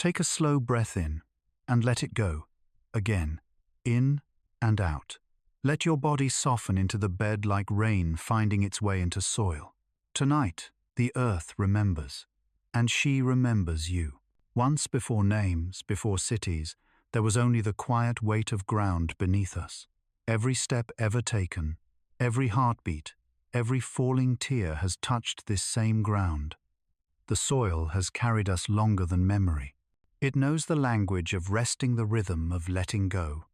Take a slow breath in and let it go. Again, in and out. Let your body soften into the bed like rain finding its way into soil. Tonight, the earth remembers, and she remembers you. Once before names, before cities, there was only the quiet weight of ground beneath us. Every step ever taken, every heartbeat, every falling tear has touched this same ground. The soil has carried us longer than memory. It knows the language of resting, the rhythm of letting go.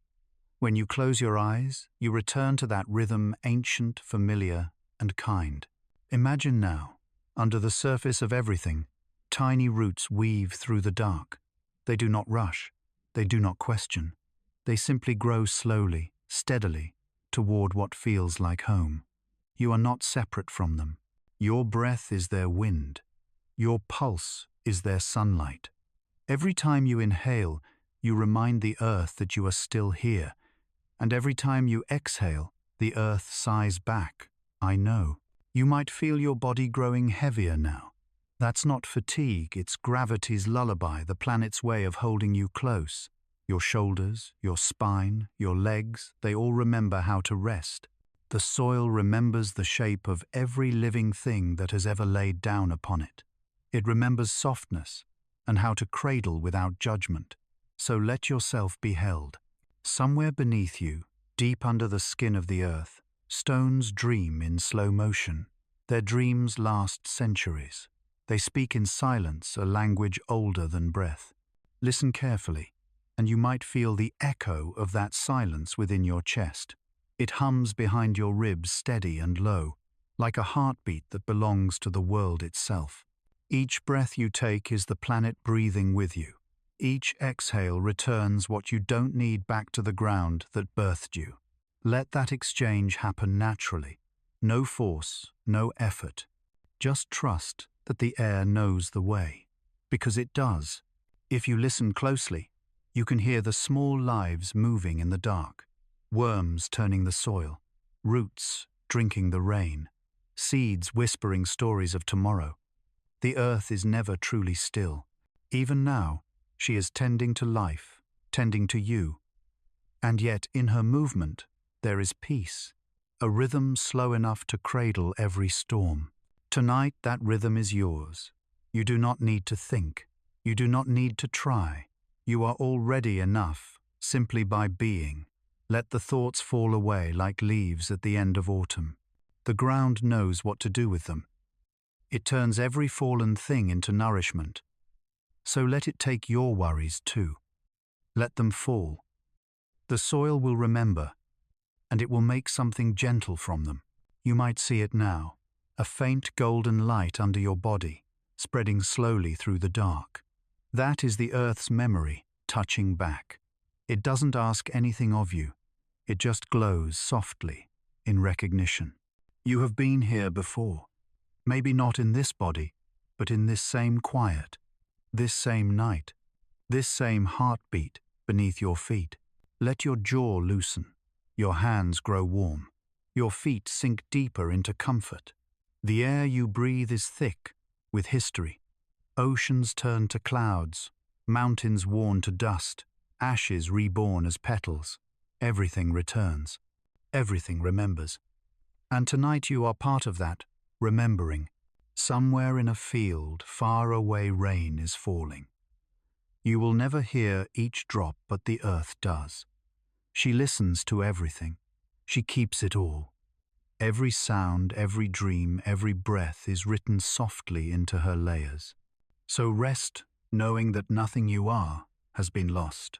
When you close your eyes, you return to that rhythm, ancient, familiar, and kind. Imagine now, under the surface of everything, tiny roots weave through the dark. They do not rush. They do not question. They simply grow slowly, steadily, toward what feels like home. You are not separate from them. Your breath is their wind. Your pulse is their sunlight. Every time you inhale, you remind the earth that you are still here. And every time you exhale, the earth sighs back, I know. You might feel your body growing heavier now. That's not fatigue, it's gravity's lullaby, the planet's way of holding you close. Your shoulders, your spine, your legs, they all remember how to rest. The soil remembers the shape of every living thing that has ever laid down upon it. It remembers softness and how to cradle without judgment. So let yourself be held. Somewhere beneath you, deep under the skin of the earth, stones dream in slow motion. Their dreams last centuries. They speak in silence, a language older than breath. Listen carefully, and you might feel the echo of that silence within your chest. It hums behind your ribs, steady and low, like a heartbeat that belongs to the world itself. Each breath you take is the planet breathing with you. Each exhale returns what you don't need back to the ground that birthed you. Let that exchange happen naturally. No force, no effort. Just trust that the air knows the way. Because it does. If you listen closely, you can hear the small lives moving in the dark. Worms turning the soil. Roots drinking the rain. Seeds whispering stories of tomorrow. The earth is never truly still. Even now, she is tending to life, tending to you. And yet, in her movement, there is peace, a rhythm slow enough to cradle every storm. Tonight, that rhythm is yours. You do not need to think. You do not need to try. You are already enough, simply by being. Let the thoughts fall away like leaves at the end of autumn. The ground knows what to do with them. It turns every fallen thing into nourishment. So let it take your worries too. Let them fall. The soil will remember, and it will make something gentle from them. You might see it now, a faint golden light under your body, spreading slowly through the dark. That is the earth's memory, touching back. It doesn't ask anything of you. It just glows softly, in recognition. You have been here before. Maybe not in this body, but in this same quiet, this same night, this same heartbeat beneath your feet. Let your jaw loosen, your hands grow warm, your feet sink deeper into comfort. The air you breathe is thick with history. Oceans turn to clouds, mountains worn to dust, ashes reborn as petals. Everything returns. Everything remembers. And tonight you are part of that, remembering. Somewhere in a field, far away, rain is falling. You will never hear each drop, but the earth does. She listens to everything. She keeps it all. Every sound, every dream, every breath is written softly into her layers. So rest, knowing that nothing you are has been lost.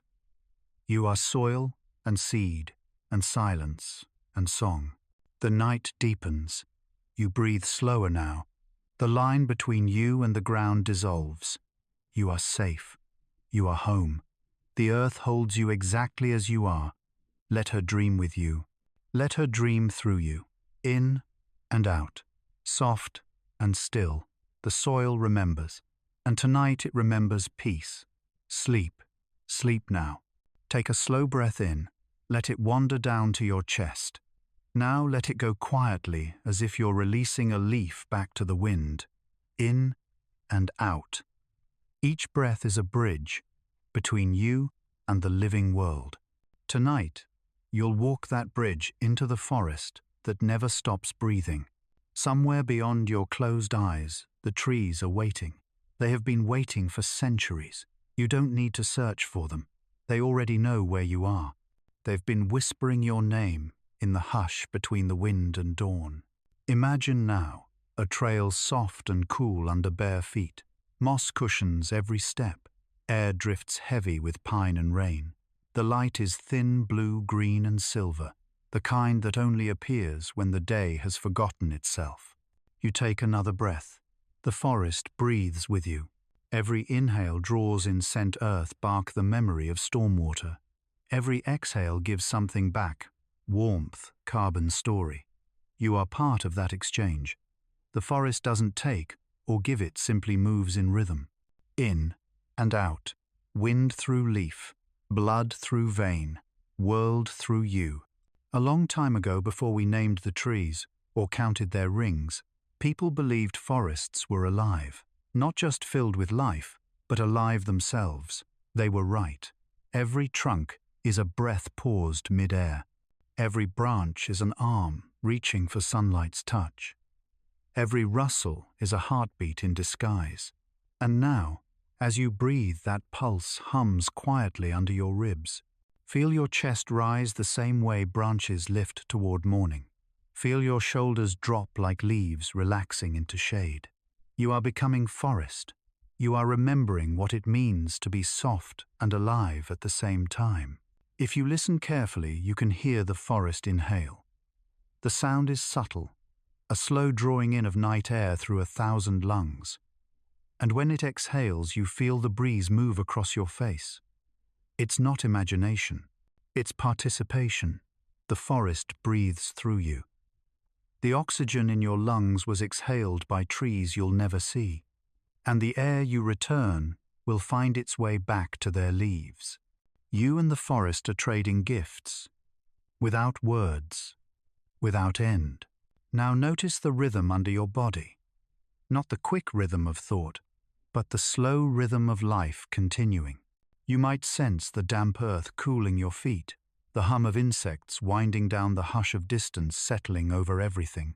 You are soil and seed and silence and song. The night deepens. You breathe slower now. The line between you and the ground dissolves. You are safe. You are home. The earth holds you exactly as you are. Let her dream with you. Let her dream through you, in and out, soft and still. The soil remembers, and tonight it remembers peace. Sleep. Sleep now. Take a slow breath in. Let it wander down to your chest. Now let it go quietly, as if you're releasing a leaf back to the wind. In and out. Each breath is a bridge between you and the living world. Tonight, you'll walk that bridge into the forest that never stops breathing. Somewhere beyond your closed eyes, the trees are waiting. They have been waiting for centuries. You don't need to search for them. They already know where you are. They've been whispering your name in the hush between the wind and dawn. Imagine now a trail soft and cool under bare feet. Moss cushions every step. Air drifts heavy with pine and rain. The light is thin blue, green and silver, the kind that only appears when the day has forgotten itself. You take another breath. The forest breathes with you. Every inhale draws in scent earth bark the memory of stormwater. Every exhale gives something back, warmth, carbon story. You are part of that exchange. The forest doesn't take or give, it simply moves in rhythm. In and out, wind through leaf, blood through vein, world through you. A long time ago, before we named the trees or counted their rings, people believed forests were alive, not just filled with life, but alive themselves. They were right. Every trunk is a breath paused mid-air. Every branch is an arm reaching for sunlight's touch. Every rustle is a heartbeat in disguise. And now, as you breathe, that pulse hums quietly under your ribs. Feel your chest rise the same way branches lift toward morning. Feel your shoulders drop like leaves relaxing into shade. You are becoming forest. You are remembering what it means to be soft and alive at the same time. If you listen carefully, you can hear the forest inhale. The sound is subtle, a slow drawing in of night air through 1,000 lungs. And when it exhales, you feel the breeze move across your face. It's not imagination, it's participation. The forest breathes through you. The oxygen in your lungs was exhaled by trees you'll never see, and the air you return will find its way back to their leaves. You and the forest are trading gifts, without words, without end. Now notice the rhythm under your body, not the quick rhythm of thought, but the slow rhythm of life continuing. You might sense the damp earth cooling your feet, the hum of insects winding down the hush of distance settling over everything.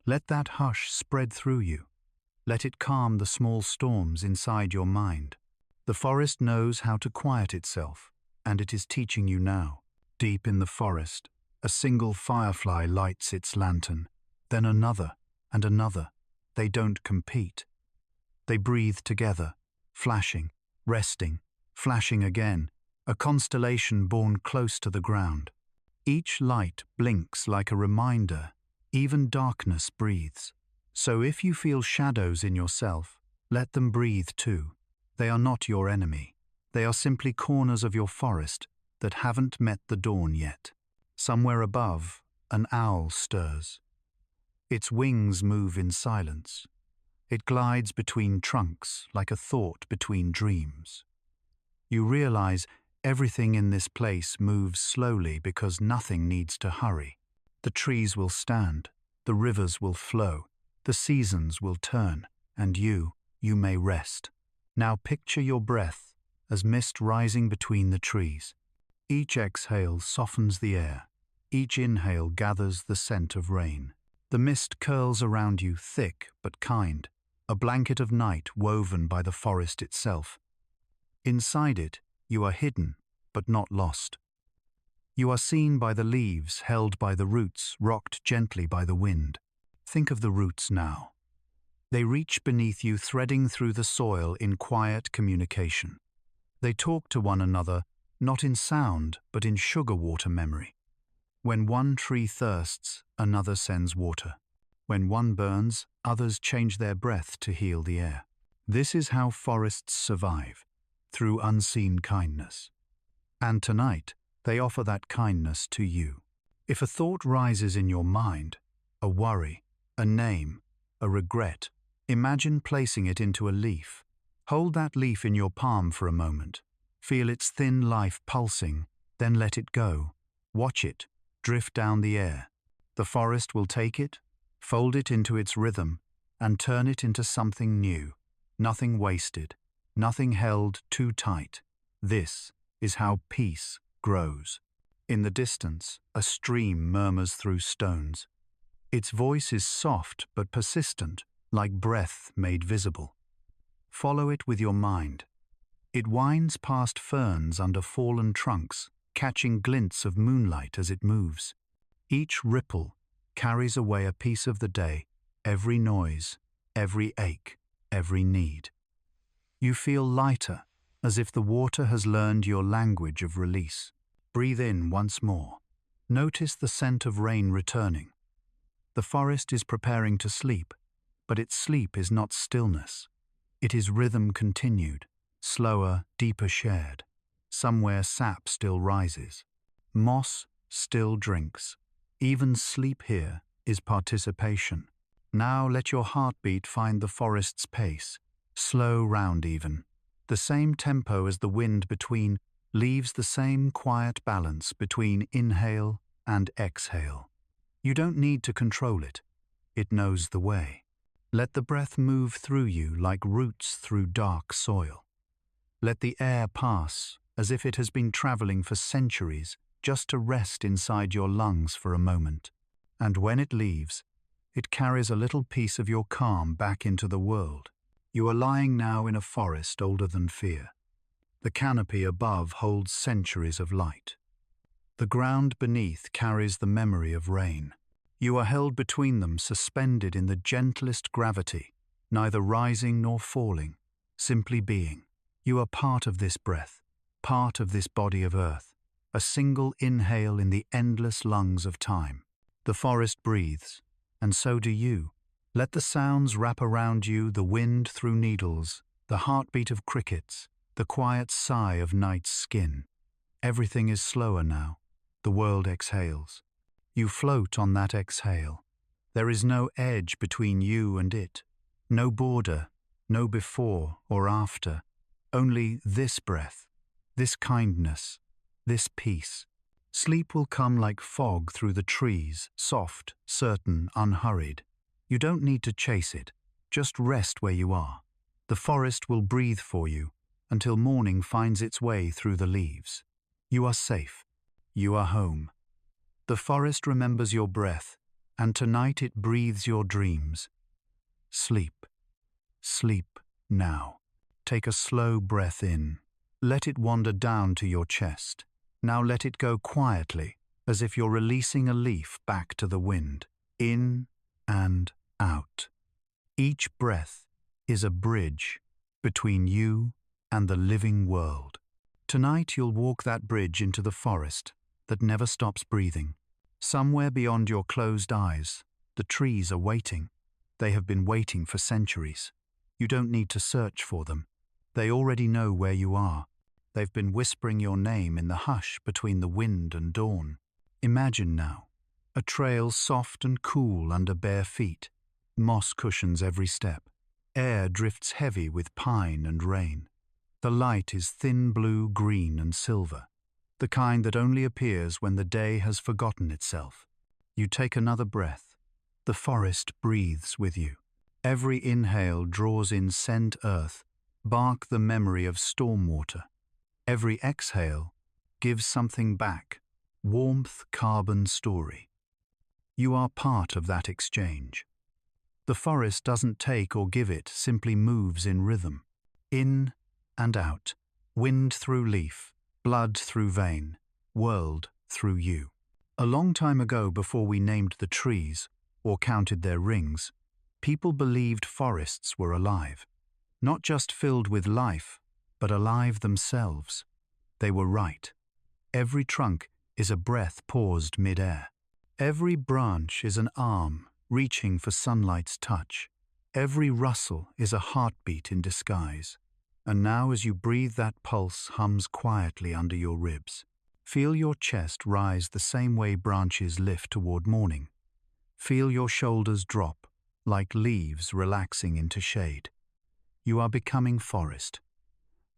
Let that hush spread through you. Let it calm the small storms inside your mind. The forest knows how to quiet itself, and it is teaching you now. Deep in the forest, a single firefly lights its lantern, then another and another. They don't compete. They breathe together, flashing, resting, flashing again, a constellation born close to the ground. Each light blinks like a reminder, even darkness breathes. So if you feel shadows in yourself, let them breathe too. They are not your enemy. They are simply corners of your forest that haven't met the dawn yet. Somewhere above, an owl stirs. Its wings move in silence. It glides between trunks like a thought between dreams. You realize everything in this place moves slowly because nothing needs to hurry. The trees will stand, the rivers will flow, the seasons will turn, and you may rest. Now picture your breath as mist rising between the trees. Each exhale softens the air. Each inhale gathers the scent of rain. The mist curls around you, thick but kind, a blanket of night woven by the forest itself. Inside it, you are hidden, but not lost. You are seen by the leaves, held by the roots, rocked gently by the wind. Think of the roots now. They reach beneath you, threading through the soil in quiet communication. They talk to one another, not in sound, but in sugar water memory. When one tree thirsts, another sends water. When one burns, others change their breath to heal the air. This is how forests survive, through unseen kindness. And tonight, they offer that kindness to you. If a thought rises in your mind, a worry, a name, a regret, imagine placing it into a leaf. Hold that leaf in your palm for a moment. Feel its thin life pulsing, then let it go. Watch it drift down the air. The forest will take it, fold it into its rhythm, and turn it into something new, nothing wasted, nothing held too tight. This is how peace grows. In the distance, a stream murmurs through stones. Its voice is soft but persistent, like breath made visible. Follow it with your mind. It winds past ferns under fallen trunks, catching glints of moonlight as it moves. Each ripple carries away a piece of the day, every noise, every ache, every need. You feel lighter, as if the water has learned your language of release. Breathe in once more. Notice the scent of rain returning. The forest is preparing to sleep, but its sleep is not stillness. It is rhythm continued, slower, deeper shared. Somewhere sap still rises. Moss still drinks. Even sleep here is participation. Now let your heartbeat find the forest's pace, slow round even. The same tempo as the wind between leaves the same quiet balance between inhale and exhale. You don't need to control it. It knows the way. Let the breath move through you like roots through dark soil. Let the air pass as if it has been traveling for centuries just to rest inside your lungs for a moment. And when it leaves, it carries a little piece of your calm back into the world. You are lying now in a forest older than fear. The canopy above holds centuries of light. The ground beneath carries the memory of rain. You are held between them, suspended in the gentlest gravity, neither rising nor falling, simply being. You are part of this breath, part of this body of earth, a single inhale in the endless lungs of time. The forest breathes, and so do you. Let the sounds wrap around you, the wind through needles, the heartbeat of crickets, the quiet sigh of night's skin. Everything is slower now. The world exhales. You float on that exhale. There is no edge between you and it, no border, no before or after, only this breath, this kindness, this peace. Sleep will come like fog through the trees, soft, certain, unhurried. You don't need to chase it, just rest where you are. The forest will breathe for you until morning finds its way through the leaves. You are safe. You are home. The forest remembers your breath, and tonight it breathes your dreams. Sleep. Sleep now. Take a slow breath in. Let it wander down to your chest. Now let it go quietly, as if you're releasing a leaf back to the wind. In and out. Each breath is a bridge between you and the living world. Tonight you'll walk that bridge into the forest that never stops breathing. Somewhere beyond your closed eyes, the trees are waiting. They have been waiting for centuries. You don't need to search for them. They already know where you are. They've been whispering your name in the hush between the wind and dawn. Imagine now, a trail soft and cool under bare feet. Moss cushions every step. Air drifts heavy with pine and rain. The light is thin blue, green and silver, the kind that only appears when the day has forgotten itself. You take another breath. The forest breathes with you. Every inhale draws in scent earth, bark the memory of storm water. Every exhale gives something back, warmth, carbon, story. You are part of that exchange. The forest doesn't take or give it, simply moves in rhythm. In and out, wind through leaf, blood through vein, world through you. A long time ago, before we named the trees or counted their rings, people believed forests were alive. Not just filled with life, but alive themselves. They were right. Every trunk is a breath paused mid-air. Every branch is an arm reaching for sunlight's touch. Every rustle is a heartbeat in disguise. And now as you breathe, that pulse hums quietly under your ribs. Feel your chest rise the same way branches lift toward morning. Feel your shoulders drop, like leaves relaxing into shade. You are becoming forest.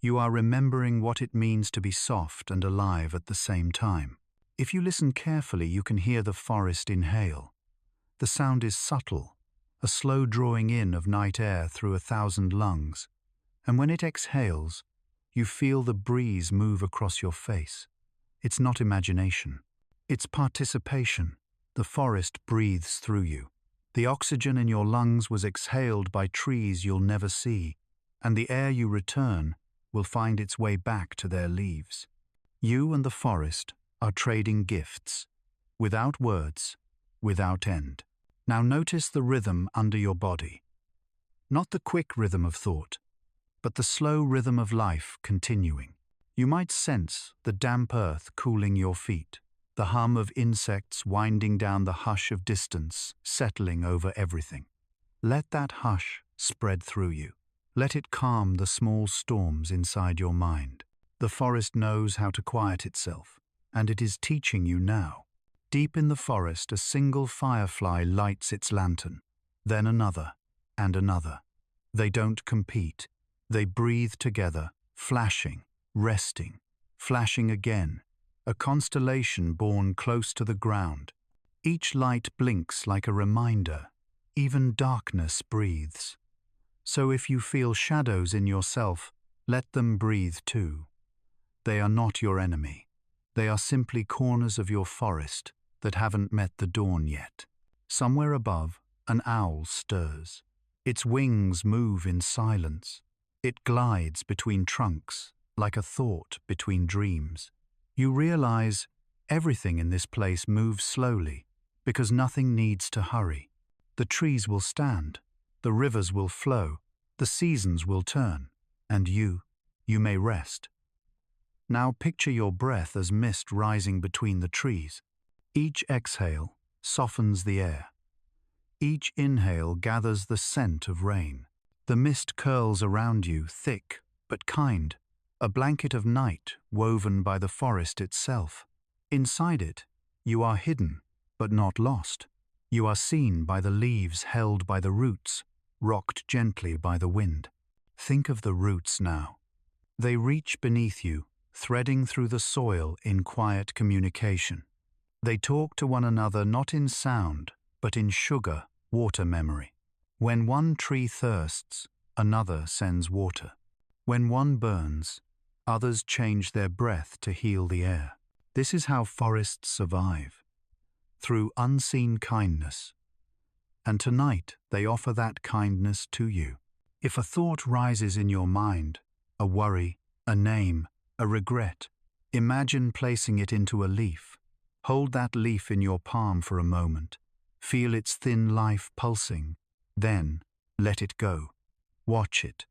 You are remembering what it means to be soft and alive at the same time. If you listen carefully, you can hear the forest inhale. The sound is subtle, a slow drawing in of night air through 1,000 lungs, And when it exhales, you feel the breeze move across your face. It's not imagination. It's participation. The forest breathes through you. The oxygen in your lungs was exhaled by trees you'll never see, and the air you return will find its way back to their leaves. You and the forest are trading gifts, without words, without end. Now notice the rhythm under your body. Not the quick rhythm of thought, but the slow rhythm of life continuing. You might sense the damp earth cooling your feet, the hum of insects winding down the hush of distance, settling over everything. Let that hush spread through you. Let it calm the small storms inside your mind. The forest knows how to quiet itself, and it is teaching you now. Deep in the forest, a single firefly lights its lantern, then another, and another. They don't compete. They breathe together, flashing, resting, flashing again, a constellation born close to the ground. Each light blinks like a reminder. Even darkness breathes. So if you feel shadows in yourself, let them breathe too. They are not your enemy. They are simply corners of your forest that haven't met the dawn yet. Somewhere above, an owl stirs. Its wings move in silence. It glides between trunks, like a thought between dreams. You realize everything in this place moves slowly because nothing needs to hurry. The trees will stand, the rivers will flow, the seasons will turn, and you may rest. Now picture your breath as mist rising between the trees. Each exhale softens the air. Each inhale gathers the scent of rain. The mist curls around you, thick but kind, a blanket of night woven by the forest itself. Inside it, you are hidden, but not lost. You are seen by the leaves held by the roots, rocked gently by the wind. Think of the roots now. They reach beneath you, threading through the soil in quiet communication. They talk to one another not in sound, but in sugar, water memory. When one tree thirsts, another sends water. When one burns, others change their breath to heal the air. This is how forests survive, through unseen kindness. And tonight they offer that kindness to you. If a thought rises in your mind, a worry, a name, a regret, imagine placing it into a leaf. Hold that leaf in your palm for a moment. Feel its thin life pulsing. Then let it go. Watch it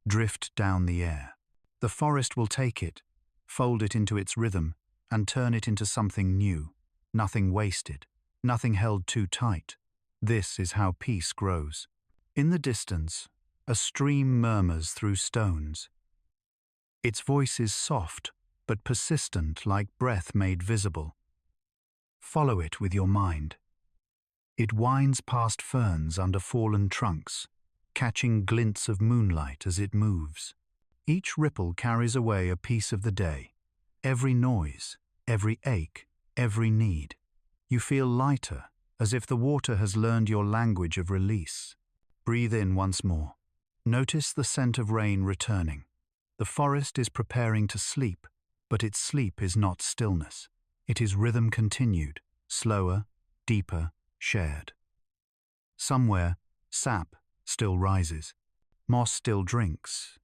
drift down the air. The forest will take it, fold it into its rhythm, and turn it into something new. Nothing wasted, nothing held too tight. This is how peace grows. In the distance, a stream murmurs through stones. Its voice is soft, but persistent, like breath made visible. Follow it with your mind. It winds past ferns under fallen trunks, catching glints of moonlight as it moves. Each ripple carries away a piece of the day. Every noise, every ache, every need. You feel lighter, as if the water has learned your language of release. Breathe in once more. Notice the scent of rain returning. The forest is preparing to sleep, but its sleep is not stillness. It is rhythm continued, slower, deeper, shared. Somewhere, sap still rises. Moss still drinks.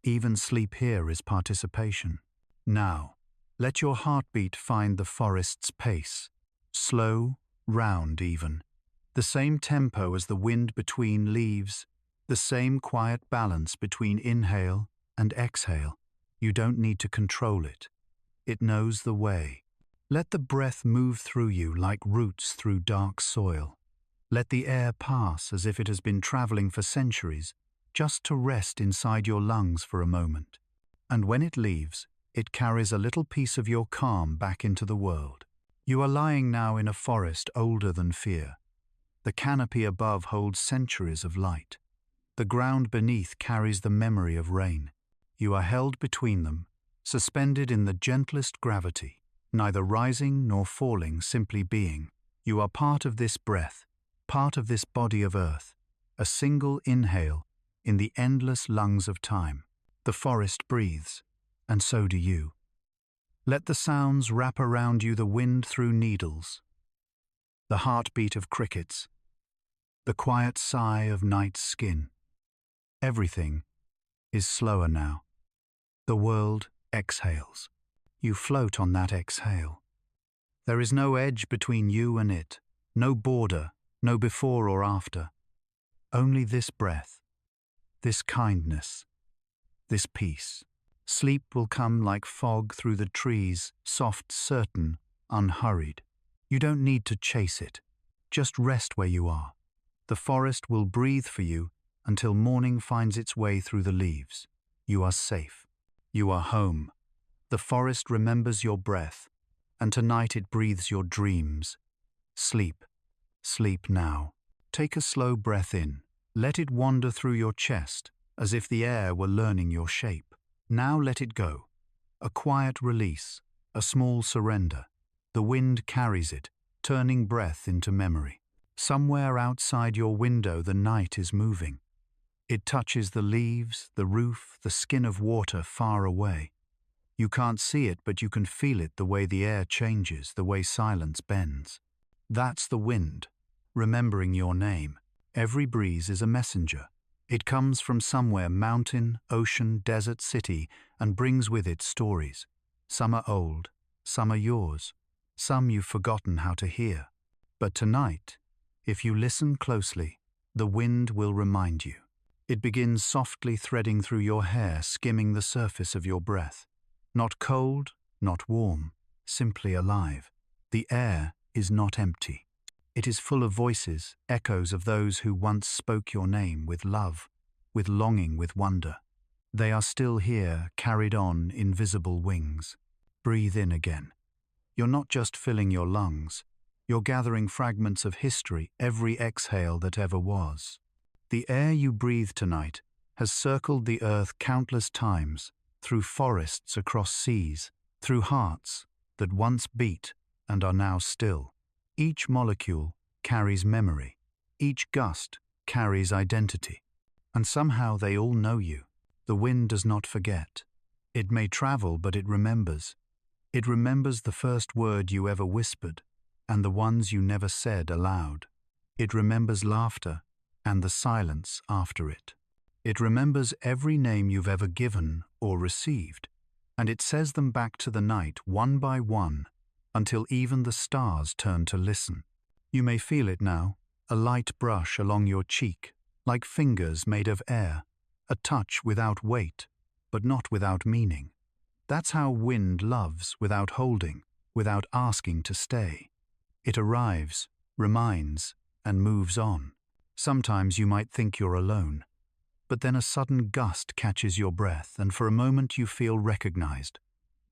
Even sleep here is participation. Now, let your heartbeat find the forest's pace. Slow, round even. The same tempo as the wind between leaves. The same quiet balance between inhale and exhale. You don't need to control it. It knows the way. Let the breath move through you like roots through dark soil. Let the air pass as if it has been traveling for centuries, just to rest inside your lungs for a moment. And when it leaves, it carries a little piece of your calm back into the world. You are lying now in a forest older than fear. The canopy above holds centuries of light. The ground beneath carries the memory of rain. You are held between them, suspended in the gentlest gravity, neither rising nor falling, simply being. You are part of this breath, part of this body of earth. A single inhale in the endless lungs of time. The forest breathes, and so do you. Let the sounds wrap around you, the wind through needles, the heartbeat of crickets, the quiet sigh of night's skin. Everything is slower now. The world exhales. You float on that exhale. There is no edge between you and it, no border, no before or after. Only this breath, this kindness, this peace. Sleep will come like fog through the trees, soft, certain, unhurried. You don't need to chase it. Just rest where you are. The forest will breathe for you until morning finds its way through the leaves. You are safe. You are home. The forest remembers your breath, and tonight it breathes your dreams. Sleep. Sleep now. Take a slow breath in. Let it wander through your chest, as if the air were learning your shape. Now let it go. A quiet release, a small surrender. The wind carries it, turning breath into memory. Somewhere outside your window the night is moving. It touches the leaves, the roof, the skin of water far away. You can't see it, but you can feel it, the way the air changes, the way silence bends. That's the wind, remembering your name. Every breeze is a messenger. It comes from somewhere, mountain, ocean, desert, city, and brings with it stories. Some are old, some are yours, some you've forgotten how to hear. But tonight, if you listen closely, the wind will remind you. It begins softly threading through your hair, skimming the surface of your breath. Not cold, not warm, simply alive. The air is not empty. It is full of voices, echoes of those who once spoke your name with love, with longing, with wonder. They are still here, carried on invisible wings. Breathe in again. You're not just filling your lungs. You're gathering fragments of history, every exhale that ever was. The air you breathe tonight has circled the earth countless times, through forests, across seas, through hearts that once beat and are now still. Each molecule carries memory. Each gust carries identity. And somehow they all know you. The wind does not forget. It may travel, but it remembers. It remembers the first word you ever whispered, and the ones you never said aloud. It remembers laughter and the silence after it. It remembers every name you've ever given or received, and it says them back to the night, one by one, until even the stars turn to listen. You may feel it now, a light brush along your cheek, like fingers made of air, a touch without weight, but not without meaning. That's how wind loves, without holding, without asking to stay. It arrives, reminds, and moves on. Sometimes you might think you're alone, but then a sudden gust catches your breath, and for a moment you feel recognized.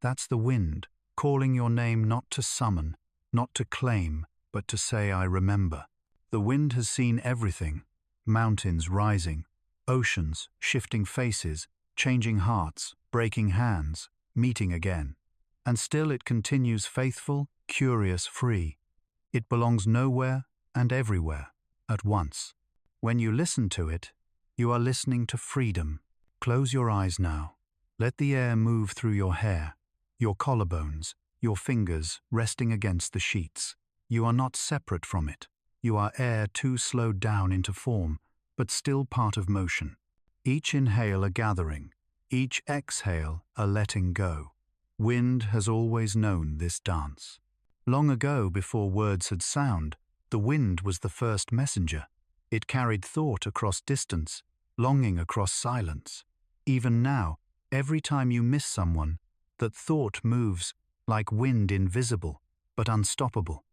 That's the wind, calling your name, not to summon, not to claim, but to say, I remember. The wind has seen everything, mountains rising, oceans, shifting faces, changing hearts, breaking hands, meeting again. And still it continues faithful, curious, free. It belongs nowhere and everywhere at once. When you listen to it, you are listening to freedom. Close your eyes now. Let the air move through your hair, your collarbones, your fingers resting against the sheets. You are not separate from it. You are air too slowed down into form, but still part of motion. Each inhale a gathering, each exhale a letting go. Wind has always known this dance. Long ago, before words had sound, the wind was the first messenger. It carried thought across distance, longing across silence. Even now, every time you miss someone, that thought moves like wind, invisible but unstoppable.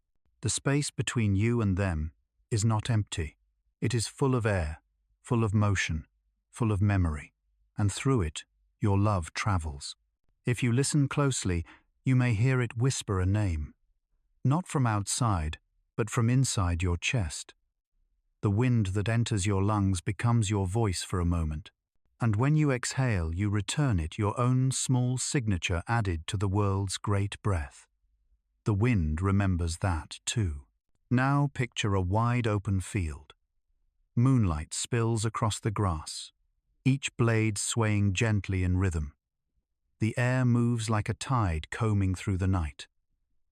The space between you and them is not empty. It is full of air, full of motion, full of memory, and through it your love travels. If you listen closely, you may hear it whisper a name, not from outside, but from inside your chest. The wind that enters your lungs becomes your voice for a moment, and when you exhale, you return it, your own small signature added to the world's great breath. The wind remembers that too. Now picture a wide open field. Moonlight spills across the grass. each blade swaying gently in rhythm. The air moves like a tide combing through the night.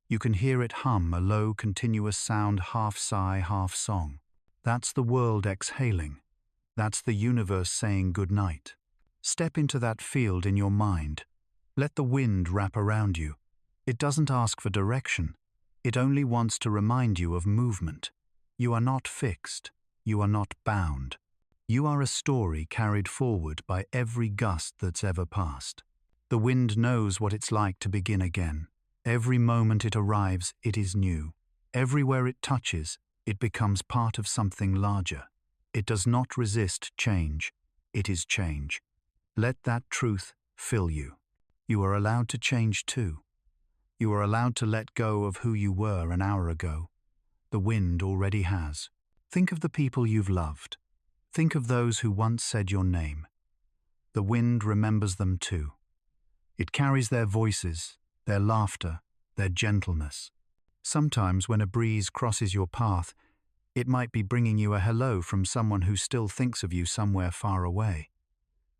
You can hear it hum, a low, continuous sound, half sigh, half song. That's the world exhaling. That's the universe saying good night. Step into that field in your mind. Let the wind wrap around you. It doesn't ask for direction. It only wants to remind you of movement. You are not fixed. You are not bound. You are a story carried forward by every gust that's ever passed. The wind knows what it's like to begin again. Every moment it arrives, it is new. Everywhere it touches, it becomes part of something larger. It does not resist change. It is change. Let that truth fill you. You are allowed to change too. You are allowed to let go of who you were an hour ago. The wind already has. Think of the people you've loved. Think of those who once said your name. The wind remembers them too. It carries their voices, their laughter, their gentleness. Sometimes when a breeze crosses your path, it might be bringing you a hello from someone who still thinks of you somewhere far away.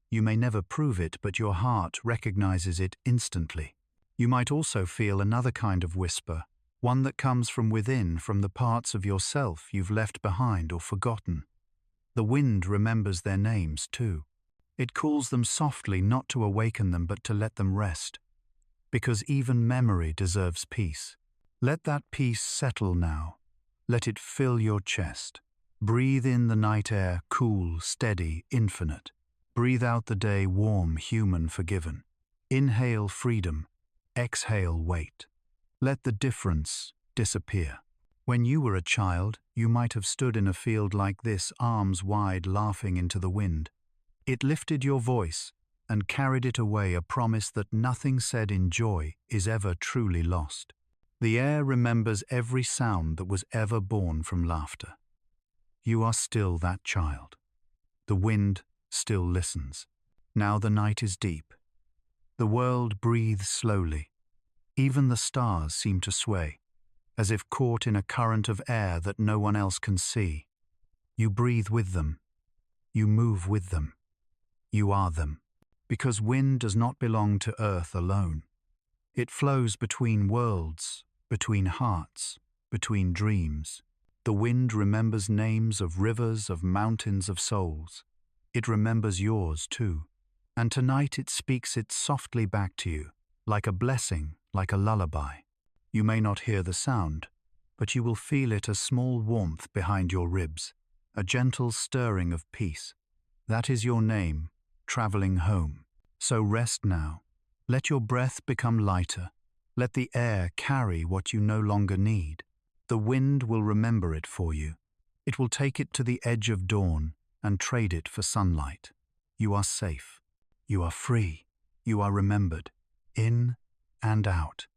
You may never prove it, but your heart recognizes it instantly. You might also feel another kind of whisper, one that comes from within, from the parts of yourself you've left behind or forgotten. The wind remembers their names too. It calls them softly, not to awaken them, but to let them rest. Because even memory deserves peace. Let that peace settle now. Let it fill your chest. Breathe in the night air, cool, steady, infinite. Breathe out the day, warm, human, forgiven. Inhale freedom. Exhale weight. Let the difference disappear. When you were a child, you might have stood in a field like this, arms wide, laughing into the wind. It lifted your voice and carried it away, a promise that nothing said in joy is ever truly lost. The air remembers every sound that was ever born from laughter. You are still that child. The wind still listens. Now the night is deep. The world breathes slowly. Even the stars seem to sway, as if caught in a current of air that no one else can see. You breathe with them. You move with them. You are them. Because wind does not belong to earth alone. It flows between worlds, between hearts, between dreams. The wind remembers names of rivers, of mountains, of souls. It remembers yours too. And tonight it speaks it softly back to you, like a blessing, like a lullaby. You may not hear the sound, but you will feel it, a small warmth behind your ribs, a gentle stirring of peace. That is your name, traveling home. So rest now. Let your breath become lighter. Let the air carry what you no longer need. The wind will remember it for you. It will take it to the edge of dawn and trade it for sunlight. You are safe. You are free. You are remembered. In and out.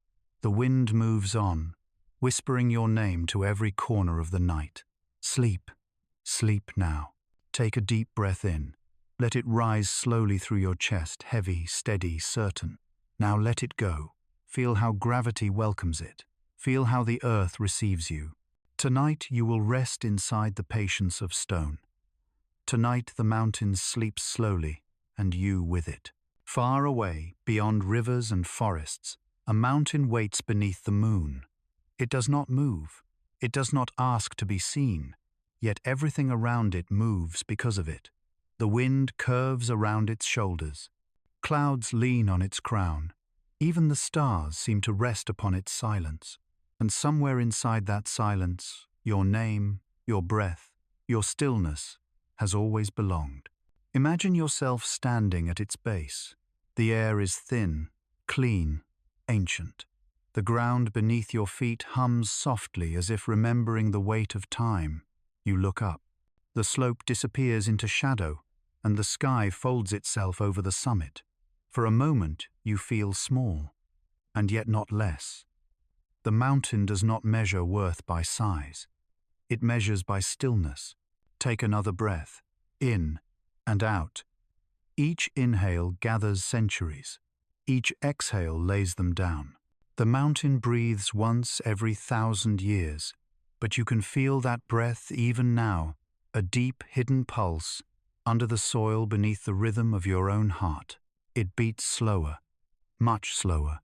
The wind moves on, whispering your name to every corner of the night. Sleep. Sleep now. Take a deep breath in. Let it rise slowly through your chest, heavy, steady, certain. Now let it go. Feel how gravity welcomes it. Feel how the earth receives you. Tonight you will rest inside the patience of stone. Tonight the mountains sleep slowly, and you with it. Far away, beyond rivers and forests, a mountain waits beneath the moon. It does not move. It does not ask to be seen. Yet everything around it moves because of it. The wind curves around its shoulders. Clouds lean on its crown. Even the stars seem to rest upon its silence. And somewhere inside that silence, your name, your breath, your stillness has always belonged. Imagine yourself standing at its base. The air is thin, clean, ancient. The ground beneath your feet hums softly as if remembering the weight of time. You look up. The slope disappears into shadow, and the sky folds itself over the summit. For a moment, you feel small, and yet not less. The mountain does not measure worth by size. It measures by stillness. Take another breath, in and out. Each inhale gathers centuries. Each exhale lays them down. The mountain breathes once every 1,000 years, but you can feel that breath even now, a deep, hidden pulse, under the soil beneath the rhythm of your own heart. It beats slower, much slower,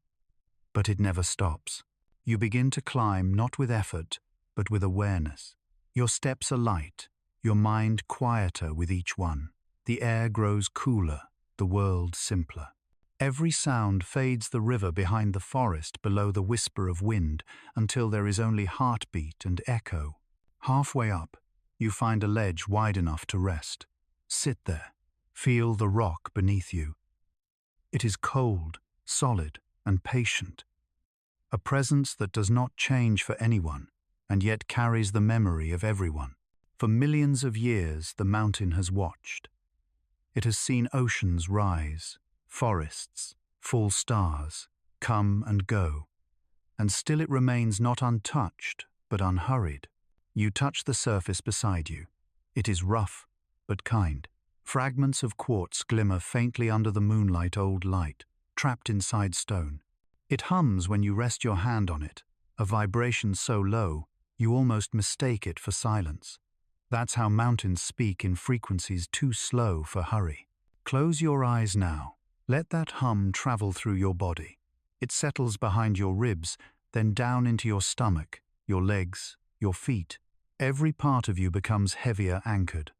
but it never stops. You begin to climb not with effort, but with awareness. Your steps are light, your mind quieter with each one. The air grows cooler, the world simpler. Every sound fades the river behind the forest below the whisper of wind until there is only heartbeat and echo. Halfway up, you find a ledge wide enough to rest. Sit there, feel the rock beneath you. It is cold, solid, and patient. A presence that does not change for anyone, and yet carries the memory of everyone. For millions of years, the mountain has watched. It has seen oceans rise, forests, full stars, come and go, and still it remains not untouched, but unhurried. You touch the surface beside you. It is rough, but kind. Fragments of quartz glimmer faintly under the moonlight old light, trapped inside stone. It hums when you rest your hand on it, a vibration so low, you almost mistake it for silence. That's how mountains speak in frequencies too slow for hurry. Close your eyes now. Let that hum travel through your body. It settles behind your ribs, then down into your stomach, your legs, your feet. Every part of you becomes heavier anchored.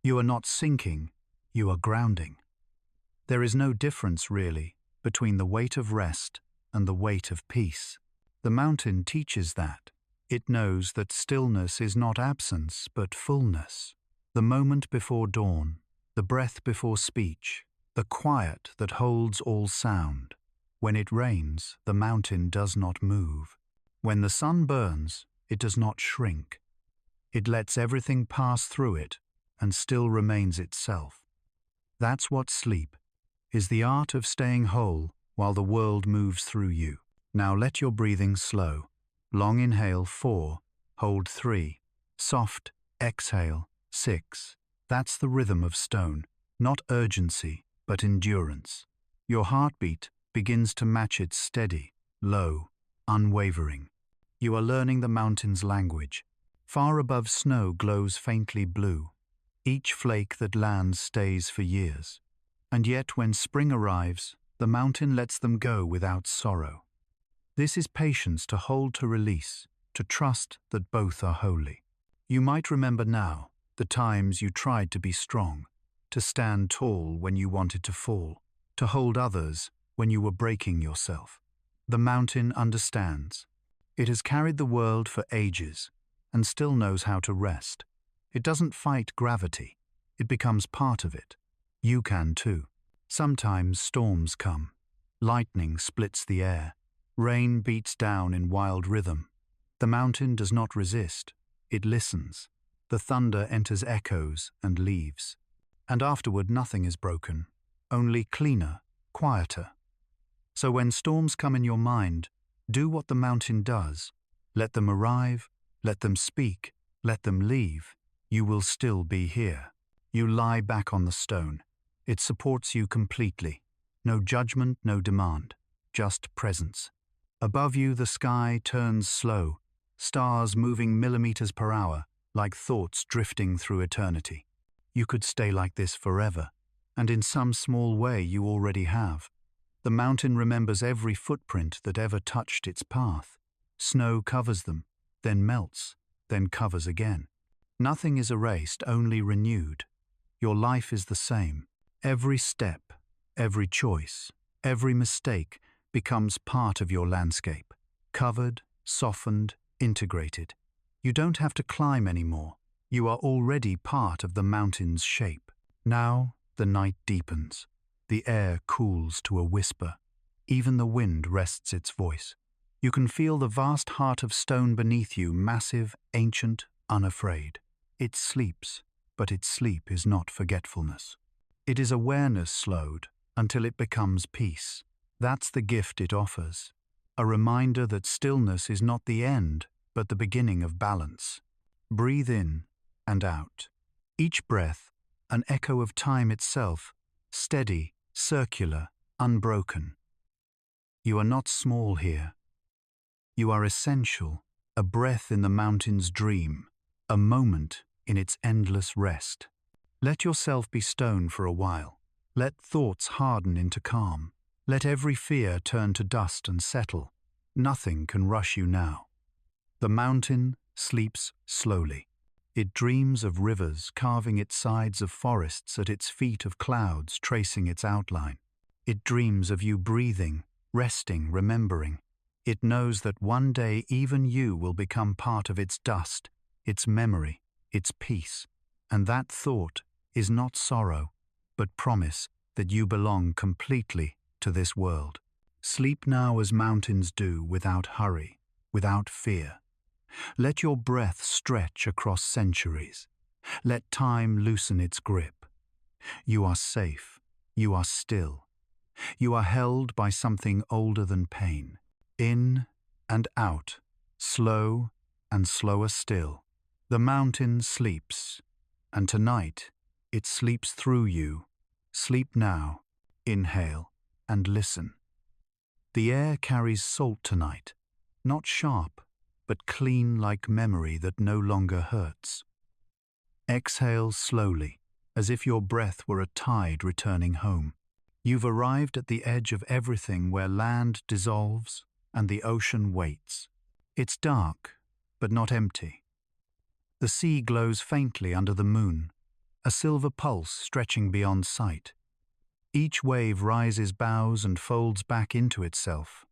You are not sinking, you are grounding. There is no difference, really, between the weight of rest and the weight of peace. The mountain teaches that. It knows that stillness is not absence, but fullness. The moment before dawn, the breath before speech, the quiet that holds all sound. When it rains, the mountain does not move. When the sun burns, it does not shrink. It lets everything pass through it and still remains itself. That's what sleep is, the art of staying whole while the world moves through you. Now let your breathing slow. Long inhale 4, hold 3, soft exhale 6. That's the rhythm of stone, not urgency, but endurance. Your heartbeat begins to match its steady, low, unwavering. You are learning the mountain's language. Far above snow glows faintly blue. Each flake that lands stays for years. And yet when spring arrives, the mountain lets them go without sorrow. This is patience to hold, to release, to trust that both are holy. You might remember now the times you tried to be strong, to stand tall when you wanted to fall, to hold others when you were breaking yourself. The mountain understands. It has carried the world for ages and still knows how to rest. It doesn't fight gravity. It becomes part of it. You can too. Sometimes storms come. Lightning splits the air. Rain beats down in wild rhythm. The mountain does not resist. It listens. The thunder enters echoes and leaves. And afterward nothing is broken, only cleaner, quieter. So when storms come in your mind, do what the mountain does. Let them arrive, let them speak, let them leave. You will still be here. You lie back on the stone. It supports you completely. No judgment, no demand, just presence. Above you the sky turns slow, stars moving millimeters per hour, like thoughts drifting through eternity. You could stay like this forever, and in some small way you already have. The mountain remembers every footprint that ever touched its path. Snow covers them, then melts, then covers again. Nothing is erased, only renewed. Your life is the same. Every step, every choice, every mistake becomes part of your landscape, covered, softened, integrated. You don't have to climb anymore. You are already part of the mountain's shape. Now the night deepens. The air cools to a whisper. Even the wind rests its voice. You can feel the vast heart of stone beneath you, massive, ancient, unafraid. It sleeps, but its sleep is not forgetfulness. It is awareness slowed until it becomes peace. That's the gift it offers. A reminder that stillness is not the end, but the beginning of balance. Breathe in and out. Each breath, an echo of time itself, steady, circular, unbroken. You are not small here. You are essential, a breath in the mountain's dream, a moment in its endless rest. Let yourself be stone for a while. Let thoughts harden into calm. Let every fear turn to dust and settle. Nothing can rush you now. The mountain sleeps slowly. It dreams of rivers carving its sides of forests, at its feet of clouds tracing its outline. It dreams of you breathing, resting, remembering. It knows that one day even you will become part of its dust, its memory, its peace. And that thought is not sorrow, but promise that you belong completely to this world. Sleep now as mountains do, without hurry, without fear. Let your breath stretch across centuries. Let time loosen its grip. You are safe. You are still. You are held by something older than pain. In and out, slow and slower still. The mountain sleeps, and tonight it sleeps through you. Sleep now. Inhale and listen. The air carries salt tonight, not sharp, but clean like memory that no longer hurts. Exhale slowly, as if your breath were a tide returning home. You've arrived at the edge of everything, where land dissolves and the ocean waits. It's dark, but not empty. The sea glows faintly under the moon, a silver pulse stretching beyond sight. Each wave rises, bows, and folds back into itself,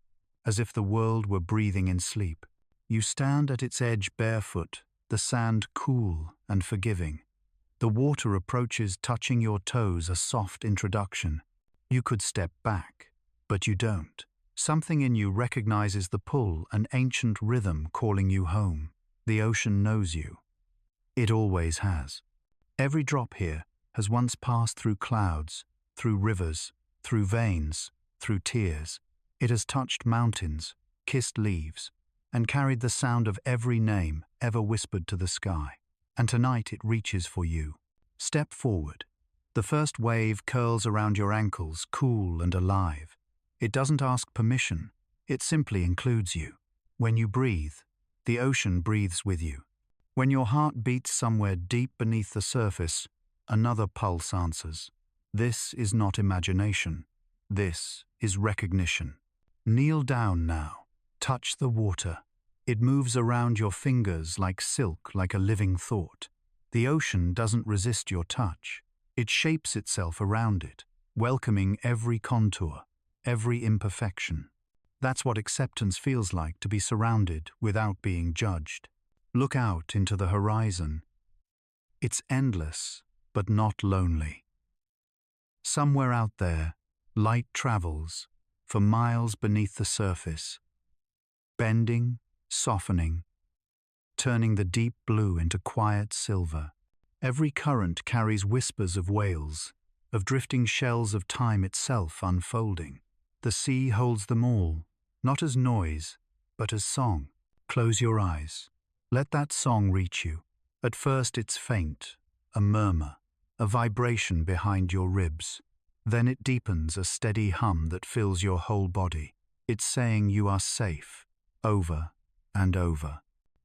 as if the world were breathing in sleep. You stand at its edge barefoot, the sand cool and forgiving. The water approaches, touching your toes, a soft introduction. You could step back, but you don't. Something in you recognizes the pull, an ancient rhythm calling you home. The ocean knows you. It always has. Every drop here has once passed through clouds, through rivers, through veins, through tears. It has touched mountains, kissed leaves, and carried the sound of every name ever whispered to the sky. And tonight it reaches for you. Step forward. The first wave curls around your ankles, cool and alive. It doesn't ask permission. It simply includes you. When you breathe, the ocean breathes with you. When your heart beats somewhere deep beneath the surface, another pulse answers. This is not imagination. This is recognition. Kneel down now. Touch the water. It moves around your fingers like silk, like a living thought. The ocean doesn't resist your touch. It shapes itself around it, welcoming every contour, every imperfection. That's what acceptance feels like, to be surrounded without being judged. Look out into the horizon. It's endless, but not lonely. Somewhere out there, light travels for miles beneath the surface, bending, softening, turning the deep blue into quiet silver. Every current carries whispers of whales, of drifting shells of time itself unfolding. The sea holds them all, not as noise, but as song. Close your eyes. Let that song reach you. At first it's faint, a murmur, a vibration behind your ribs. Then it deepens, a steady hum that fills your whole body. It's saying you are safe, over and over.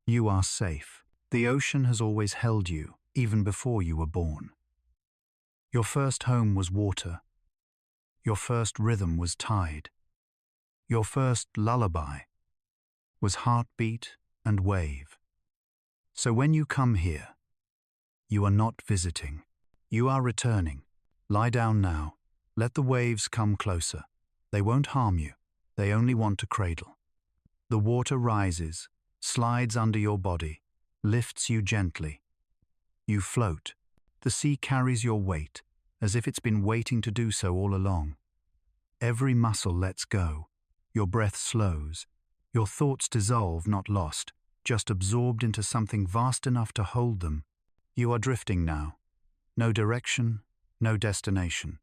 You are safe. The ocean has always held you, even before you were born. Your first home was water. Your first rhythm was tide. Your first lullaby was heartbeat and wave. So when you come here, you are not visiting. You are returning. Lie down now. Let the waves come closer. They won't harm you. They only want to cradle. The water rises, slides under your body, lifts you gently. You float. The sea carries your weight, as if it's been waiting to do so all along. Every muscle lets go. Your breath slows. Your thoughts dissolve, not lost, just absorbed into something vast enough to hold them. You are drifting now. No direction, no destination.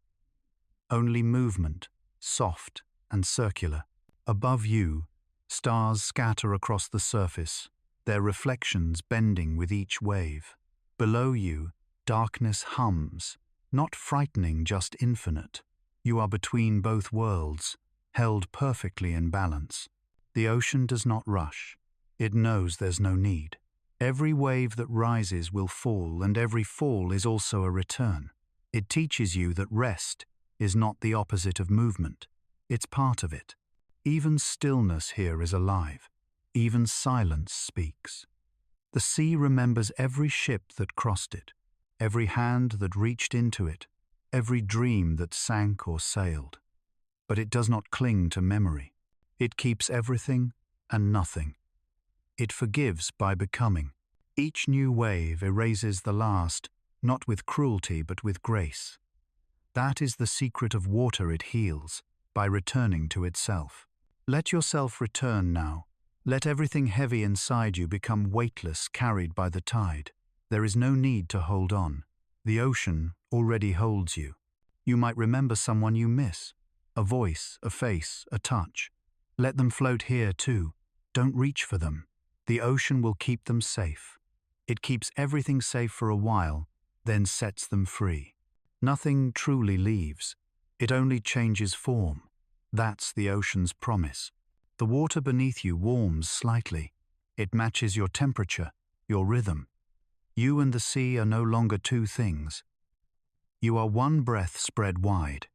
Only movement, soft and circular. Above you, stars scatter across the surface, their reflections bending with each wave. Below you, darkness hums, not frightening, just infinite. You are between both worlds, held perfectly in balance. The ocean does not rush. It knows there's no need. Every wave that rises will fall, and every fall is also a return. It teaches you that rest is not the opposite of movement. It's part of it. Even stillness here is alive. Even silence speaks. The sea remembers every ship that crossed it, every hand that reached into it, every dream that sank or sailed. But it does not cling to memory. It keeps everything and nothing. It forgives by becoming. Each new wave erases the last, not with cruelty but with grace. That is the secret of water. It heals by returning to itself. Let yourself return now. Let everything heavy inside you become weightless, carried by the tide. There is no need to hold on. The ocean already holds you. You might remember someone you miss, a voice, a face, a touch. Let them float here too. Don't reach for them. The ocean will keep them safe. It keeps everything safe for a while, then sets them free. Nothing truly leaves. It only changes form. That's the ocean's promise. The water beneath you warms slightly. It matches your temperature, your rhythm. You and the sea are no longer two things. You are one breath spread wide.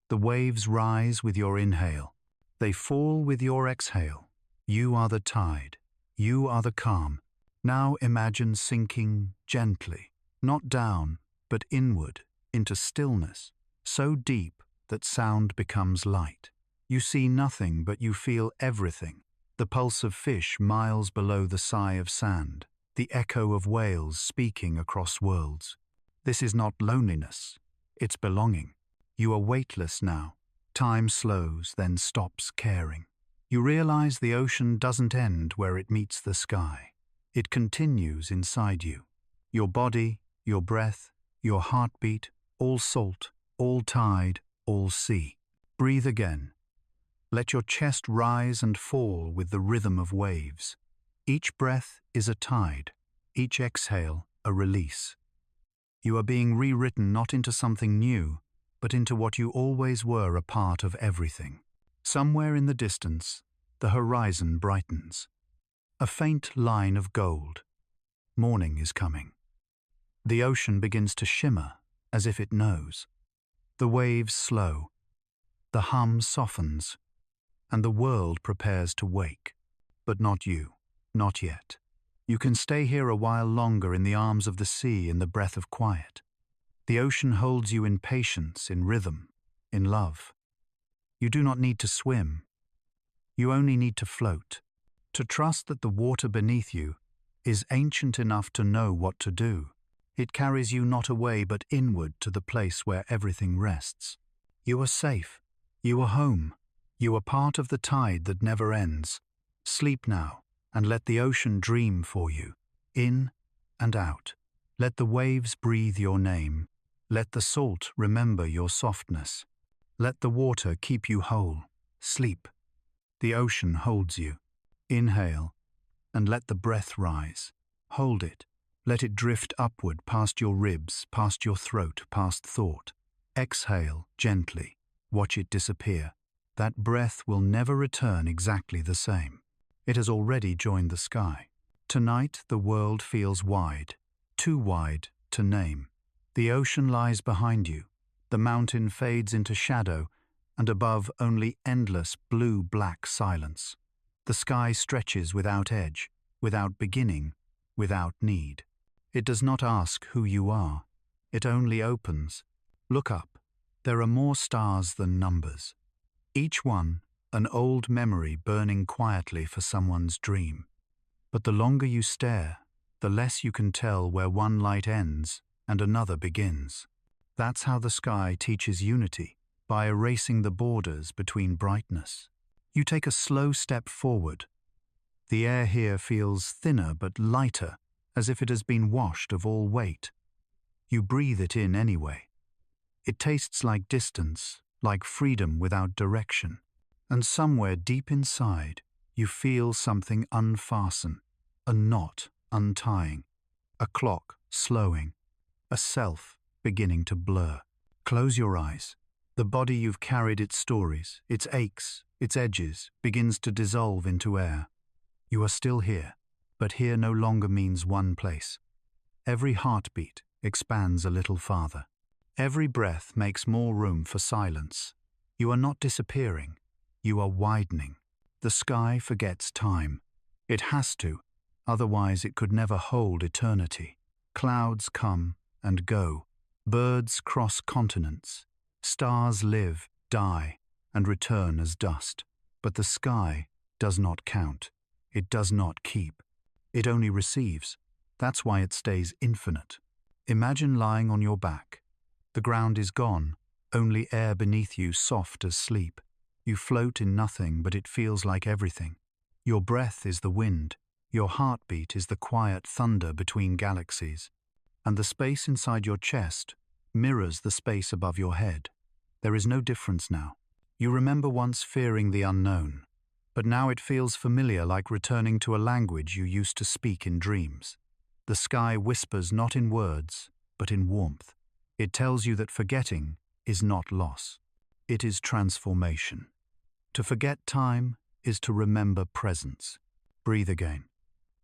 The waves rise with your inhale. They fall with your exhale. You are the tide. You are the calm. Now imagine sinking gently, not down, but inward, into stillness, so deep that sound becomes light. You see nothing, but you feel everything. The pulse of fish miles below the sigh of sand, the echo of whales speaking across worlds. This is not loneliness, it's belonging. You are weightless now. Time slows, then stops caring. You realize the ocean doesn't end where it meets the sky. It continues inside you. Your body, your breath, your heartbeat, all salt, all tide, all sea. Breathe again. Let your chest rise and fall with the rhythm of waves. Each breath is a tide, each exhale a release. You are being rewritten not into something new, but into what you always were, a part of everything. Somewhere in the distance, the horizon brightens. A faint line of gold. Morning is coming. The ocean begins to shimmer as if it knows. The waves slow. The hum softens. And the world prepares to wake. But not you. Not yet. You can stay here a while longer in the arms of the sea, in the breath of quiet. The ocean holds you in patience, in rhythm, in love. You do not need to swim. You only need to float, to trust that the water beneath you is ancient enough to know what to do. It carries you not away but inward to the place where everything rests. You are safe. You are home. You are part of the tide that never ends. Sleep now, and let the ocean dream for you, in and out. Let the waves breathe your name. Let the salt remember your softness. Let the water keep you whole. Sleep. The ocean holds you. Inhale, and let the breath rise. Hold it. Let it drift upward past your ribs, past your throat, past thought. Exhale gently. Watch it disappear. That breath will never return exactly the same. It has already joined the sky. Tonight the world feels wide, too wide to name. The ocean lies behind you. The mountain fades into shadow, and above only endless blue-black silence. The sky stretches without edge, without beginning, without need. It does not ask who you are. It only opens. Look up. There are more stars than numbers. Each one, an old memory burning quietly for someone's dream. But the longer you stare, the less you can tell where one light ends and another begins. That's how the sky teaches unity, by erasing the borders between brightness. You take a slow step forward. The air here feels thinner but lighter, as if it has been washed of all weight. You breathe it in anyway. It tastes like distance, like freedom without direction. And somewhere deep inside, you feel something unfasten, a knot untying, a clock slowing, a self beginning to blur. Close your eyes. The body you've carried, its stories, its aches, its edges, begins to dissolve into air. You are still here. But here no longer means one place. Every heartbeat expands a little farther. Every breath makes more room for silence. You are not disappearing. You are widening. The sky forgets time. It has to, otherwise it could never hold eternity. Clouds come and go. Birds cross continents. Stars live, die, and return as dust. But the sky does not count. It does not keep. It only receives. That's why it stays infinite. Imagine lying on your back. The ground is gone, only air beneath you soft as sleep. You float in nothing, but it feels like everything. Your breath is the wind. Your heartbeat is the quiet thunder between galaxies. And the space inside your chest mirrors the space above your head. There is no difference now. You remember once fearing the unknown, but now it feels familiar, like returning to a language you used to speak in dreams. The sky whispers not in words, but in warmth. It tells you that forgetting is not loss. It is transformation. To forget time is to remember presence. Breathe again.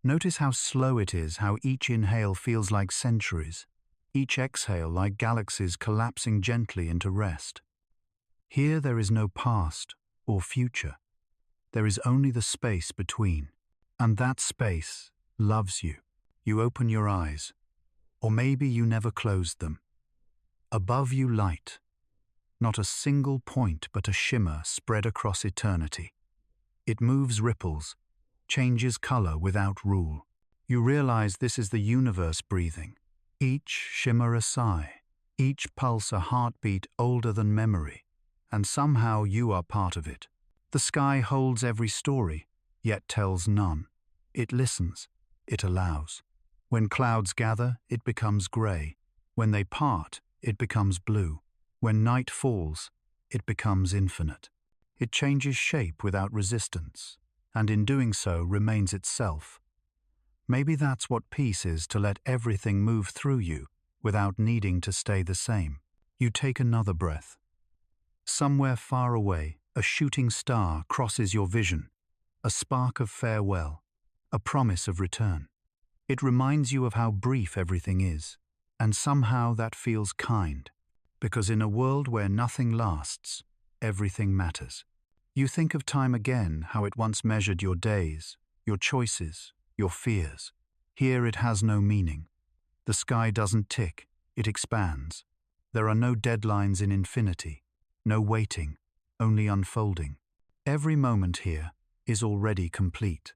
Notice how slow it is, how each inhale feels like centuries, each exhale like galaxies collapsing gently into rest. Here there is no past or future. There is only the space between, and that space loves you. You open your eyes, or maybe you never closed them. Above you light, not a single point but a shimmer spread across eternity. It moves ripples, changes color without rule. You realize this is the universe breathing, each shimmer a sigh, each pulse a heartbeat older than memory, and somehow you are part of it. The sky holds every story, yet tells none. It listens, it allows. When clouds gather, it becomes gray. When they part, it becomes blue. When night falls, it becomes infinite. It changes shape without resistance, and in doing so remains itself. Maybe that's what peace is, to let everything move through you without needing to stay the same. You take another breath. Somewhere far away, a shooting star crosses your vision, a spark of farewell, a promise of return. It reminds you of how brief everything is, and somehow that feels kind, because in a world where nothing lasts, everything matters. You think of time again, how it once measured your days, your choices, your fears. Here it has no meaning. The sky doesn't tick, it expands. There are no deadlines in infinity, no waiting, only unfolding. Every moment here is already complete.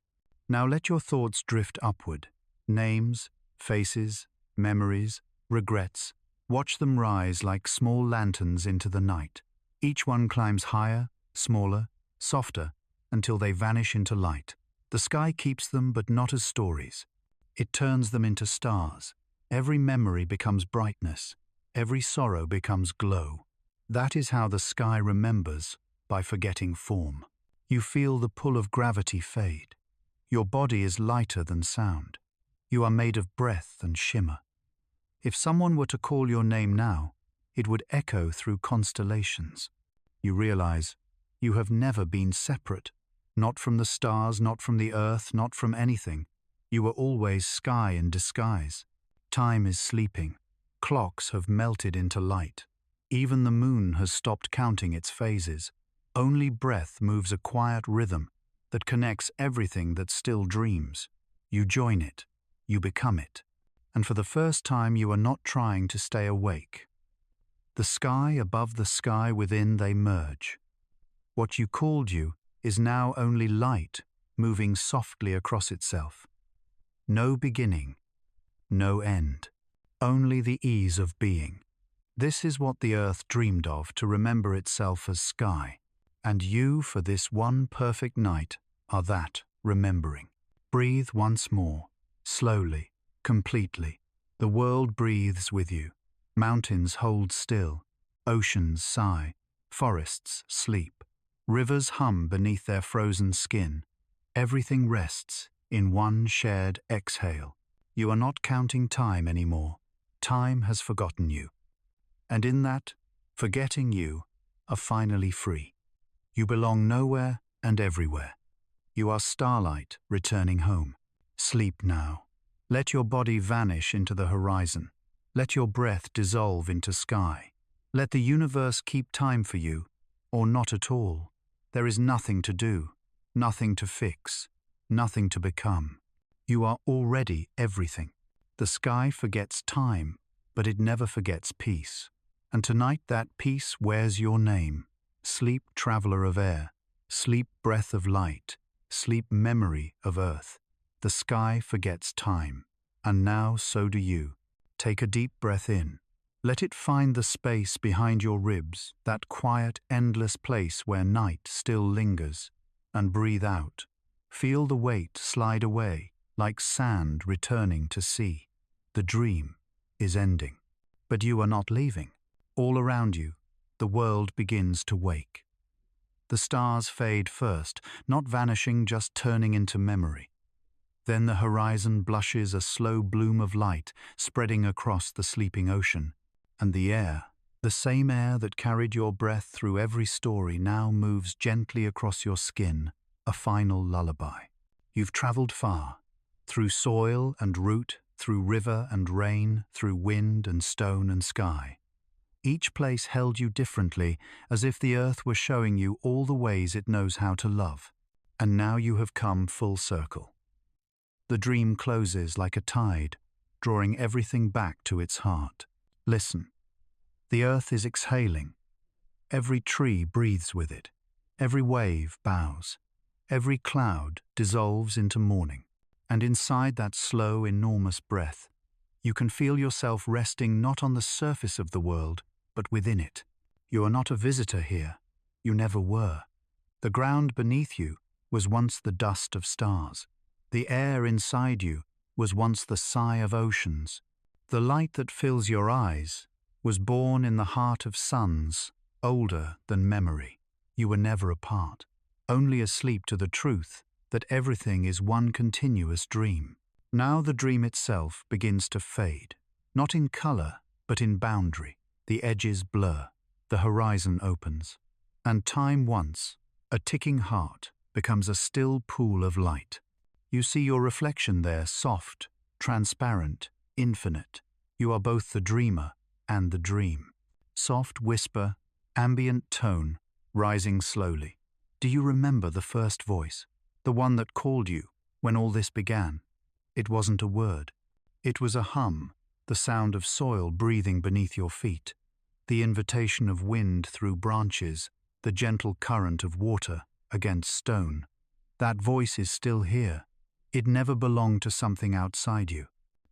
Now let your thoughts drift upward. Names, faces, memories, regrets. Watch them rise like small lanterns into the night. Each one climbs higher, smaller, softer, until they vanish into light. The sky keeps them, but not as stories. It turns them into stars. Every memory becomes brightness. Every sorrow becomes glow. That is how the sky remembers, by forgetting form. You feel the pull of gravity fade. Your body is lighter than sound. You are made of breath and shimmer. If someone were to call your name now, it would echo through constellations. You realize you have never been separate, not from the stars, not from the earth, not from anything. You were always sky in disguise. Time is sleeping. Clocks have melted into light. Even the moon has stopped counting its phases. Only breath moves a quiet rhythm that connects everything that still dreams. You join it. You become it. And for the first time you are not trying to stay awake. The sky above the sky within, they merge. What you called you is now only light moving softly across itself. No beginning, no end, only the ease of being. This is what the earth dreamed of, to remember itself as sky. And you, for this one perfect night, are that remembering. Breathe once more. Slowly, completely. The world breathes with you. Mountains hold still. Oceans sigh. Forests sleep. Rivers hum beneath their frozen skin. Everything rests in one shared exhale. You are not counting time anymore. Time has forgotten you. And in that, forgetting you, are finally free. You belong nowhere and everywhere. You are starlight returning home. Sleep now. Let your body vanish into the horizon. Let your breath dissolve into sky. Let the universe keep time for you, or not at all. There is nothing to do, nothing to fix, nothing to become. You are already everything. The sky forgets time, but it never forgets peace. And tonight that peace wears your name. Sleep, traveler of air. Sleep, breath of light. Sleep, memory of earth. The sky forgets time. And now so do you. Take a deep breath in. Let it find the space behind your ribs, that quiet, endless place where night still lingers. And breathe out. Feel the weight slide away, like sand returning to sea. The dream is ending. But you are not leaving. All around you, the world begins to wake. The stars fade first, not vanishing, just turning into memory. Then the horizon blushes a slow bloom of light, spreading across the sleeping ocean. And the air, the same air that carried your breath through every story, now moves gently across your skin, a final lullaby. You've traveled far, through soil and root, through river and rain, through wind and stone and sky. Each place held you differently, as if the earth were showing you all the ways it knows how to love. And now you have come full circle. The dream closes like a tide, drawing everything back to its heart. Listen. The earth is exhaling. Every tree breathes with it. Every wave bows. Every cloud dissolves into morning. And inside that slow, enormous breath, you can feel yourself resting not on the surface of the world, but within it. You are not a visitor here. You never were. The ground beneath you was once the dust of stars. The air inside you was once the sigh of oceans. The light that fills your eyes was born in the heart of suns, older than memory. You were never apart, only asleep to the truth that everything is one continuous dream. Now the dream itself begins to fade, not in color, but in boundary. The edges blur, the horizon opens, and time once, a ticking heart, becomes a still pool of light. You see your reflection there, soft, transparent, infinite. You are both the dreamer and the dream. Soft whisper, ambient tone, rising slowly. Do you remember the first voice? The one that called you when all this began? It wasn't a word. It was a hum, the sound of soil breathing beneath your feet, the invitation of wind through branches, the gentle current of water against stone. That voice is still here. It never belonged to something outside you.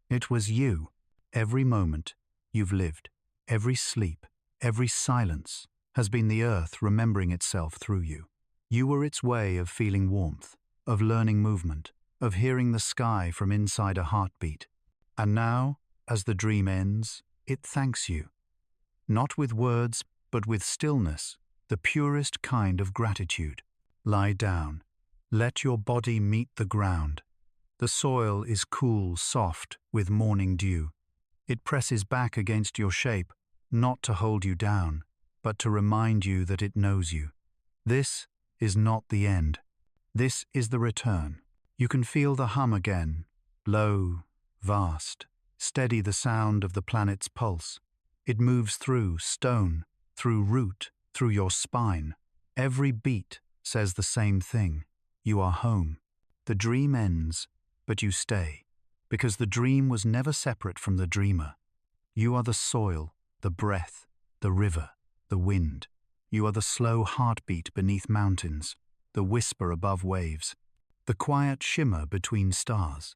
It was you. Every moment you've lived, every sleep, every silence has been the earth remembering itself through you. You were its way of feeling warmth, of learning movement, of hearing the sky from inside a heartbeat. And now, as the dream ends, it thanks you. Not with words, but with stillness, the purest kind of gratitude. Lie down. Let your body meet the ground. The soil is cool, soft, with morning dew. It presses back against your shape, not to hold you down, but to remind you that it knows you. This is not the end. This is the return. You can feel the hum again, low, vast, steady, the sound of the planet's pulse. It moves through stone, through root, through your spine. Every beat says the same thing. You are home. The dream ends, but you stay, because the dream was never separate from the dreamer. You are the soil, the breath, the river, the wind. You are the slow heartbeat beneath mountains, the whisper above waves, the quiet shimmer between stars.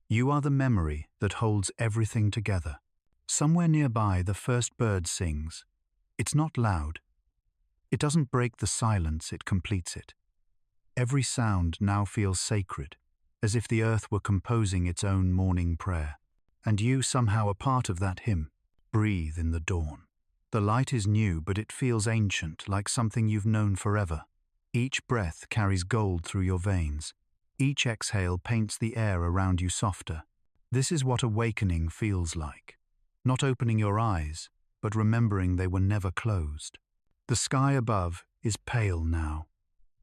You are the memory that holds everything together. Somewhere nearby, the first bird sings. It's not loud. It doesn't break the silence, it completes it. Every sound now feels sacred, as if the earth were composing its own morning prayer. And you, somehow a part of that hymn, breathe in the dawn. The light is new, but it feels ancient, like something you've known forever. Each breath carries gold through your veins. Each exhale paints the air around you softer. This is what awakening feels like. Not opening your eyes, but remembering they were never closed. The sky above is pale now.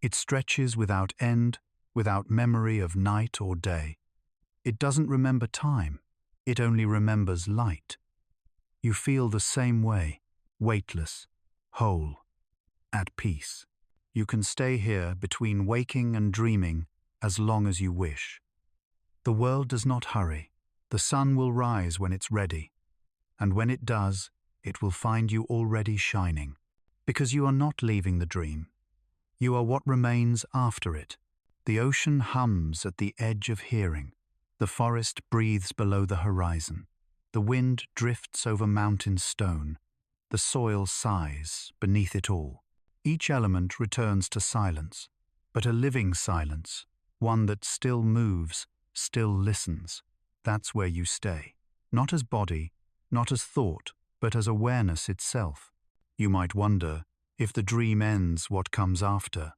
It stretches without end, without memory of night or day. It doesn't remember time. It only remembers light. You feel the same way, weightless, whole, at peace. You can stay here between waking and dreaming as long as you wish. The world does not hurry. The sun will rise when it's ready. And when it does, it will find you already shining. Because you are not leaving the dream. You are what remains after it. The ocean hums at the edge of hearing. The forest breathes below the horizon. The wind drifts over mountain stone. The soil sighs beneath it all. Each element returns to silence, but a living silence, one that still moves, still listens. That's where you stay. Not as body, not as thought, but as awareness itself. You might wonder, if the dream ends, what comes after?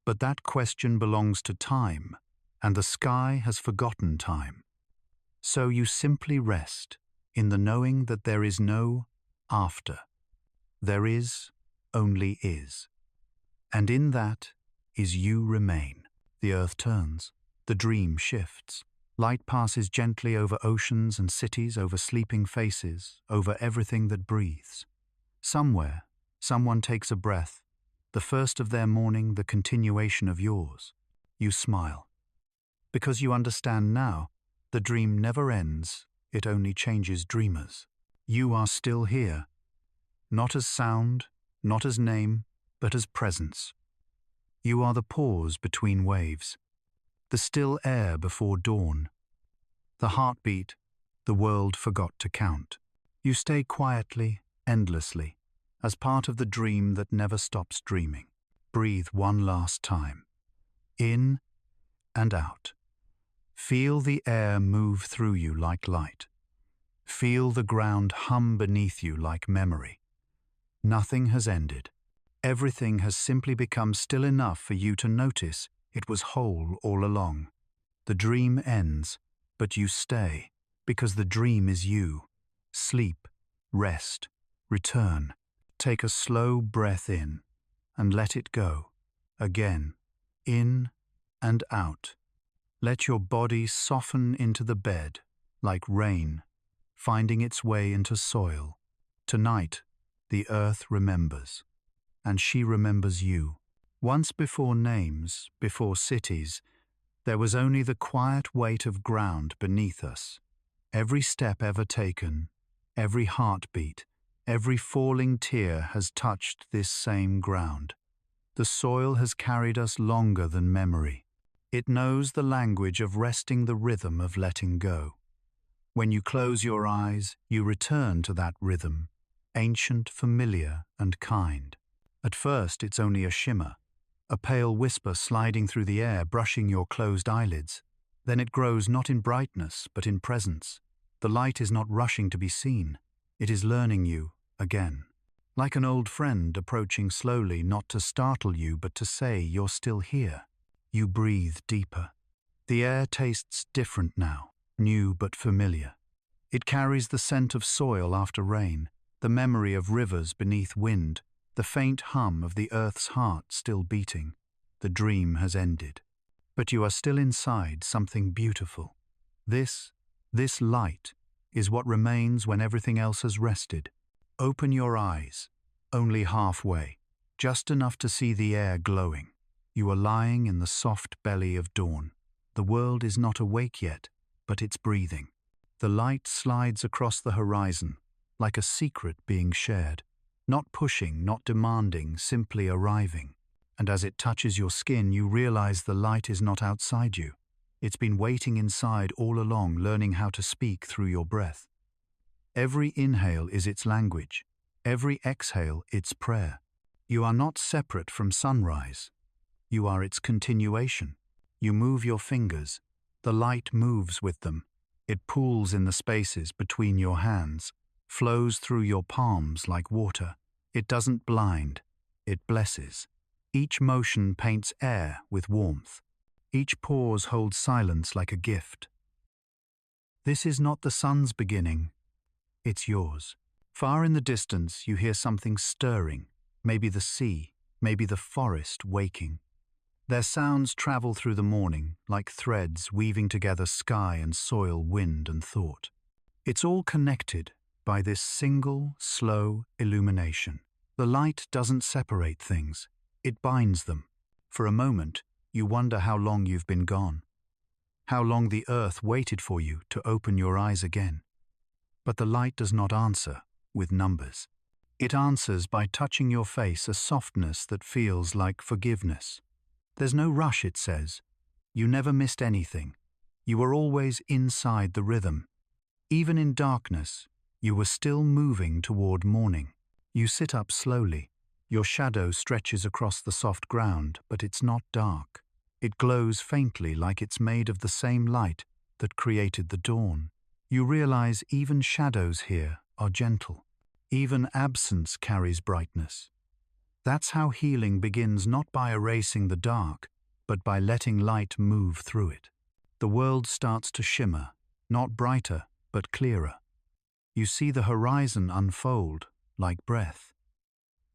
But that question belongs to time, and the sky has forgotten time. So you simply rest in the knowing that there is no after. There is only is. And in that is you remain. The earth turns. The dream shifts. Light passes gently over oceans and cities, over sleeping faces, over everything that breathes. Somewhere, someone takes a breath, the first of their morning, the continuation of yours. You smile. Because you understand now, the dream never ends, it only changes dreamers. You are still here, not as sound, not as name, but as presence. You are the pause between waves, the still air before dawn, the heartbeat the world forgot to count. You stay quietly, endlessly, as part of the dream that never stops dreaming. Breathe one last time. In and out. Feel the air move through you like light. Feel the ground hum beneath you like memory. Nothing has ended. Everything has simply become still enough for you to notice it was whole all along. The dream ends, but you stay, because the dream is you. Sleep, rest, return. Take a slow breath in, and let it go. Again, in and out. Let your body soften into the bed, like rain, finding its way into soil. Tonight, the earth remembers, and she remembers you. Once before names, before cities, there was only the quiet weight of ground beneath us. Every step ever taken, every heartbeat, every falling tear has touched this same ground. The soil has carried us longer than memory. It knows the language of resting, the rhythm of letting go. When you close your eyes, you return to that rhythm, ancient, familiar, and kind. At first, it's only a shimmer, a pale whisper sliding through the air, brushing your closed eyelids. Then it grows not in brightness, but in presence. The light is not rushing to be seen. It is learning you again. Like an old friend approaching slowly, not to startle you, but to say you're still here. You breathe deeper. The air tastes different now, new but familiar. It carries the scent of soil after rain, the memory of rivers beneath wind, the faint hum of the earth's heart still beating. The dream has ended. But you are still inside something beautiful. This light is what remains when everything else has rested. Open your eyes, only halfway, just enough to see the air glowing. You are lying in the soft belly of dawn. The world is not awake yet, but it's breathing. The light slides across the horizon, like a secret being shared. Not pushing, not demanding, simply arriving. And as it touches your skin, you realize the light is not outside you. It's been waiting inside all along, learning how to speak through your breath. Every inhale is its language. Every exhale its prayer. You are not separate from sunrise. You are its continuation. You move your fingers. The light moves with them. It pools in the spaces between your hands, flows through your palms like water. It doesn't blind. It blesses. Each motion paints air with warmth. Each pause holds silence like a gift. This is not the sun's beginning. It's yours. Far in the distance, you hear something stirring, maybe the sea, maybe the forest waking. Their sounds travel through the morning like threads weaving together sky and soil, wind and thought. It's all connected by this single, slow illumination. The light doesn't separate things, it binds them. For a moment, you wonder how long you've been gone, how long the earth waited for you to open your eyes again. But the light does not answer with numbers. It answers by touching your face, a softness that feels like forgiveness. There's no rush, it says. You never missed anything. You were always inside the rhythm. Even in darkness, you were still moving toward morning. You sit up slowly. Your shadow stretches across the soft ground, but it's not dark. It glows faintly like it's made of the same light that created the dawn. You realize even shadows here are gentle. Even absence carries brightness. That's how healing begins, not by erasing the dark, but by letting light move through it. The world starts to shimmer, not brighter, but clearer. You see the horizon unfold like breath.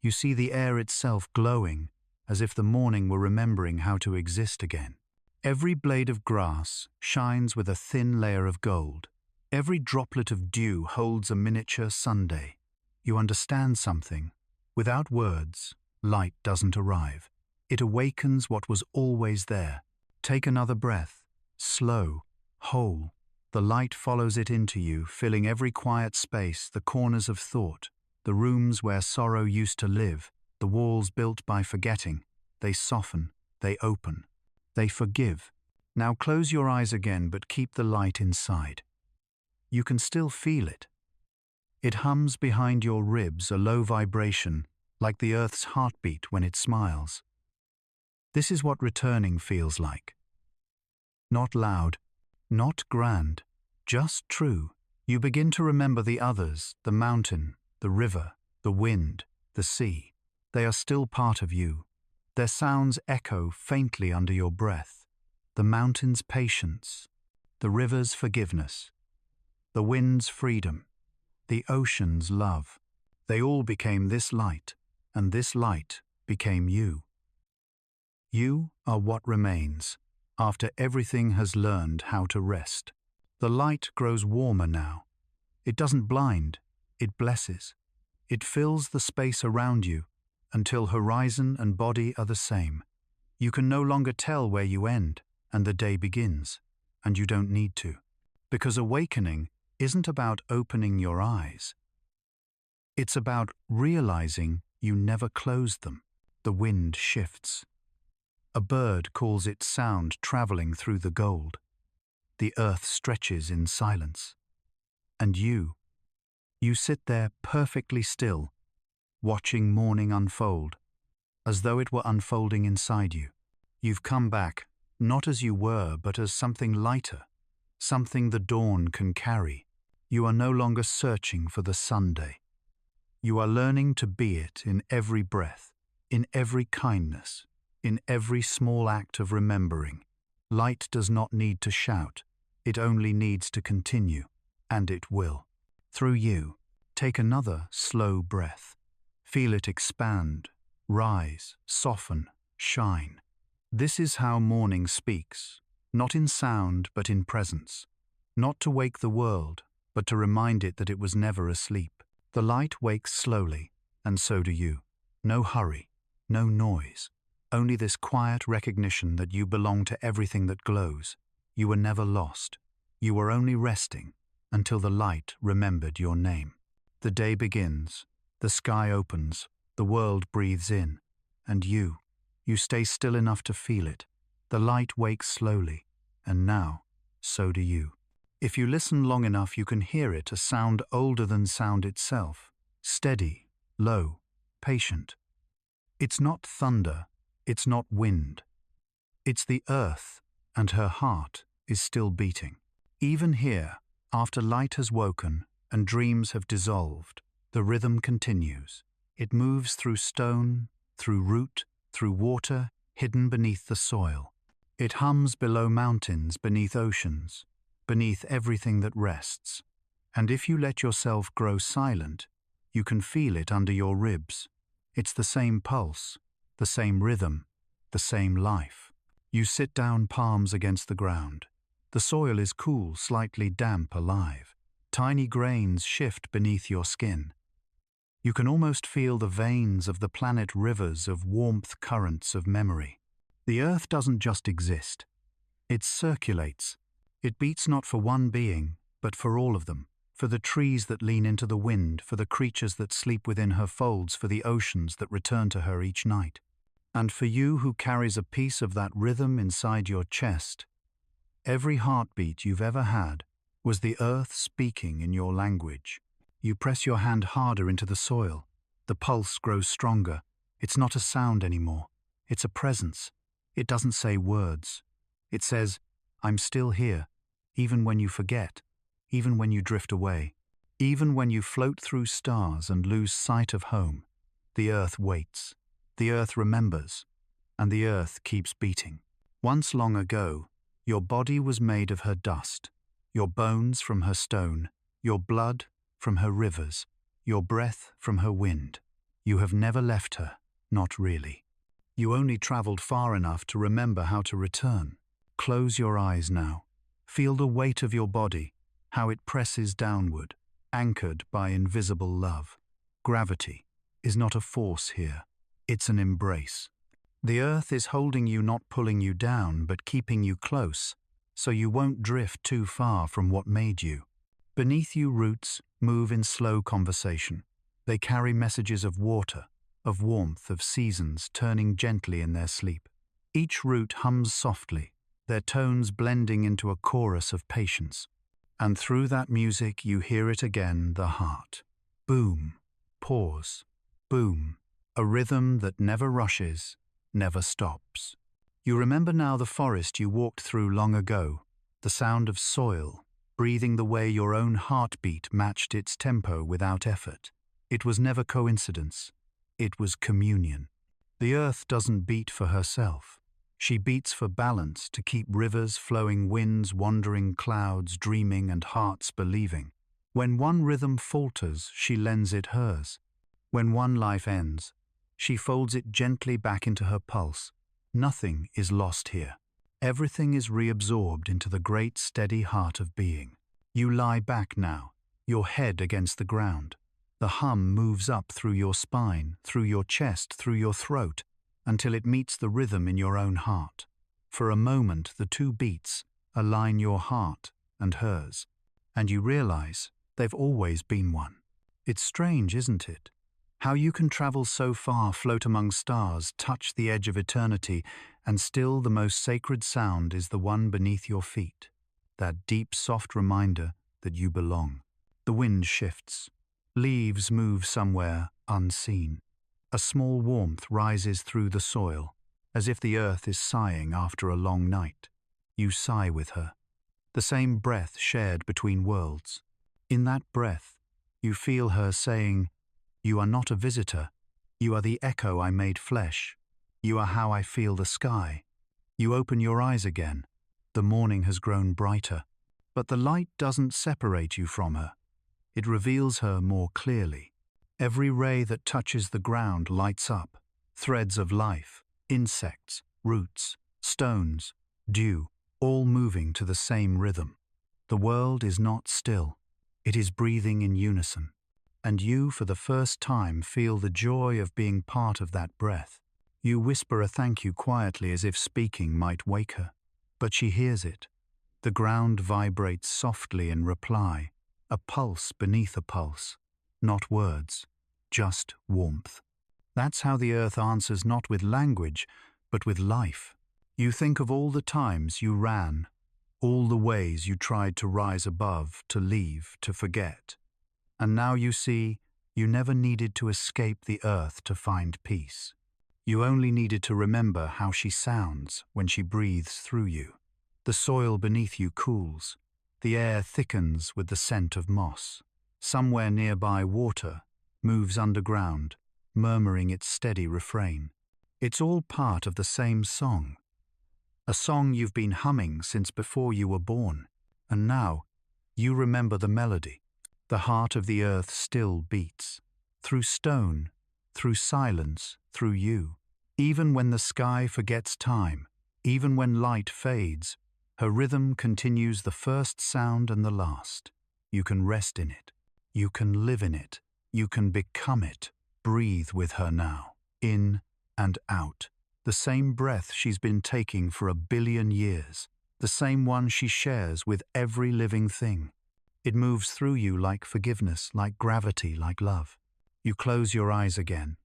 You see the air itself glowing, as if the morning were remembering how to exist again. Every blade of grass shines with a thin layer of gold. Every droplet of dew holds a miniature Sunday. You understand something. Without words, light doesn't arrive. It awakens what was always there. Take another breath, slow, whole. The light follows it into you, filling every quiet space, the corners of thought, the rooms where sorrow used to live, the walls built by forgetting. They soften, they open, they forgive. Now close your eyes again, but keep the light inside. You can still feel it. It hums behind your ribs, a low vibration, like the earth's heartbeat when it smiles. This is what returning feels like. Not loud, not grand, just true. You begin to remember the others, the mountain, the river, the wind, the sea. They are still part of you. Their sounds echo faintly under your breath. The mountain's patience, the river's forgiveness, the wind's freedom, the ocean's love. They all became this light, and this light became you. You are what remains after everything has learned how to rest. The light grows warmer now. It doesn't blind, it blesses. It fills the space around you until horizon and body are the same. You can no longer tell where you end and the day begins, and you don't need to. Because awakening isn't about opening your eyes. It's about realizing you never closed them. The wind shifts. A bird calls its sound traveling through the gold. The earth stretches in silence. And you sit there perfectly still, watching morning unfold, as though it were unfolding inside you. You've come back, not as you were, but as something lighter, something the dawn can carry. You are no longer searching for the Sunday. You are learning to be it in every breath, in every kindness, in every small act of remembering. Light does not need to shout, it only needs to continue, and it will. Through you, take another slow breath. Feel it expand, rise, soften, shine. This is how morning speaks, not in sound but in presence. Not to wake the world, but to remind it that it was never asleep. The light wakes slowly, and so do you. No hurry, no noise, only this quiet recognition that you belong to everything that glows. You were never lost. You were only resting until the light remembered your name. The day begins, the sky opens, the world breathes in, and you stay still enough to feel it. The light wakes slowly, and now, so do you. If you listen long enough, you can hear it, a sound older than sound itself. Steady, low, patient. It's not thunder, it's not wind. It's the earth, and her heart is still beating. Even here, after light has woken and dreams have dissolved, the rhythm continues. It moves through stone, through root, through water, hidden beneath the soil. It hums below mountains, beneath oceans, beneath everything that rests. And if you let yourself grow silent, you can feel it under your ribs. It's the same pulse, the same rhythm, the same life. You sit down, palms against the ground. The soil is cool, slightly damp, alive. Tiny grains shift beneath your skin. You can almost feel the veins of the planet, rivers of warmth, currents of memory. The earth doesn't just exist. It circulates. It beats not for one being, but for all of them. For the trees that lean into the wind, for the creatures that sleep within her folds, for the oceans that return to her each night. And for you who carries a piece of that rhythm inside your chest, every heartbeat you've ever had was the earth speaking in your language. You press your hand harder into the soil. The pulse grows stronger. It's not a sound anymore. It's a presence. It doesn't say words. It says, I'm still here, even when you forget, even when you drift away, even when you float through stars and lose sight of home. The earth waits. The earth remembers. And the earth keeps beating. Once long ago, your body was made of her dust, your bones from her stone, your blood from her rivers, your breath from her wind. You have never left her, not really. You only traveled far enough to remember how to return. Close your eyes now. Feel the weight of your body, how it presses downward, anchored by invisible love. Gravity is not a force here. It's an embrace. The earth is holding you, not pulling you down, but keeping you close, so you won't drift too far from what made you. Beneath you, roots move in slow conversation. They carry messages of water, of warmth, of seasons turning gently in their sleep. Each root hums softly, their tones blending into a chorus of patience. And through that music you hear it again, the heart. Boom, pause, boom, a rhythm that never rushes, never stops. You remember now the forest you walked through long ago, the sound of soil, breathing the way your own heartbeat matched its tempo without effort. It was never coincidence. It was communion. The earth doesn't beat for herself. She beats for balance, to keep rivers flowing, winds wandering, clouds dreaming, and hearts believing. When one rhythm falters, she lends it hers. When one life ends, she folds it gently back into her pulse. Nothing is lost here. Everything is reabsorbed into the great steady heart of being. You lie back now, your head against the ground. The hum moves up through your spine, through your chest, through your throat, until it meets the rhythm in your own heart. For a moment, the two beats align, your heart and hers, and you realize they've always been one. It's strange, isn't it? How you can travel so far, float among stars, touch the edge of eternity, and still the most sacred sound is the one beneath your feet. That deep, soft reminder that you belong. The wind shifts. Leaves move somewhere unseen. A small warmth rises through the soil, as if the earth is sighing after a long night. You sigh with her. The same breath shared between worlds. In that breath, you feel her saying, "You are not a visitor. You are the echo I made flesh. You are how I feel the sky." You open your eyes again. The morning has grown brighter, but the light doesn't separate you from her. It reveals her more clearly. Every ray that touches the ground lights up. Threads of life, insects, roots, stones, dew, all moving to the same rhythm. The world is not still. It is breathing in unison. And you, for the first time, feel the joy of being part of that breath. You whisper a thank you quietly, as if speaking might wake her. But she hears it. The ground vibrates softly in reply, a pulse beneath a pulse. Not words, just warmth. That's how the earth answers, not with language, but with life. You think of all the times you ran, all the ways you tried to rise above, to leave, to forget. And now you see, you never needed to escape the earth to find peace. You only needed to remember how she sounds when she breathes through you. The soil beneath you cools. The air thickens with the scent of moss. Somewhere nearby, water moves underground, murmuring its steady refrain. It's all part of the same song. A song you've been humming since before you were born. And now, you remember the melody. The heart of the earth still beats. Through stone, through silence, through you. Even when the sky forgets time, even when light fades, her rhythm continues the first sound and the last. You can rest in it. You can live in it. You can become it. Breathe with her now, in and out. The same breath she's been taking for 1 billion years, the same one she shares with every living thing. It moves through you like forgiveness, like gravity, like love. You close your eyes again.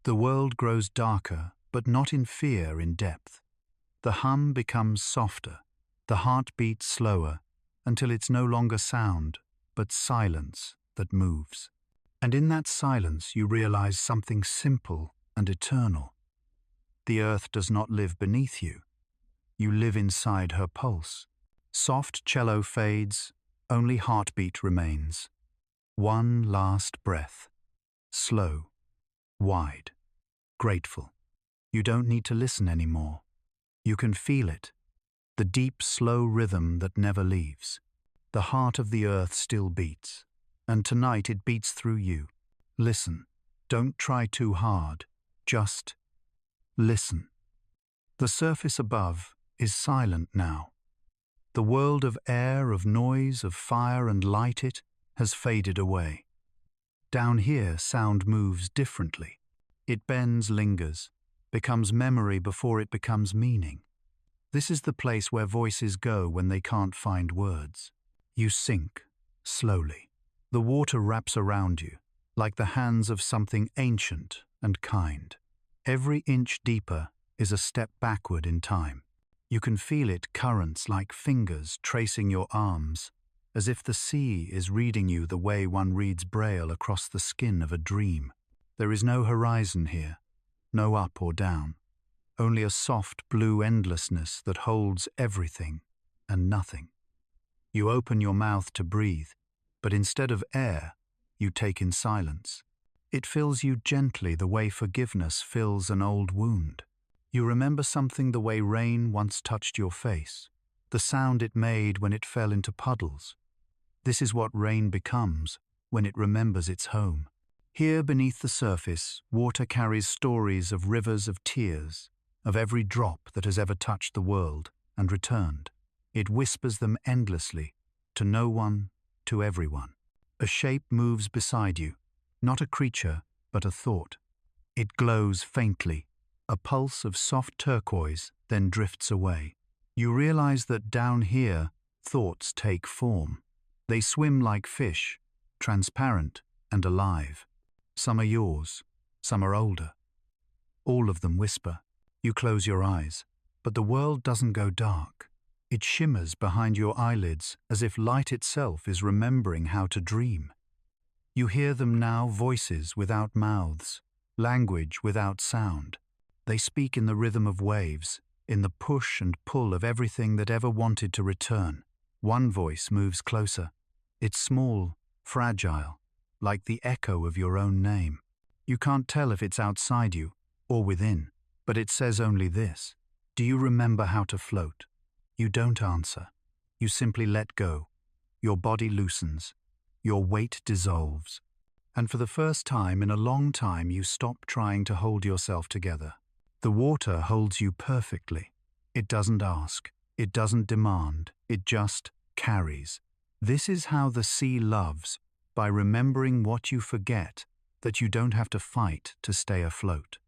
The world grows darker, but not in fear, in depth. The hum becomes softer, the heartbeat slower, until it's no longer sound, but silence that moves. And in that silence you realize something simple and eternal. The earth does not live beneath you. You live inside her pulse. Soft cello fades, only heartbeat remains. One last breath. Slow, wide, grateful. You don't need to listen anymore. You can feel it. The deep, slow rhythm that never leaves. The heart of the earth still beats. And tonight it beats through you. Listen. Don't try too hard. Just listen. The surface above is silent now. The world of air, of noise, of fire and light has faded away. Down here sound moves differently. It bends, lingers, becomes memory before it becomes meaning. This is the place where voices go when they can't find words. You sink, slowly. The water wraps around you, like the hands of something ancient and kind. Every inch deeper is a step backward in time. You can feel it, currents like fingers tracing your arms, as if the sea is reading you the way one reads Braille across the skin of a dream. There is no horizon here, no up or down, only a soft blue endlessness that holds everything and nothing. You open your mouth to breathe, but instead of air, you take in silence. It fills you gently the way forgiveness fills an old wound. You remember something the way rain once touched your face, the sound it made when it fell into puddles. This is what rain becomes when it remembers its home. Here beneath the surface, water carries stories of rivers of tears, of every drop that has ever touched the world and returned. It whispers them endlessly, to no one, to everyone. A shape moves beside you, not a creature, but a thought. It glows faintly, a pulse of soft turquoise, then drifts away. You realize that down here, thoughts take form. They swim like fish, transparent and alive. Some are yours, some are older. All of them whisper. You close your eyes, but the world doesn't go dark. It shimmers behind your eyelids as if light itself is remembering how to dream. You hear them now, voices without mouths, language without sound. They speak in the rhythm of waves, in the push and pull of everything that ever wanted to return. One voice moves closer. It's small, fragile, like the echo of your own name. You can't tell if it's outside you or within, but it says only this. Do you remember how to float? You don't answer. You simply let go. Your body loosens. Your weight dissolves. And for the first time in a long time, you stop trying to hold yourself together. The water holds you perfectly. It doesn't ask. It doesn't demand. It just carries. This is how the sea loves, by remembering what you forget, that you don't have to fight to stay afloat.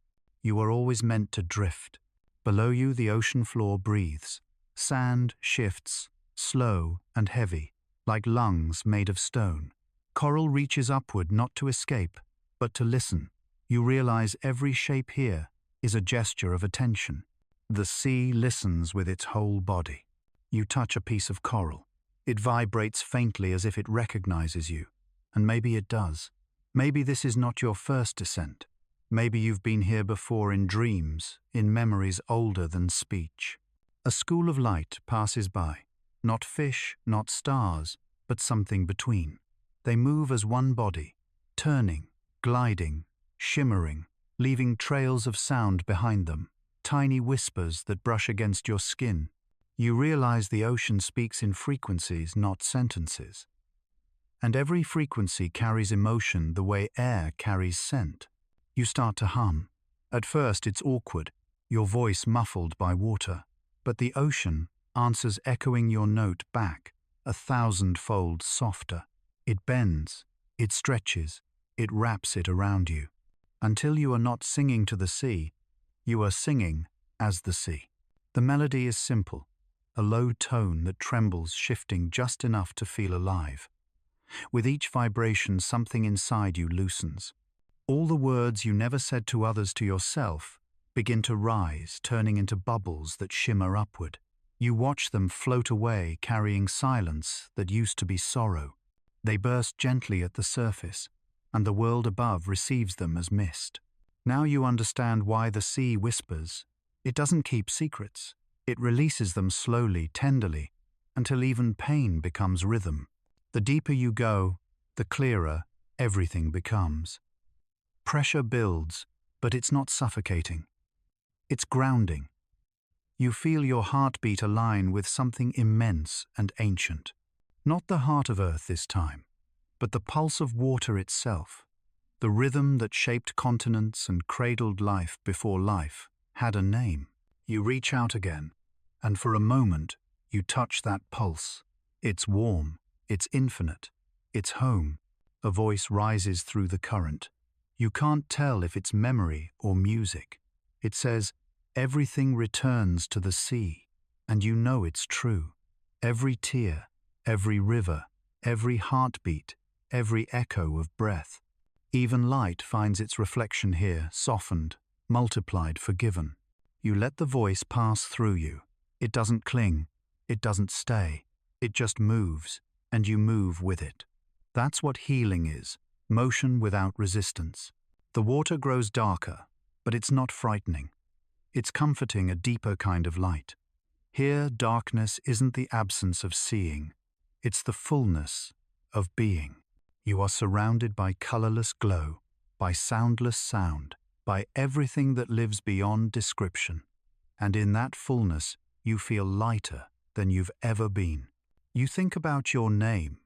You are always meant to drift. Below you, the ocean floor breathes. Sand shifts, slow and heavy, like lungs made of stone. Coral reaches upward not to escape, but to listen. You realize every shape here is a gesture of attention. The sea listens with its whole body. You touch a piece of coral. It vibrates faintly as if it recognizes you. And maybe it does. Maybe this is not your first descent. Maybe you've been here before in dreams, in memories older than speech. A school of light passes by. Not fish, not stars, but something between. They move as one body, turning, gliding, shimmering, leaving trails of sound behind them, tiny whispers that brush against your skin. You realize the ocean speaks in frequencies, not sentences. And every frequency carries emotion the way air carries scent. You start to hum, At first it's awkward, your voice muffled by water, but the ocean answers echoing your note back, 1,000-fold softer. It bends, it stretches, it wraps it around you. Until you are not singing to the sea, you are singing as the sea. The melody is simple, a low tone that trembles, shifting just enough to feel alive. With each vibration, something inside you loosens. All the words you never said to others, to yourself, begin to rise, turning into bubbles that shimmer upward. You watch them float away, carrying silence that used to be sorrow. They burst gently at the surface, and the world above receives them as mist. Now you understand why the sea whispers. It doesn't keep secrets. It releases them slowly, tenderly, until even pain becomes rhythm. The deeper you go, the clearer everything becomes. Pressure builds, but it's not suffocating. It's grounding. You feel your heartbeat align with something immense and ancient. Not the heart of Earth this time, but the pulse of water itself. The rhythm that shaped continents and cradled life before life had a name. You reach out again, and for a moment you touch that pulse. It's warm, it's infinite, it's home. A voice rises through the current. You can't tell if it's memory or music. It says, "Everything returns to the sea," and you know it's true. Every tear, every river, every heartbeat, every echo of breath. Even light finds its reflection here, softened, multiplied, forgiven. You let the voice pass through you. It doesn't cling, it doesn't stay. It just moves, and you move with it. That's what healing is, motion without resistance. The water grows darker, but it's not frightening. It's comforting, a deeper kind of light. Here, darkness isn't the absence of seeing. It's the fullness of being. You are surrounded by colorless glow, by soundless sound, by everything that lives beyond description. And in that fullness, you feel lighter than you've ever been. You think about your name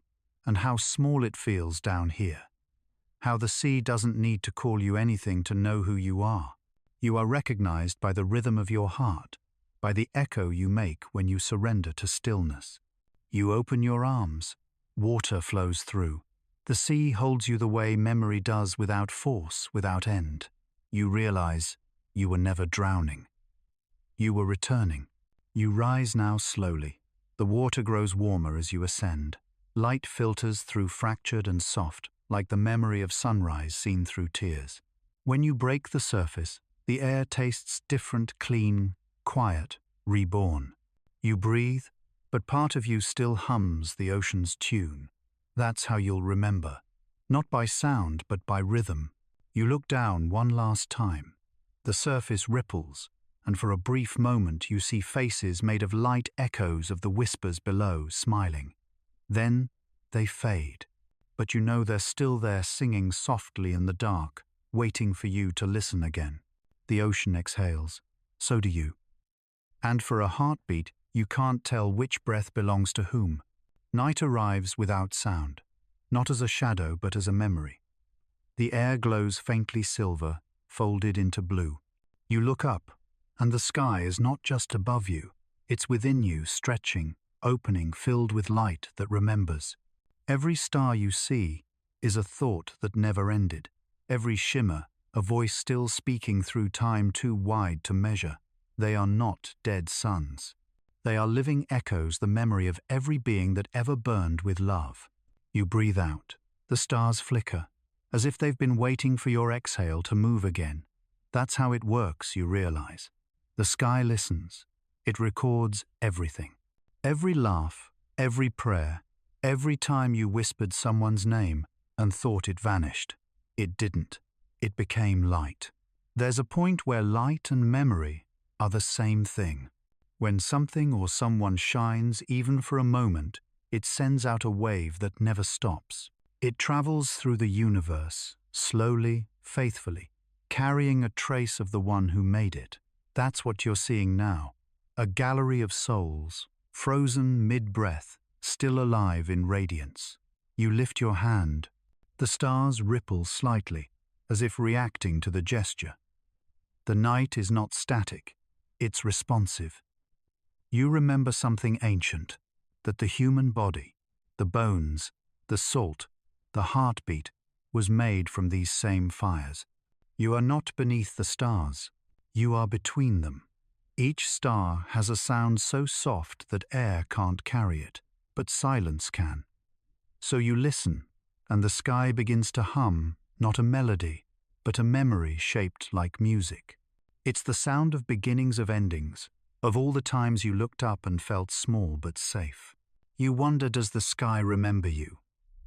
and how small it feels down here. How the sea doesn't need to call you anything to know who you are. You are recognized by the rhythm of your heart, by the echo you make when you surrender to stillness. You open your arms, water flows through. The sea holds you the way memory does, without force, without end. You realize you were never drowning. You were returning. You rise now slowly. The water grows warmer as you ascend. Light filters through, fractured and soft, like the memory of sunrise seen through tears. When you break the surface, the air tastes different, clean, quiet, reborn. You breathe, but part of you still hums the ocean's tune. That's how you'll remember. Not by sound, but by rhythm. You look down one last time. The surface ripples, and for a brief moment you see faces made of light echoes of the whispers below, smiling. Then they fade, but you know they're still there, singing softly in the dark, waiting for you to listen again. The ocean exhales. So do you. And for a heartbeat, you can't tell which breath belongs to whom. Night arrives without sound, not as a shadow but as a memory. The air glows faintly silver, folded into blue. You look up, and the sky is not just above you, it's within you, stretching, opening, filled with light that remembers. Every star you see is a thought that never ended. Every shimmer, a voice still speaking through time too wide to measure. They are not dead suns. They are living echoes, the memory of every being that ever burned with love. You breathe out. The stars flicker, as if they've been waiting for your exhale to move again. That's how it works, you realize. The sky listens. It records everything. Every laugh, every prayer, every time you whispered someone's name and thought it vanished. It didn't. It became light. There's a point where light and memory are the same thing. When something or someone shines, even for a moment, it sends out a wave that never stops. It travels through the universe, slowly, faithfully, carrying a trace of the one who made it. That's what you're seeing now. A gallery of souls, frozen mid-breath, still alive in radiance. You lift your hand. The stars ripple slightly, as if reacting to the gesture. The night is not static, it's responsive. You remember something ancient, that the human body, the bones, the salt, the heartbeat, was made from these same fires. You are not beneath the stars, you are between them. Each star has a sound so soft that air can't carry it, but silence can. So you listen, and the sky begins to hum, not a melody, but a memory shaped like music. It's the sound of beginnings of endings, of all the times you looked up and felt small but safe. You wonder, does the sky remember you?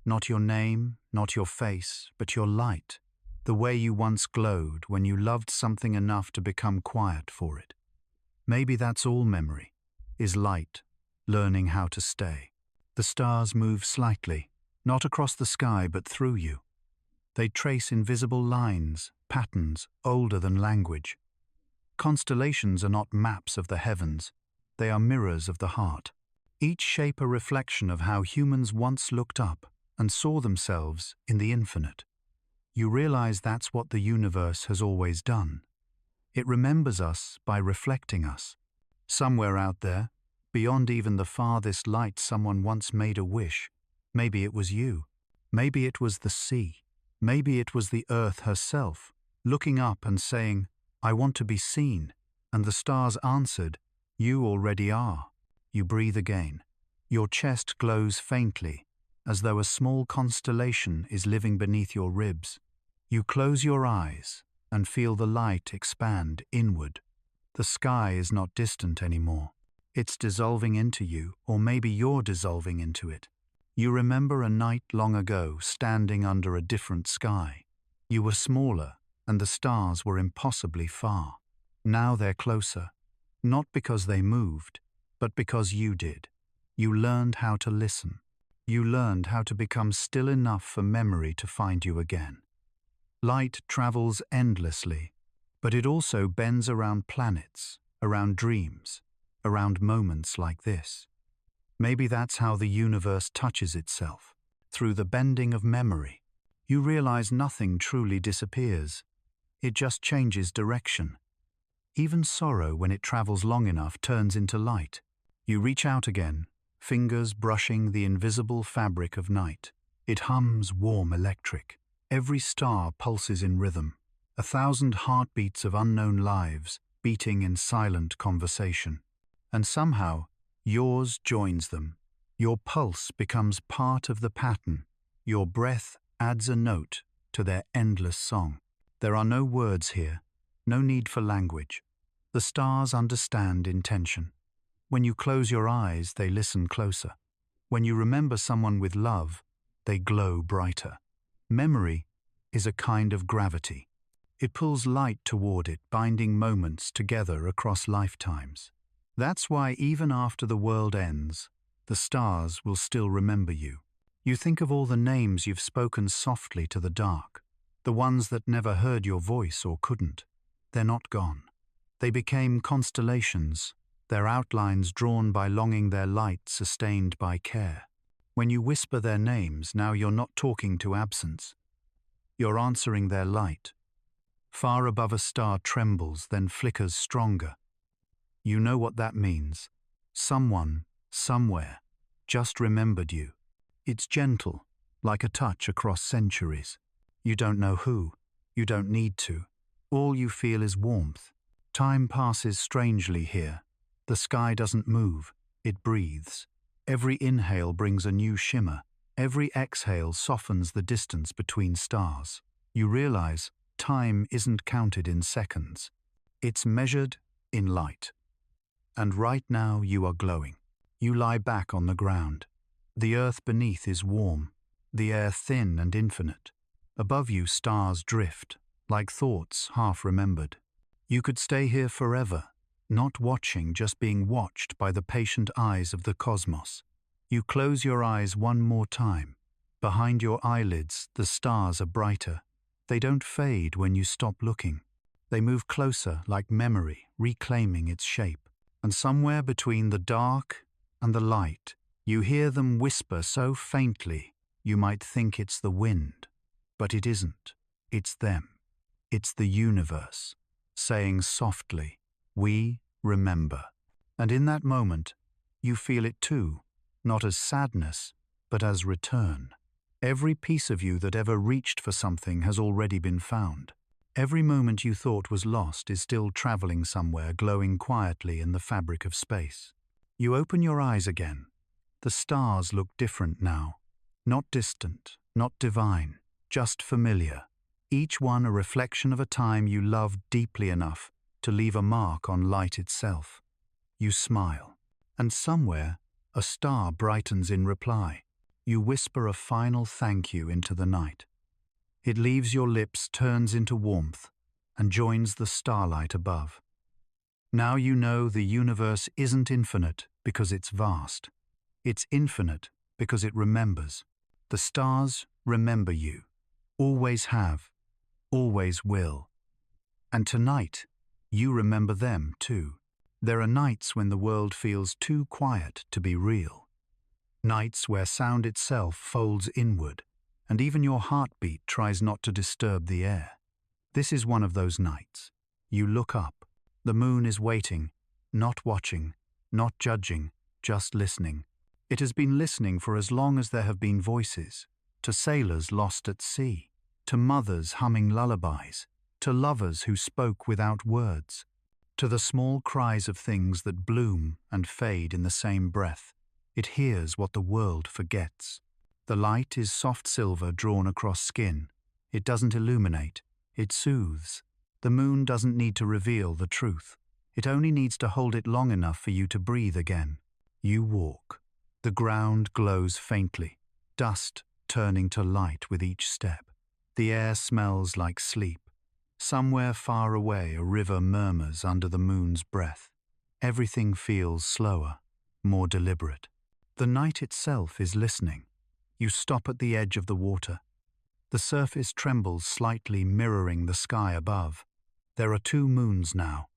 Not your name, not your face, but your light, the way you once glowed when you loved something enough to become quiet for it. Maybe that's all memory, is light, learning how to stay. The stars move slightly, not across the sky but through you. They trace invisible lines, patterns older than language. Constellations are not maps of the heavens, they are mirrors of the heart. Each shape a reflection of how humans once looked up and saw themselves in the infinite. You realize that's what the universe has always done. It remembers us by reflecting us. Somewhere out there, beyond even the farthest light, someone once made a wish. Maybe it was you. Maybe it was the sea. Maybe it was the earth herself, looking up and saying, "I want to be seen." And the stars answered, "You already are." You breathe again. Your chest glows faintly, as though a small constellation is living beneath your ribs. You close your eyes and feel the light expand inward. The sky is not distant anymore. It's dissolving into you, or maybe you're dissolving into it. You remember a night long ago standing under a different sky. You were smaller, and the stars were impossibly far. Now they're closer, not because they moved, but because you did. You learned how to listen. You learned how to become still enough for memory to find you again. Light travels endlessly, but it also bends around planets, around dreams, around moments like this. Maybe that's how the universe touches itself, through the bending of memory. You realize nothing truly disappears. It just changes direction. Even sorrow, when it travels long enough, turns into light. You reach out again, fingers brushing the invisible fabric of night. It hums warm electric. Every star pulses in rhythm, 1,000 heartbeats of unknown lives beating in silent conversation. And somehow, yours joins them. Your pulse becomes part of the pattern. Your breath adds a note to their endless song. There are no words here, no need for language. The stars understand intention. When you close your eyes, they listen closer. When you remember someone with love, they glow brighter. Memory is a kind of gravity. It pulls light toward it, binding moments together across lifetimes. That's why even after the world ends, the stars will still remember you. You think of all the names you've spoken softly to the dark, the ones that never heard your voice or couldn't. They're not gone. They became constellations, their outlines drawn by longing, their light sustained by care. When you whisper their names, now you're not talking to absence. You're answering their light. Far above a star trembles, then flickers stronger. You know what that means. Someone, somewhere, just remembered you. It's gentle, like a touch across centuries. You don't know who. You don't need to. All you feel is warmth. Time passes strangely here. The sky doesn't move. It breathes. Every inhale brings a new shimmer. Every exhale softens the distance between stars. You realize time isn't counted in seconds. It's measured in light. And right now you are glowing. You lie back on the ground. The earth beneath is warm, the air thin and infinite. Above you stars drift, like thoughts half remembered. You could stay here forever, not watching, just being watched by the patient eyes of the cosmos. You close your eyes one more time. Behind your eyelids, the stars are brighter. They don't fade when you stop looking. They move closer like memory, reclaiming its shape. And somewhere between the dark and the light, you hear them whisper so faintly you might think it's the wind. But it isn't. It's them. It's the universe. saying softly, "We remember." And in that moment, you feel it too, not as sadness, but as return. Every piece of you that ever reached for something has already been found. Every moment you thought was lost is still traveling somewhere, glowing quietly in the fabric of space. You open your eyes again. The stars look different now. Not distant, not divine, just familiar. Each one a reflection of a time you loved deeply enough to leave a mark on light itself. You smile, and somewhere a star brightens in reply. You whisper a final thank you into the night. It leaves your lips, turns into warmth, and joins the starlight above. Now you know the universe isn't infinite because it's vast. It's infinite because it remembers. The stars remember you, always have, always will. And tonight, you remember them too. There are nights when the world feels too quiet to be real. Nights where sound itself folds inward, and even your heartbeat tries not to disturb the air. This is one of those nights. You look up. The moon is waiting, not watching, not judging, just listening. It has been listening for as long as there have been voices, to sailors lost at sea, to mothers humming lullabies, to lovers who spoke without words, to the small cries of things that bloom and fade in the same breath. It hears what the world forgets. The light is soft silver drawn across skin. It doesn't illuminate, it soothes. The moon doesn't need to reveal the truth. It only needs to hold it long enough for you to breathe again. You walk. The ground glows faintly, dust turning to light with each step. The air smells like sleep. Somewhere far away a river murmurs under the moon's breath. Everything feels slower, more deliberate. The night itself is listening. You stop at the edge of the water. The surface trembles slightly, mirroring the sky above. There are two moons now,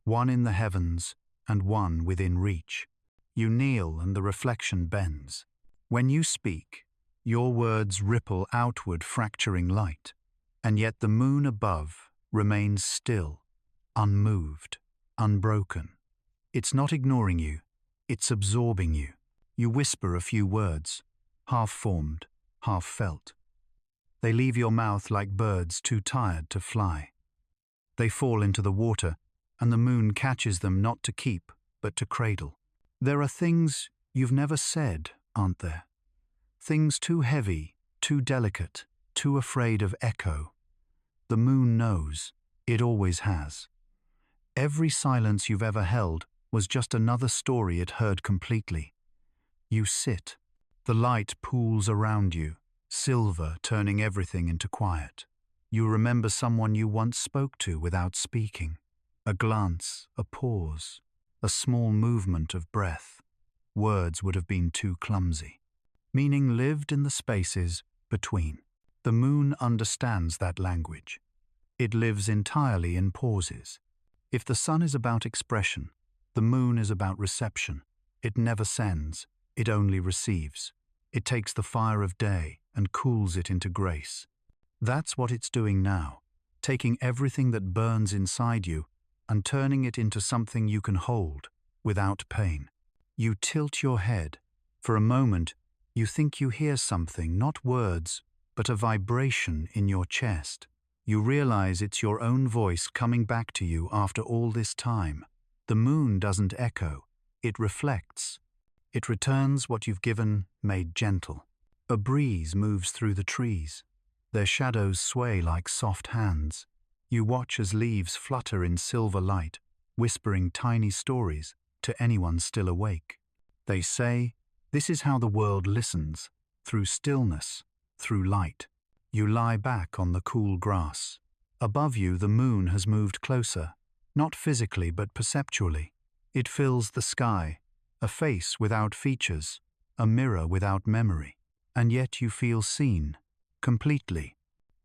one in the heavens and one within reach. You kneel and the reflection bends. When you speak, your words ripple outward, fracturing light. And yet the moon above remains still, unmoved, unbroken. It's not ignoring you, it's absorbing you. You whisper a few words, half-formed, half-felt. They leave your mouth like birds too tired to fly. They fall into the water, and the moon catches them not to keep, but to cradle. There are things you've never said, aren't there? Things too heavy, too delicate, too afraid of echo. The moon knows, it always has. Every silence you've ever held was just another story it heard completely. You sit. The light pools around you, silver turning everything into quiet. You remember someone you once spoke to without speaking. A glance, a pause, a small movement of breath. Words would have been too clumsy. Meaning lived in the spaces between. The moon understands that language. It lives entirely in pauses. If the sun is about expression, the moon is about reception. It never sends, it only receives. It takes the fire of day and cools it into grace. That's what it's doing now, taking everything that burns inside you and turning it into something you can hold without pain. You tilt your head. For a moment, you think you hear something, not words, but a vibration in your chest. You realize it's your own voice coming back to you after all this time. The moon doesn't echo, it reflects. It returns what you've given, made gentle. A breeze moves through the trees. Their shadows sway like soft hands. You watch as leaves flutter in silver light, whispering tiny stories to anyone still awake. They say, this is how the world listens, through stillness, through light. You lie back on the cool grass. Above you, the moon has moved closer, not physically but perceptually. It fills the sky, a face without features, a mirror without memory. And yet you feel seen, completely.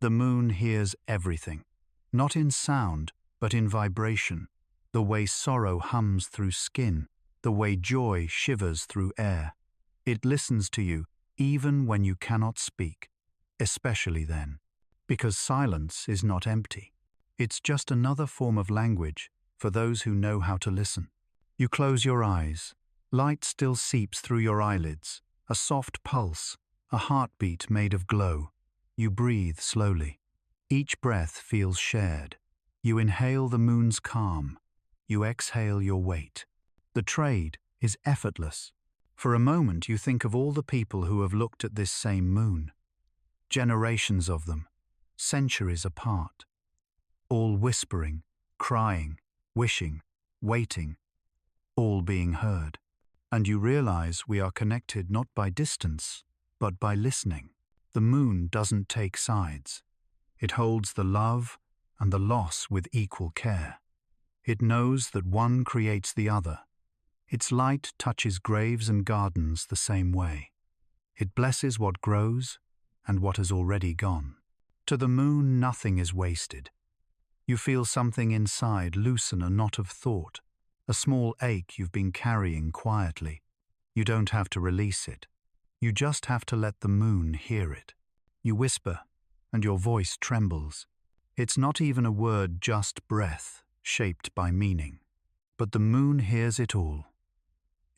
The moon hears everything, not in sound, but in vibration. The way sorrow hums through skin, the way joy shivers through air. It listens to you even when you cannot speak, especially then, because silence is not empty. It's just another form of language for those who know how to listen. You close your eyes. Light still seeps through your eyelids, a soft pulse, a heartbeat made of glow. You breathe slowly. Each breath feels shared. You inhale the moon's calm. You exhale your weight. The trade is effortless. For a moment you think of all the people who have looked at this same moon. Generations of them, centuries apart. All whispering, crying, wishing, waiting, all being heard. And you realize we are connected not by distance, but by listening. The moon doesn't take sides. It holds the love and the loss with equal care. It knows that one creates the other. Its light touches graves and gardens the same way. It blesses what grows and what has already gone. To the moon, nothing is wasted. You feel something inside loosen a knot of thought, a small ache you've been carrying quietly. You don't have to release it. You just have to let the moon hear it. You whisper, and your voice trembles. It's not even a word, just breath, shaped by meaning. But the moon hears it all.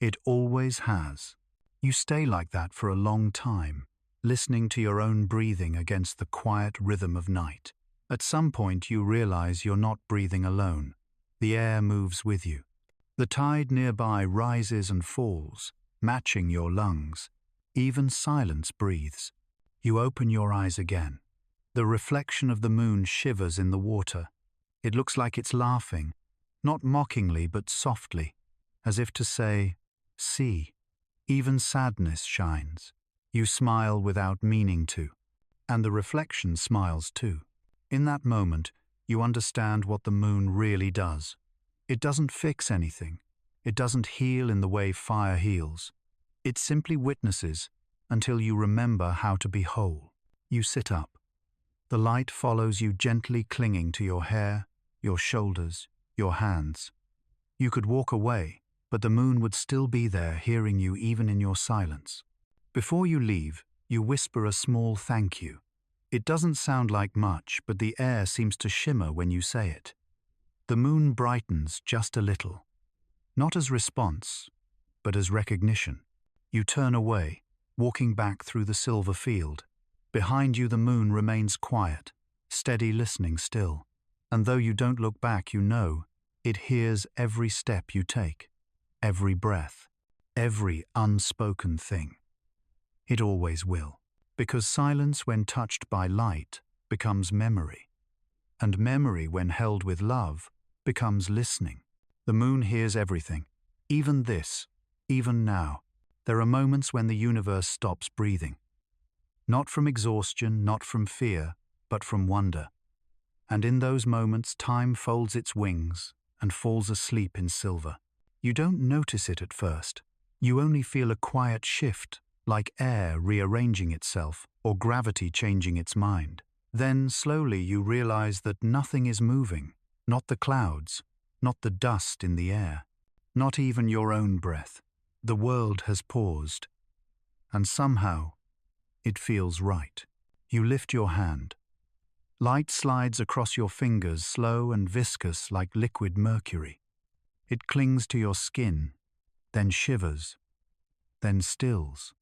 It always has. You stay like that for a long time, listening to your own breathing against the quiet rhythm of night. At some point you realize you're not breathing alone. The air moves with you. The tide nearby rises and falls, matching your lungs. Even silence breathes. You open your eyes again. The reflection of the moon shivers in the water. It looks like it's laughing, not mockingly but softly, as if to say, "See." Even sadness shines. You smile without meaning to, and the reflection smiles too. In that moment, you understand what the moon really does. It doesn't fix anything. It doesn't heal in the way fire heals. It simply witnesses until you remember how to be whole. You sit up. The light follows you, gently clinging to your hair, your shoulders, your hands. You could walk away, but the moon would still be there, hearing you even in your silence. Before you leave, you whisper a small thank you. It doesn't sound like much, but the air seems to shimmer when you say it. The moon brightens just a little, not as response, but as recognition. You turn away, walking back through the silver field. Behind you the moon remains quiet, steady, listening still. And though you don't look back, you know it hears every step you take, every breath, every unspoken thing. It always will. Because silence, when touched by light, becomes memory. And memory, when held with love, becomes listening. The moon hears everything, even this, even now. There are moments when the universe stops breathing. Not from exhaustion, not from fear, but from wonder. And in those moments, time folds its wings and falls asleep in silver. You don't notice it at first. You only feel a quiet shift, like air rearranging itself or gravity changing its mind. Then, slowly, you realize that nothing is moving, not the clouds, not the dust in the air, not even your own breath. The world has paused, and somehow it feels right. You lift your hand. Light slides across your fingers, slow and viscous like liquid mercury. It clings to your skin, then shivers, then stills.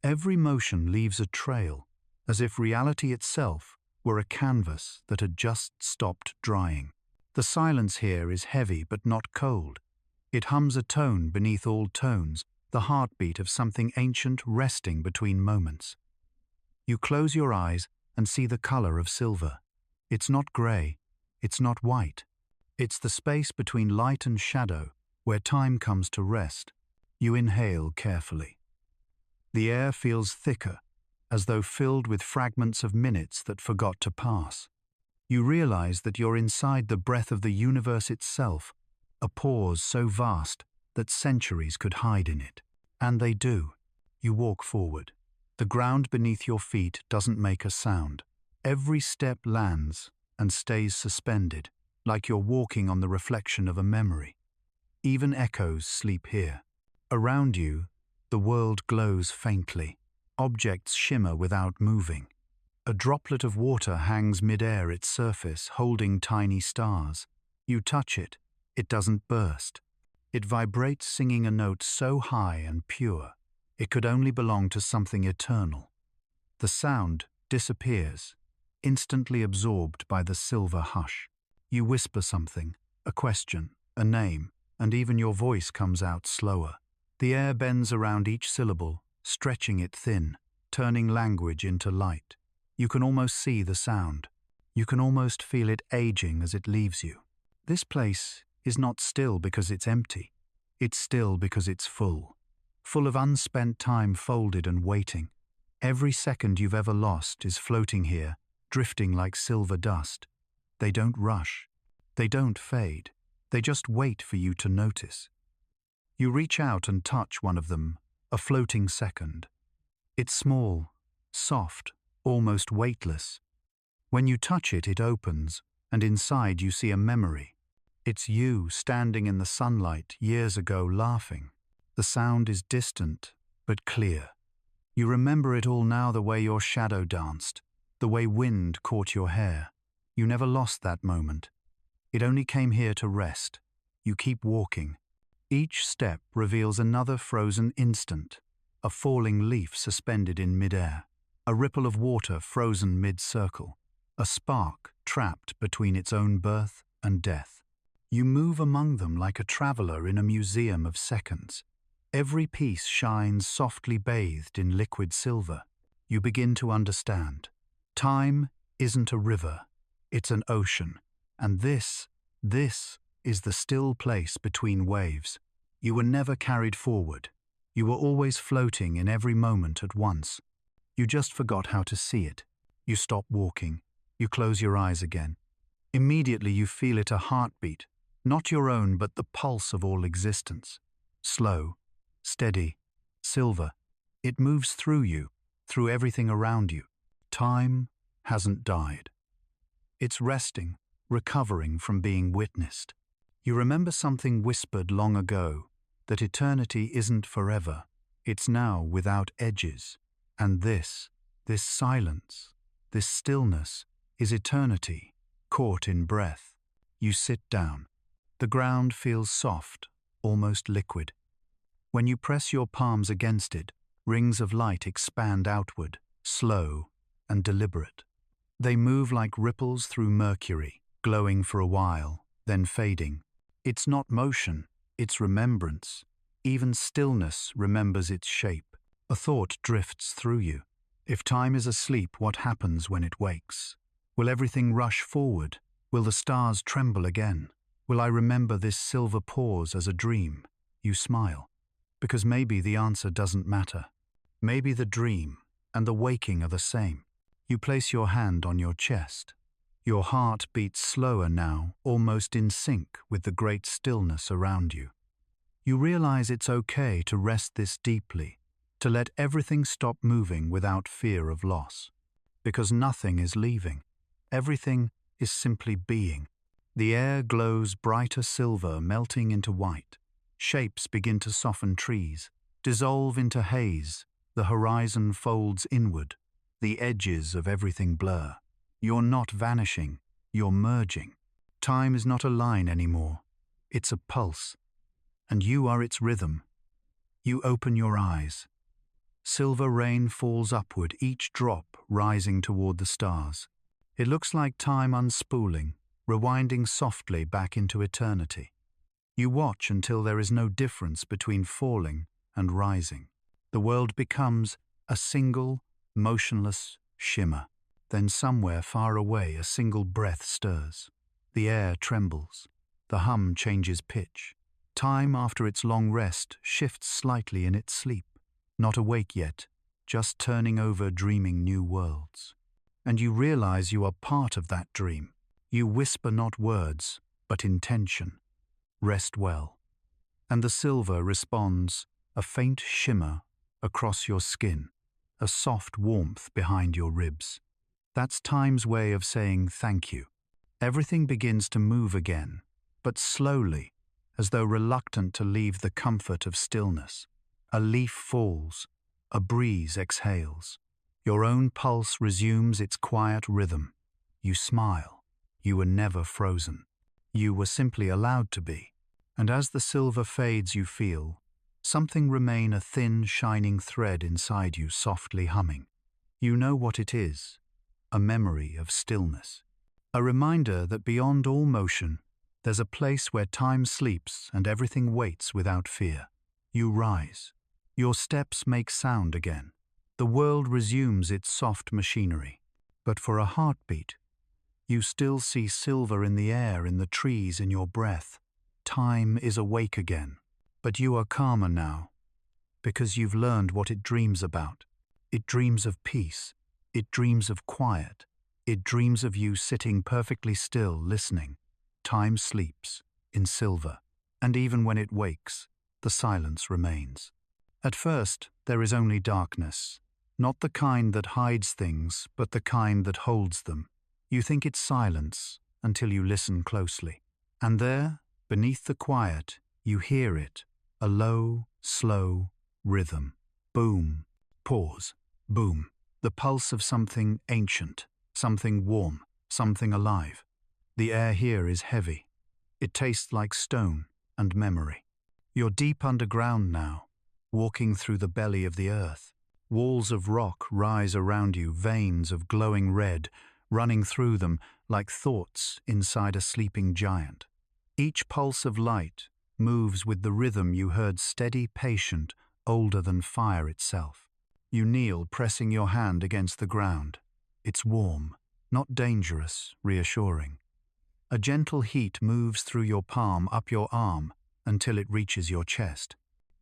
Every motion leaves a trail, as if reality itself were a canvas that had just stopped drying. The silence here is heavy but not cold. It hums a tone beneath all tones, the heartbeat of something ancient resting between moments. You close your eyes and see the color of silver. It's not gray, it's not white. It's the space between light and shadow, where time comes to rest. You inhale carefully. The air feels thicker, as though filled with fragments of minutes that forgot to pass. You realize that you're inside the breath of the universe itself, a pause so vast that centuries could hide in it. And they do. You walk forward. The ground beneath your feet doesn't make a sound. Every step lands and stays suspended, like you're walking on the reflection of a memory. Even echoes sleep here. Around you, the world glows faintly. Objects shimmer without moving. A droplet of water hangs mid-air, its surface holding tiny stars. You touch it, it doesn't burst. It vibrates, singing a note so high and pure, it could only belong to something eternal. The sound disappears, instantly absorbed by the silver hush. You whisper something, a question, a name, and even your voice comes out slower. The air bends around each syllable, stretching it thin, turning language into light. You can almost see the sound. You can almost feel it aging as it leaves you. This place is not still because it's empty. It's still because it's full. Full of unspent time folded and waiting. Every second you've ever lost is floating here, drifting like silver dust. They don't rush. They don't fade. They just wait for you to notice. You reach out and touch one of them, a floating second. It's small, soft, almost weightless. When you touch it, it opens, and inside you see a memory. It's you standing in the sunlight years ago laughing. The sound is distant, but clear. You remember it all now, the way your shadow danced, the way wind caught your hair. You never lost that moment. It only came here to rest. You keep walking. Each step reveals another frozen instant, a falling leaf suspended in midair, a ripple of water frozen mid-circle, a spark trapped between its own birth and death. You move among them like a traveler in a museum of seconds. Every piece shines softly bathed in liquid silver. You begin to understand. Time isn't a river, it's an ocean. And this is the still place between waves. You were never carried forward. You were always floating in every moment at once. You just forgot how to see it. You stop walking. You close your eyes again. Immediately you feel it, a heartbeat, not your own but the pulse of all existence. Slow, steady, silver. It moves through you, through everything around you. Time hasn't died. It's resting, recovering from being witnessed. You remember something whispered long ago, that eternity isn't forever. It's now without edges. And this silence, this stillness, is eternity, caught in breath. You sit down. The ground feels soft, almost liquid. When you press your palms against it, rings of light expand outward, slow and deliberate. They move like ripples through mercury, glowing for a while, then fading. It's not motion, it's remembrance. Even stillness remembers its shape. A thought drifts through you. If time is asleep, what happens when it wakes? Will everything rush forward? Will the stars tremble again? Will I remember this silver pause as a dream? You smile. Because maybe the answer doesn't matter. Maybe the dream and the waking are the same. You place your hand on your chest. Your heart beats slower now, almost in sync with the great stillness around you. You realize it's okay to rest this deeply, to let everything stop moving without fear of loss. Because nothing is leaving. Everything is simply being. The air glows brighter silver, melting into white. Shapes begin to soften trees, dissolve into haze. The horizon folds inward. The edges of everything blur. You're not vanishing, you're merging. Time is not a line anymore. It's a pulse. And you are its rhythm. You open your eyes. Silver rain falls upward, each drop rising toward the stars. It looks like time unspooling, rewinding softly back into eternity. You watch until there is no difference between falling and rising. The world becomes a single, motionless shimmer. Then somewhere far away a single breath stirs. The air trembles. The hum changes pitch. Time, after its long rest, shifts slightly in its sleep. Not awake yet, just turning over, dreaming new worlds. And you realize you are part of that dream. You whisper not words, but intention. Rest well. And the silver responds, a faint shimmer across your skin, a soft warmth behind your ribs. That's time's way of saying thank you. Everything begins to move again, but slowly, as though reluctant to leave the comfort of stillness. A leaf falls, a breeze exhales. Your own pulse resumes its quiet rhythm. You smile. You were never frozen. You were simply allowed to be. And as the silver fades, you feel something remain, a thin, shining thread inside you, softly humming. You know what it is, a memory of stillness. A reminder that beyond all motion, there's a place where time sleeps and everything waits without fear. You rise. Your steps make sound again. The world resumes its soft machinery. But for a heartbeat, you still see silver in the air, in the trees, in your breath. Time is awake again. But you are calmer now, because you've learned what it dreams about. It dreams of peace. It dreams of quiet. It dreams of you sitting perfectly still, listening. Time sleeps in silver, and even when it wakes, the silence remains. At first, there is only darkness, not the kind that hides things, but the kind that holds them. You think it's silence until you listen closely. And there, beneath the quiet, you hear it, a low, slow rhythm. Boom, pause, boom. The pulse of something ancient, something warm, something alive. The air here is heavy. It tastes like stone and memory. You're deep underground now, walking through the belly of the earth. Walls of rock rise around you, veins of glowing red, running through them like thoughts inside a sleeping giant. Each pulse of light moves with the rhythm you heard, steady, patient, older than fire itself. You kneel, pressing your hand against the ground. It's warm, not dangerous, reassuring. A gentle heat moves through your palm, up your arm, until it reaches your chest.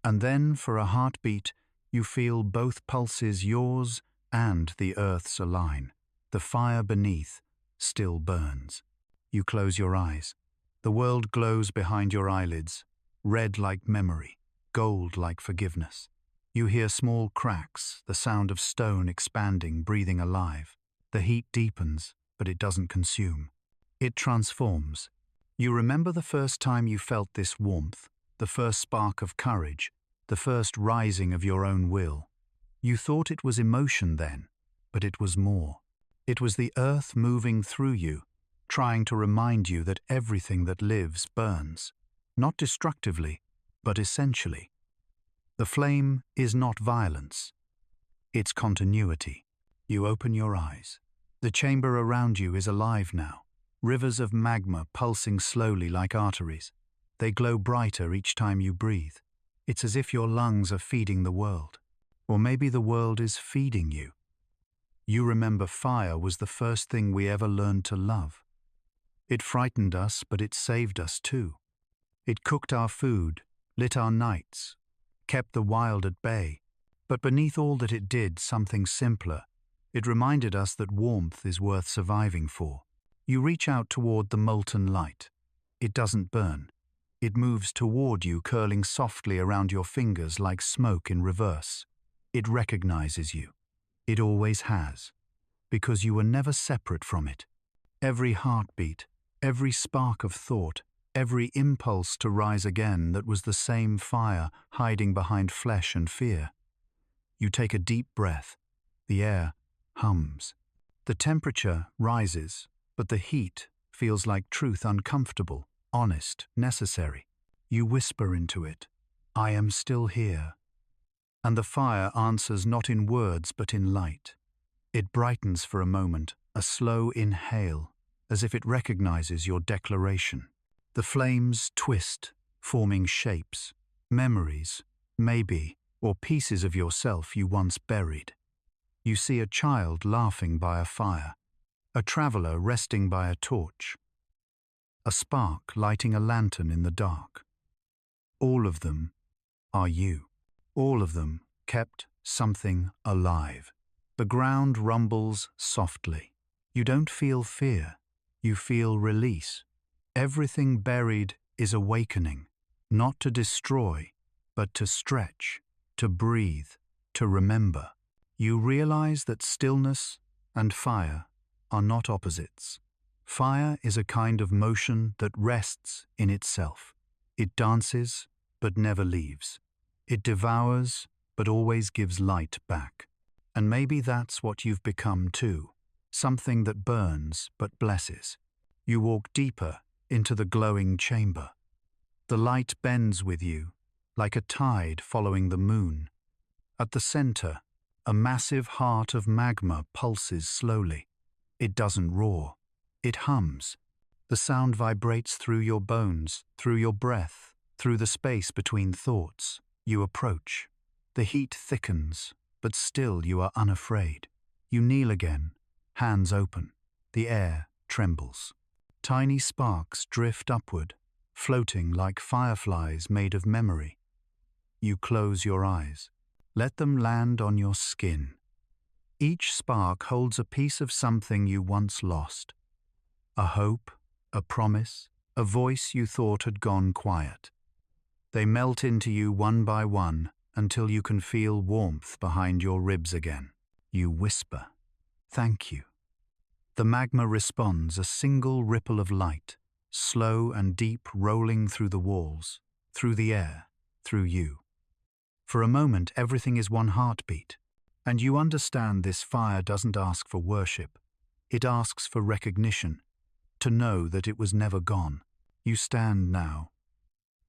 And then, for a heartbeat, you feel both pulses, yours and the earth's, align. The fire beneath still burns. You close your eyes. The world glows behind your eyelids, red like memory, gold like forgiveness. You hear small cracks, the sound of stone expanding, breathing alive. The heat deepens, but it doesn't consume. It transforms. You remember the first time you felt this warmth, the first spark of courage, the first rising of your own will. You thought it was emotion then, but it was more. It was the earth moving through you, trying to remind you that everything that lives burns, not destructively, but essentially. The flame is not violence. It's continuity. You open your eyes. The chamber around you is alive now. Rivers of magma pulsing slowly like arteries. They glow brighter each time you breathe. It's as if your lungs are feeding the world. Or maybe the world is feeding you. You remember fire was the first thing we ever learned to love. It frightened us, but it saved us too. It cooked our food, lit our nights, kept the wild at bay. But beneath all that it did, something simpler. It reminded us that warmth is worth surviving for. You reach out toward the molten light. It doesn't burn. It moves toward you, curling softly around your fingers like smoke in reverse. It recognizes you. It always has. Because you were never separate from it. Every heartbeat, every spark of thought, every impulse to rise again that was the same fire hiding behind flesh and fear. You take a deep breath. The air hums. The temperature rises, but the heat feels like truth, uncomfortable, honest, necessary. You whisper into it, "I am still here." And the fire answers not in words but in light. It brightens for a moment, a slow inhale, as if it recognizes your declaration. The flames twist, forming shapes, memories, maybe, or pieces of yourself you once buried. You see a child laughing by a fire, a traveler resting by a torch, a spark lighting a lantern in the dark. All of them are you. All of them kept something alive. The ground rumbles softly. You don't feel fear. You feel release. Everything buried is awakening, not to destroy, but to stretch, to breathe, to remember. You realize that stillness and fire are not opposites. Fire is a kind of motion that rests in itself. It dances, but never leaves. It devours, but always gives light back. And maybe that's what you've become too, something that burns but blesses. You walk deeper into the glowing chamber. The light bends with you, like a tide following the moon. At the center, a massive heart of magma pulses slowly. It doesn't roar. It hums. The sound vibrates through your bones, through your breath, through the space between thoughts. You approach. The heat thickens, but still you are unafraid. You kneel again, hands open. The air trembles. Tiny sparks drift upward, floating like fireflies made of memory. You close your eyes. Let them land on your skin. Each spark holds a piece of something you once lost. A hope, a promise, a voice you thought had gone quiet. They melt into you one by one until you can feel warmth behind your ribs again. You whisper, "Thank you." The magma responds, a single ripple of light, slow and deep, rolling through the walls, through the air, through you. For a moment, everything is one heartbeat, and you understand this fire doesn't ask for worship. It asks for recognition, to know that it was never gone. You stand now.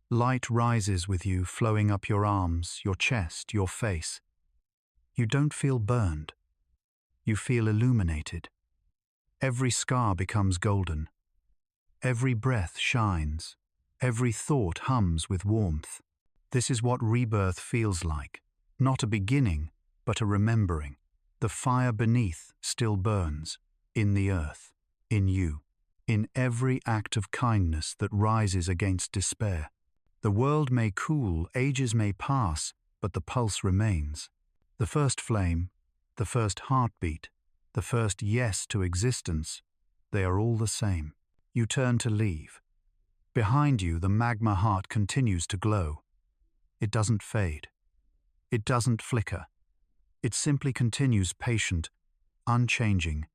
Light rises with you, flowing up your arms, your chest, your face. You don't feel burned. You feel illuminated. Every scar becomes golden. Every breath shines. Every thought hums with warmth. This is what rebirth feels like. Not a beginning, but a remembering. The fire beneath still burns, in the earth, in you, in every act of kindness that rises against despair. The world may cool, ages may pass, but the pulse remains. The first flame, the first heartbeat, the first yes to existence, they are all the same. You turn to leave. Behind you, the magma heart continues to glow. It doesn't fade. It doesn't flicker. It simply continues patient, unchanging,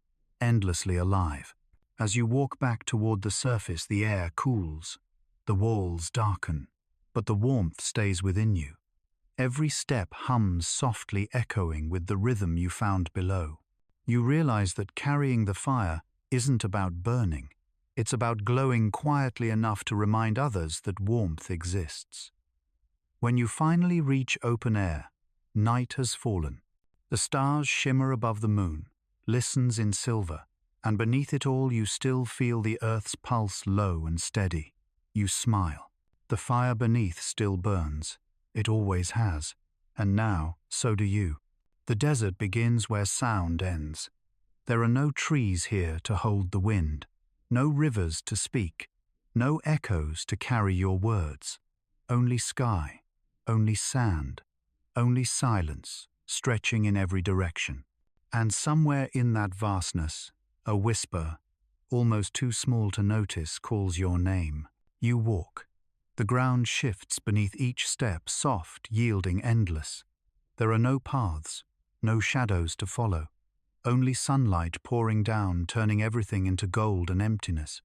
endlessly alive. As you walk back toward the surface, the air cools. The walls darken, but the warmth stays within you. Every step hums softly, echoing with the rhythm you found below. You realize that carrying the fire isn't about burning. It's about glowing quietly enough to remind others that warmth exists. When you finally reach open air, night has fallen. The stars shimmer above the moon, listens in silver, and beneath it all you still feel the earth's pulse low and steady. You smile. The fire beneath still burns. It always has. And now, so do you. The desert begins where sound ends. There are no trees here to hold the wind, no rivers to speak, no echoes to carry your words. Only sky. Only sand, only silence, stretching in every direction. And somewhere in that vastness, a whisper, almost too small to notice, calls your name. You walk. The ground shifts beneath each step, soft, yielding, endless. There are no paths, no shadows to follow, only sunlight pouring down, turning everything into gold and emptiness.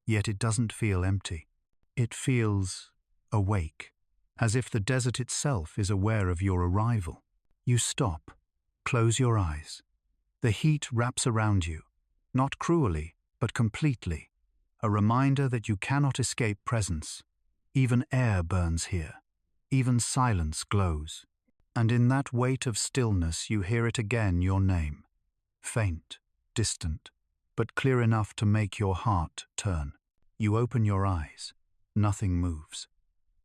Yet it doesn't feel empty. It feels awake. As if the desert itself is aware of your arrival. You stop, close your eyes. The heat wraps around you, not cruelly, but completely, a reminder that you cannot escape presence. Even air burns here, even silence glows. And in that weight of stillness you hear it again, your name. Faint, distant, but clear enough to make your heart turn. You open your eyes. Nothing moves.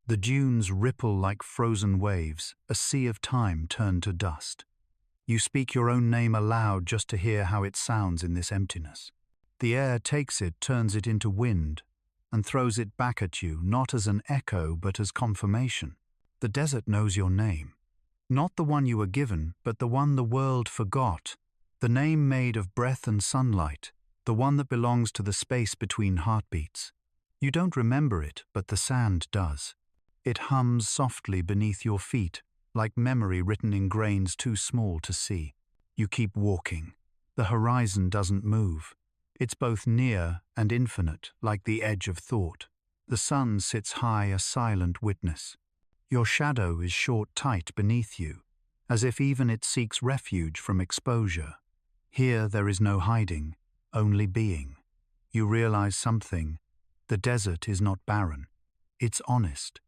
The dunes ripple like frozen waves, a sea of time turned to dust. You speak your own name aloud just to hear how it sounds in this emptiness. The air takes it, turns it into wind, and throws it back at you, not as an echo but as confirmation. The desert knows your name. Not the one you were given, but the one the world forgot. The name made of breath and sunlight, the one that belongs to the space between heartbeats. You don't remember it, but the sand does. It hums softly beneath your feet, like memory written in grains too small to see. You keep walking. The horizon doesn't move. It's both near and infinite, like the edge of thought. The sun sits high, a silent witness. Your shadow is short tight beneath you. as if even it seeks refuge from exposure. Here there is no hiding, only being. You realize something. The desert is not barren. It's honest.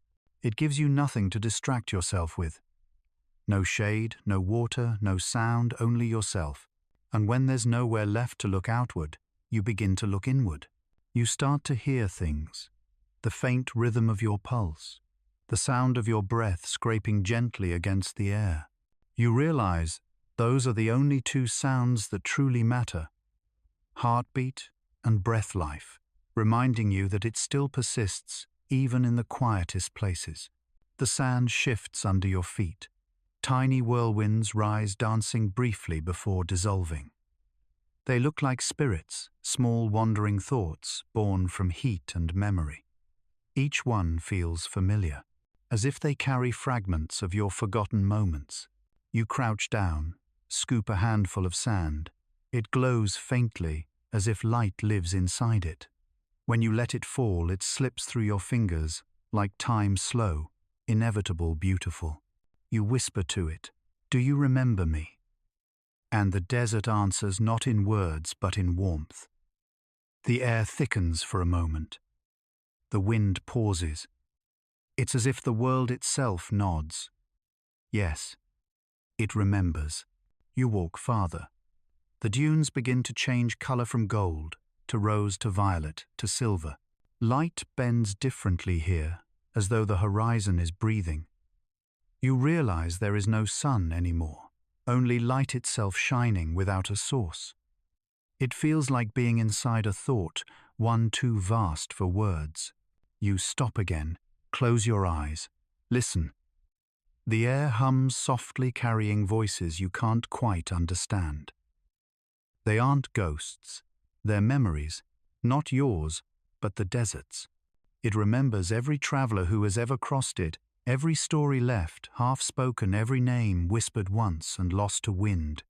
It gives you nothing to distract yourself with. No shade, no water, no sound, only yourself. And when there's nowhere left to look outward, you begin to look inward. You start to hear things. The faint rhythm of your pulse. The sound of your breath scraping gently against the air. You realize those are the only two sounds that truly matter. Heartbeat and breath life, reminding you that it still persists even in the quietest places. The sand shifts under your feet. Tiny whirlwinds rise, dancing briefly before dissolving. They look like spirits, small wandering thoughts born from heat and memory. Each one feels familiar, as if they carry fragments of your forgotten moments. You crouch down, scoop a handful of sand. It glows faintly, as if light lives inside it. When you let it fall, it slips through your fingers, like time slow, inevitable, beautiful. You whisper to it, "Do you remember me?" And the desert answers not in words but in warmth. The air thickens for a moment. The wind pauses. It's as if the world itself nods. Yes, it remembers. You walk farther. The dunes begin to change color from gold, to rose, to violet, to silver. Light bends differently here, as though the horizon is breathing. You realize there is no sun anymore, only light itself shining without a source. It feels like being inside a thought, one too vast for words. You stop again, close your eyes, listen. The air hums softly, carrying voices you can't quite understand. They aren't ghosts, they're memories, not yours, but the desert's. It remembers every traveler who has ever crossed it, every story left, half-spoken, every name whispered once and lost to wind.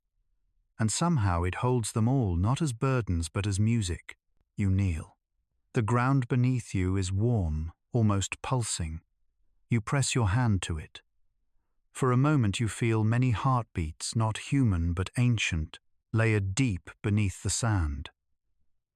And somehow it holds them all, not as burdens but as music. You kneel. The ground beneath you is warm, almost pulsing. You press your hand to it. For a moment you feel many heartbeats, not human but ancient, layered deep beneath the sand.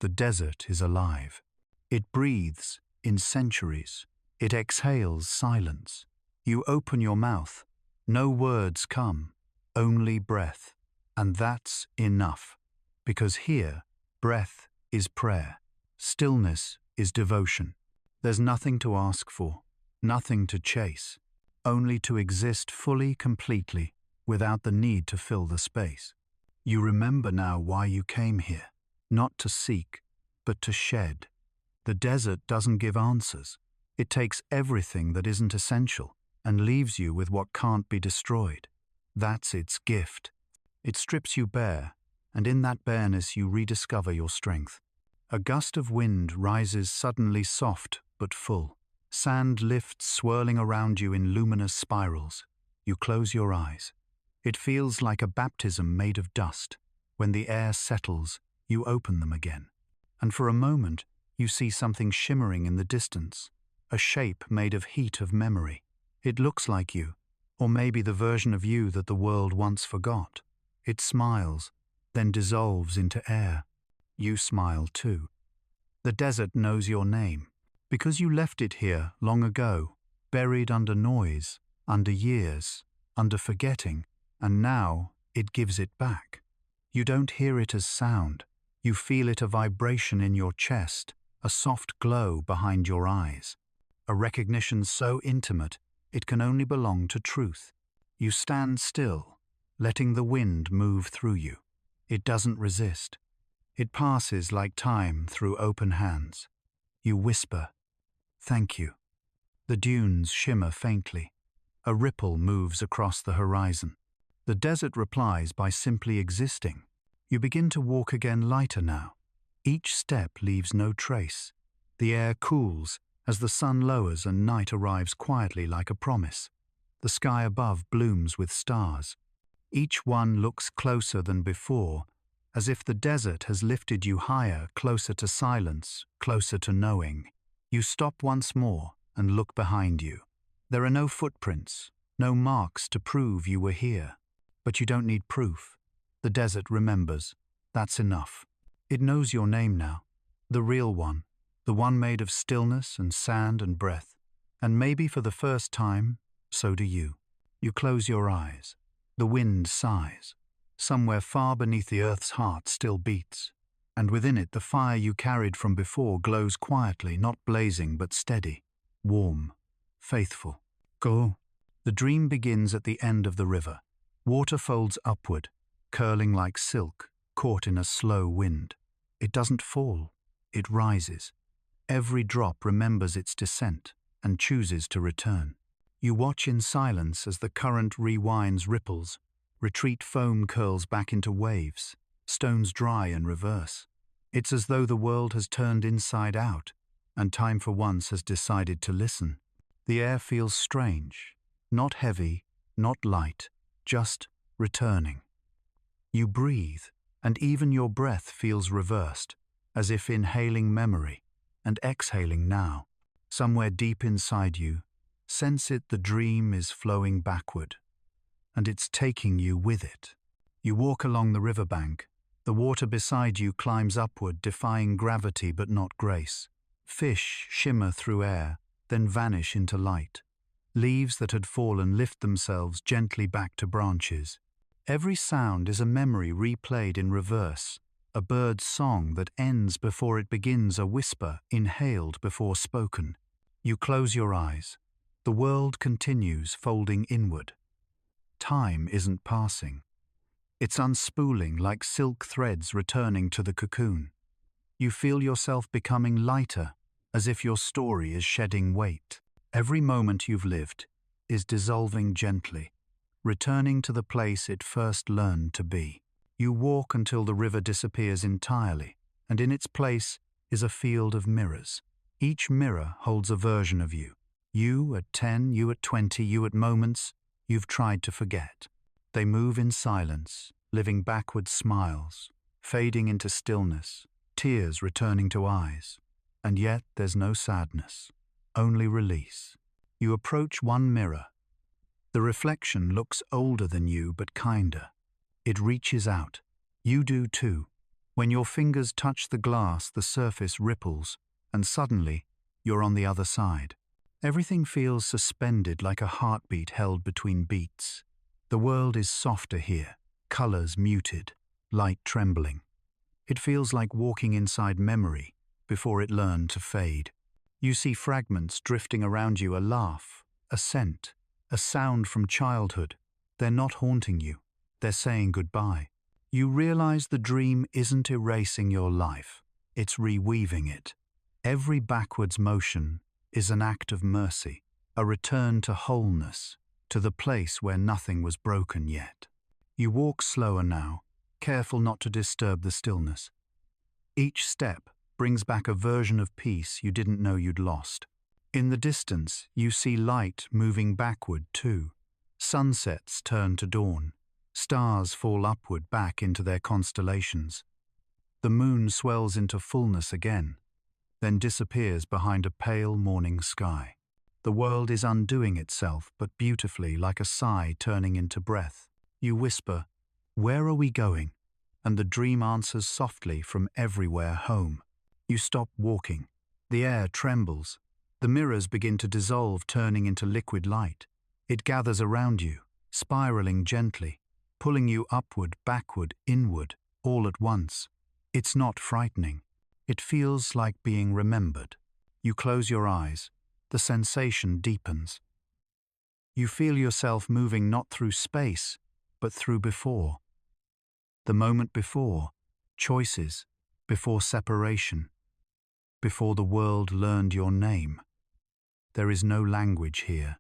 The desert is alive. It breathes in centuries. It exhales silence. You open your mouth. No words come, only breath. And that's enough. Because here, breath is prayer. Stillness is devotion. There's nothing to ask for, nothing to chase, only to exist fully, completely, without the need to fill the space. You remember now why you came here, not to seek, but to shed. The desert doesn't give answers. It takes everything that isn't essential and leaves you with what can't be destroyed. That's its gift. It strips you bare, and in that bareness you rediscover your strength. A gust of wind rises suddenly, soft but full. Sand lifts, swirling around you in luminous spirals. You close your eyes. It feels like a baptism made of dust. When the air settles, you open them again. And for a moment, you see something shimmering in the distance, a shape made of heat of memory. It looks like you, or maybe the version of you that the world once forgot. It smiles, then dissolves into air. You smile too. The desert knows your name, because you left it here long ago, buried under noise, under years, under forgetting, and now it gives it back. You don't hear it as sound. You feel it, a vibration in your chest, a soft glow behind your eyes, a recognition so intimate it can only belong to truth. You stand still, letting the wind move through you. It doesn't resist. It passes like time through open hands. You whisper, "Thank you." The dunes shimmer faintly. A ripple moves across the horizon. The desert replies by simply existing. You begin to walk again, lighter now. Each step leaves no trace. The air cools as the sun lowers and night arrives quietly like a promise. The sky above blooms with stars. Each one looks closer than before, as if the desert has lifted you higher, closer to silence, closer to knowing. You stop once more and look behind you. There are no footprints, no marks to prove you were here. But you don't need proof. The desert remembers. That's enough. It knows your name now. The real one. The one made of stillness and sand and breath. And maybe for the first time, so do you. You close your eyes. The wind sighs. Somewhere far beneath the earth's heart still beats. And within it the fire you carried from before glows quietly, not blazing but steady, warm, faithful. Go. The dream begins at the end of the river. Water folds upward, curling like silk, caught in a slow wind. It doesn't fall, it rises. Every drop remembers its descent and chooses to return. You watch in silence as the current rewinds ripples, retreat foam curls back into waves, stones dry and reverse. It's as though the world has turned inside out, and time for once has decided to listen. The air feels strange, not heavy, not light, just returning. You breathe, and even your breath feels reversed, as if inhaling memory and exhaling now. Somewhere deep inside you, sense it, the dream is flowing backward, and it's taking you with it. You walk along the riverbank. The water beside you climbs upward, defying gravity but not grace. Fish shimmer through air, then vanish into light. Leaves that had fallen lift themselves gently back to branches. Every sound is a memory replayed in reverse, a bird's song that ends before it begins, a whisper inhaled before spoken. You close your eyes. The world continues, folding inward. Time isn't passing. It's unspooling like silk threads returning to the cocoon. You feel yourself becoming lighter, as if your story is shedding weight. Every moment you've lived is dissolving gently, returning to the place it first learned to be. You walk until the river disappears entirely, and in its place is a field of mirrors. Each mirror holds a version of you. You at 10, you at 20, you at moments you've tried to forget. They move in silence, living backward smiles, fading into stillness, tears returning to eyes. And yet there's no sadness, only release. You approach one mirror. The reflection looks older than you but kinder. It reaches out. You do too. When your fingers touch the glass, the surface ripples, and suddenly you're on the other side. Everything feels suspended like a heartbeat held between beats. The world is softer here, colors muted, light trembling. It feels like walking inside memory before it learned to fade. You see fragments drifting around you, a laugh, a scent, a sound from childhood. They're not haunting you, they're saying goodbye. You realize the dream isn't erasing your life, it's reweaving it. Every backwards motion is an act of mercy, a return to wholeness, to the place where nothing was broken yet. You walk slower now, careful not to disturb the stillness. Each step brings back a version of peace you didn't know you'd lost. In the distance, you see light moving backward too. Sunsets turn to dawn. Stars fall upward back into their constellations. The moon swells into fullness again, then disappears behind a pale morning sky. The world is undoing itself, but beautifully, like a sigh turning into breath. You whisper, "Where are we going?" And the dream answers softly from everywhere, home. You stop walking. The air trembles. The mirrors begin to dissolve, turning into liquid light. It gathers around you, spiraling gently, pulling you upward, backward, inward, all at once. It's not frightening. It feels like being remembered. You close your eyes. The sensation deepens. You feel yourself moving not through space, but through before. The moment before, choices, before separation, before the world learned your name. There is no language here,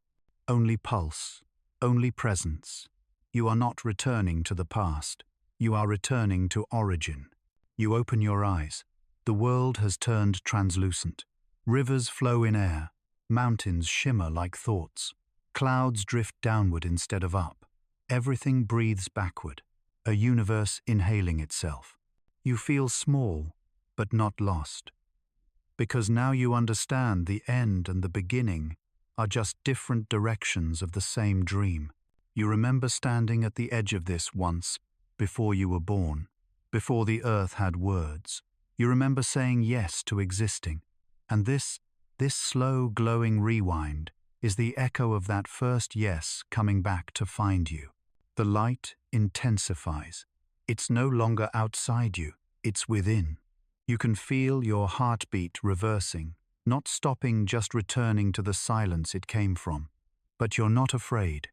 only pulse, only presence. You are not returning to the past. You are returning to origin. You open your eyes. The world has turned translucent. Rivers flow in air. Mountains shimmer like thoughts. Clouds drift downward instead of up. Everything breathes backward, a universe inhaling itself. You feel small, but not lost. Because now you understand the end and the beginning are just different directions of the same dream. You remember standing at the edge of this once, before you were born, before the earth had words. You remember saying yes to existing. And this slow, glowing rewind is the echo of that first yes coming back to find you. The light intensifies. It's no longer outside you, it's within. You can feel your heartbeat reversing, not stopping, just returning to the silence it came from. But you're not afraid,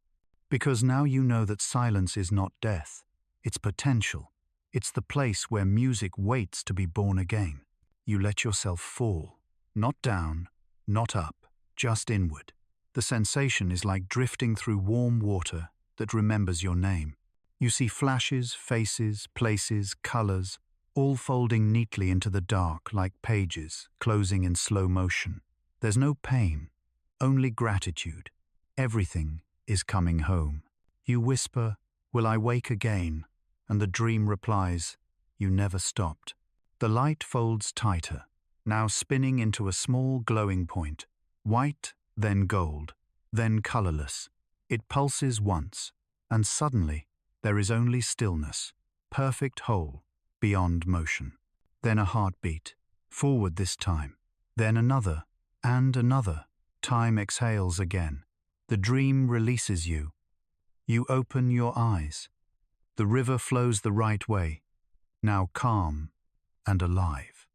because now you know that silence is not death, it's potential. It's the place where music waits to be born again. You let yourself fall, not down, not up, just inward. The sensation is like drifting through warm water that remembers your name. You see flashes, faces, places, colors, all folding neatly into the dark like pages, closing in slow motion. There's no pain, only gratitude. Everything is coming home. You whisper, "Will I wake again?" And the dream replies, "You never stopped." The light folds tighter, now spinning into a small glowing point, white, then gold, then colorless. It pulses once, and suddenly there is only stillness, perfect whole, beyond motion. Then a heartbeat, forward this time, then another, and another. Time exhales again. The dream releases you. You open your eyes. The river flows the right way, now calm and alive.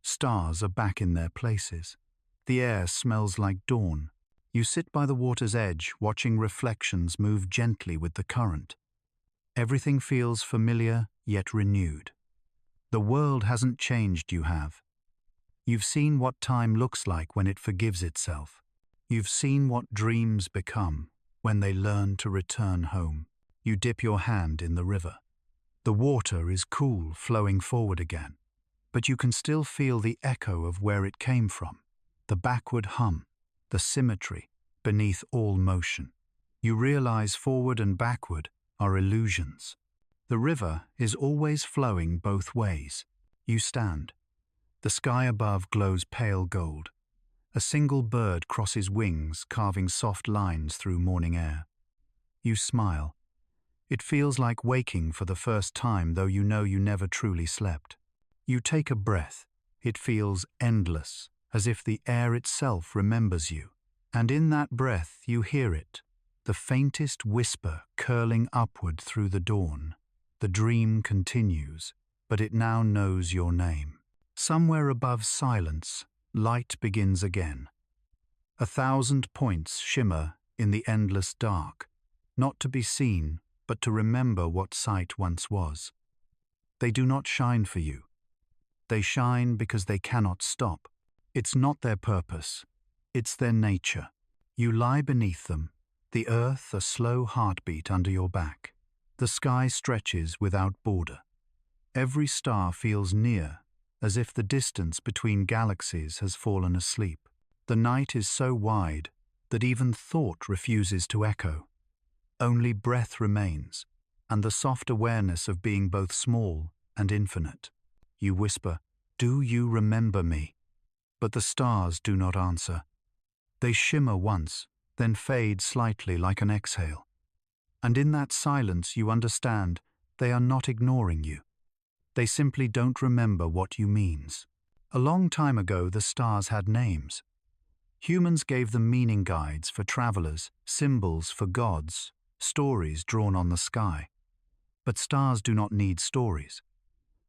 Stars are back in their places. The air smells like dawn. You sit by the water's edge, watching reflections move gently with the current. Everything feels familiar yet renewed. The world hasn't changed, you have. You've seen what time looks like when it forgives itself. You've seen what dreams become when they learn to return home. You dip your hand in the river. The water is cool, flowing forward again, but you can still feel the echo of where it came from, the backward hum, the symmetry beneath all motion. You realize forward and backward are illusions. The river is always flowing both ways. You stand. The sky above glows pale gold. A single bird crosses wings, carving soft lines through morning air. You smile. It feels like waking for the first time, though you know you never truly slept. You take a breath. It feels endless, as if the air itself remembers you. And in that breath you hear it, the faintest whisper curling upward through the dawn. The dream continues, but it now knows your name. Somewhere above silence, light begins again. 1,000 points shimmer in the endless dark, not to be seen, but to remember what sight once was. They do not shine for you. They shine because they cannot stop. It's not their purpose. It's their nature. You lie beneath them, the earth a slow heartbeat under your back. The sky stretches without border. Every star feels near, as if the distance between galaxies has fallen asleep. The night is so wide that even thought refuses to echo. Only breath remains, and the soft awareness of being both small and infinite. You whisper, "Do you remember me?" But the stars do not answer. They shimmer once, then fade slightly like an exhale. And in that silence you understand they are not ignoring you. They simply don't remember what you means. A long time ago the stars had names. Humans gave them meaning guides for travelers, symbols for gods, stories drawn on the sky. But stars do not need stories.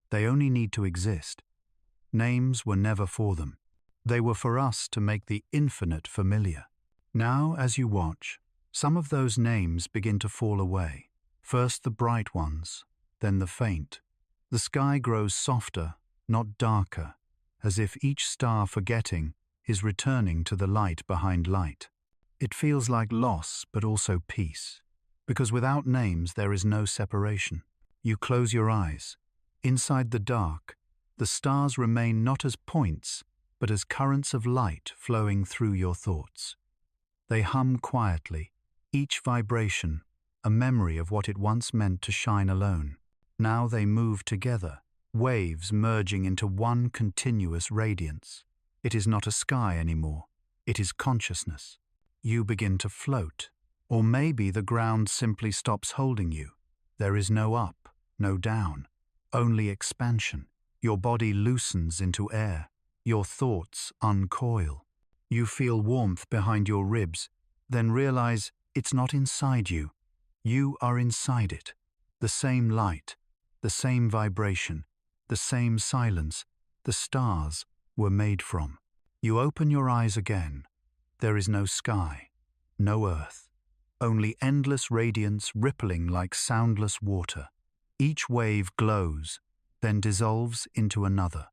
They only need to exist. Names were never for them. They were for us to make the infinite familiar. Now, as you watch, some of those names begin to fall away. First the bright ones, then the faint. The sky grows softer, not darker, as if each star forgetting is returning to the light behind light. It feels like loss, but also peace. Because without names there is no separation. You close your eyes. Inside the dark, the stars remain not as points, but as currents of light flowing through your thoughts. They hum quietly, each vibration a memory of what it once meant to shine alone. Now they move together, waves merging into one continuous radiance. It is not a sky anymore, it is consciousness. You begin to float, Or maybe the ground simply stops holding you. There is no up, no down, only expansion. Your body loosens into air. Your thoughts uncoil. You feel warmth behind your ribs, then realize it's not inside you. You are inside it. The same light, the same vibration, the same silence the stars were made from. You open your eyes again. There is no sky, no earth, only endless radiance rippling like soundless water. Each wave glows, then dissolves into another.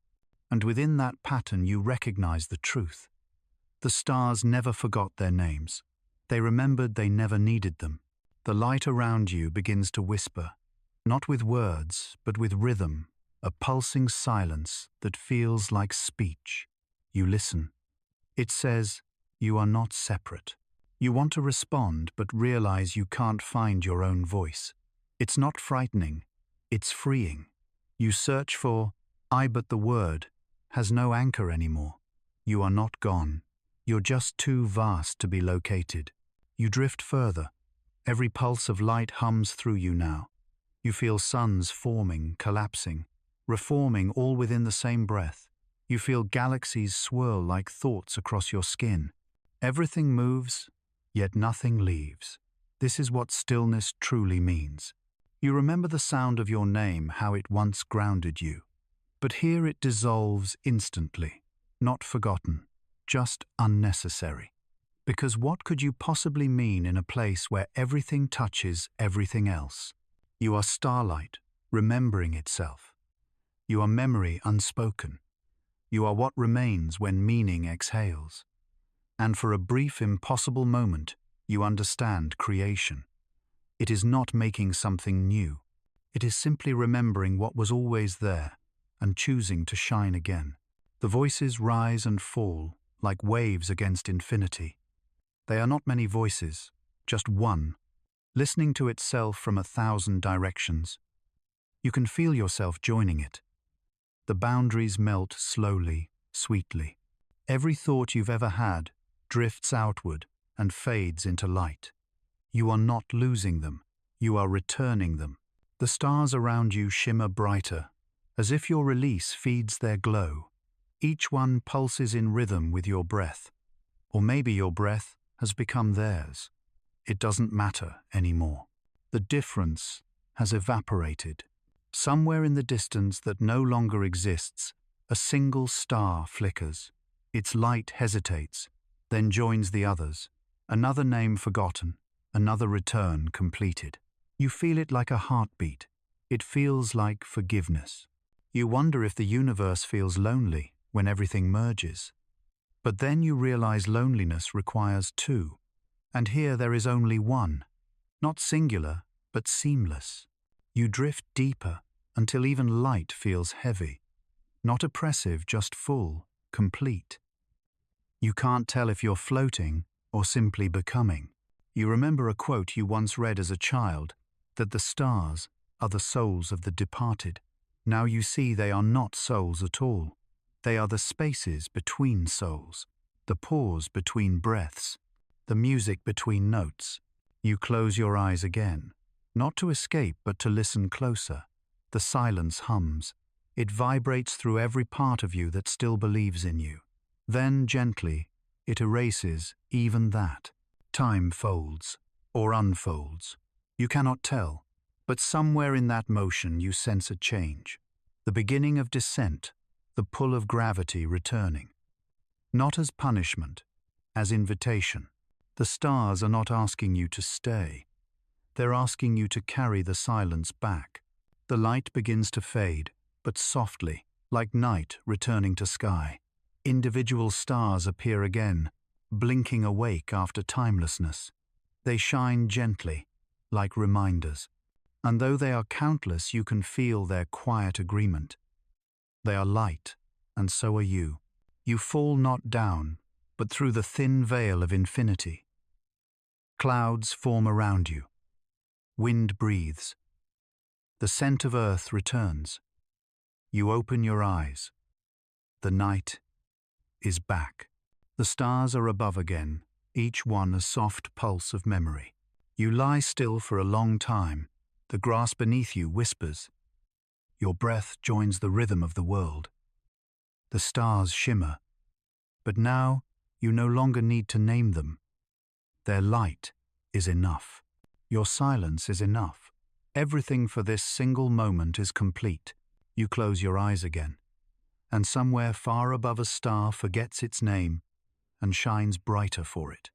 And within that pattern you recognize the truth. The stars never forgot their names. They remembered they never needed them. The light around you begins to whisper, not with words, but with rhythm, a pulsing silence that feels like speech. You listen. It says, you are not separate. You want to respond, but realize you can't find your own voice. It's not frightening, it's freeing. You search for, but the word has no anchor anymore. You are not gone. You're just too vast to be located. You drift further. Every pulse of light hums through you now. You feel suns forming, collapsing, reforming all within the same breath. You feel galaxies swirl like thoughts across your skin. Everything moves, yet nothing leaves. This is what stillness truly means. You remember the sound of your name, how it once grounded you. But here it dissolves instantly, not forgotten, just unnecessary. Because what could you possibly mean in a place where everything touches everything else? You are starlight, remembering itself. You are memory unspoken. You are what remains when meaning exhales. And for a brief, impossible moment, you understand creation. It is not making something new. It is simply remembering what was always there and choosing to shine again. The voices rise and fall like waves against infinity. They are not many voices, just one, listening to itself from 1,000 directions. You can feel yourself joining it. The boundaries melt slowly, sweetly. Every thought you've ever had drifts outward and fades into light. You are not losing them, you are returning them. The stars around you shimmer brighter, as if your release feeds their glow. Each one pulses in rhythm with your breath, or maybe your breath has become theirs. It doesn't matter anymore. The difference has evaporated. Somewhere in the distance that no longer exists, a single star flickers. Its light hesitates, then joins the others. Another name forgotten, another return completed. You feel it like a heartbeat. It feels like forgiveness. You wonder if the universe feels lonely when everything merges. But then you realize loneliness requires two. And here there is only one. Not singular, but seamless. You drift deeper until even light feels heavy. Not oppressive, just full, complete. You can't tell if you're floating or simply becoming. You remember a quote you once read as a child, that the stars are the souls of the departed. Now you see they are not souls at all. They are the spaces between souls, the pause between breaths, the music between notes. You close your eyes again, not to escape but to listen closer. The silence hums. It vibrates through every part of you that still believes in you. Then, gently, it erases even that. Time folds, or unfolds. You cannot tell, but somewhere in that motion you sense a change. The beginning of descent, the pull of gravity returning. Not as punishment, as invitation. The stars are not asking you to stay. They're asking you to carry the silence back. The light begins to fade, but softly, like night returning to sky. Individual stars appear again, blinking awake after timelessness. They shine gently, like reminders. And though they are countless, you can feel their quiet agreement. They are light, and so are you. You fall not down, but through the thin veil of infinity. Clouds form around you. Wind breathes. The scent of earth returns. You open your eyes. The night is back. The stars are above again, each one a soft pulse of memory. You lie still for a long time. The grass beneath you whispers. Your breath joins the rhythm of the world. The stars shimmer. But now you no longer need to name them. Their light is enough. Your silence is enough. Everything for this single moment is complete. You close your eyes again, and somewhere far above a star forgets its name and shines brighter for it.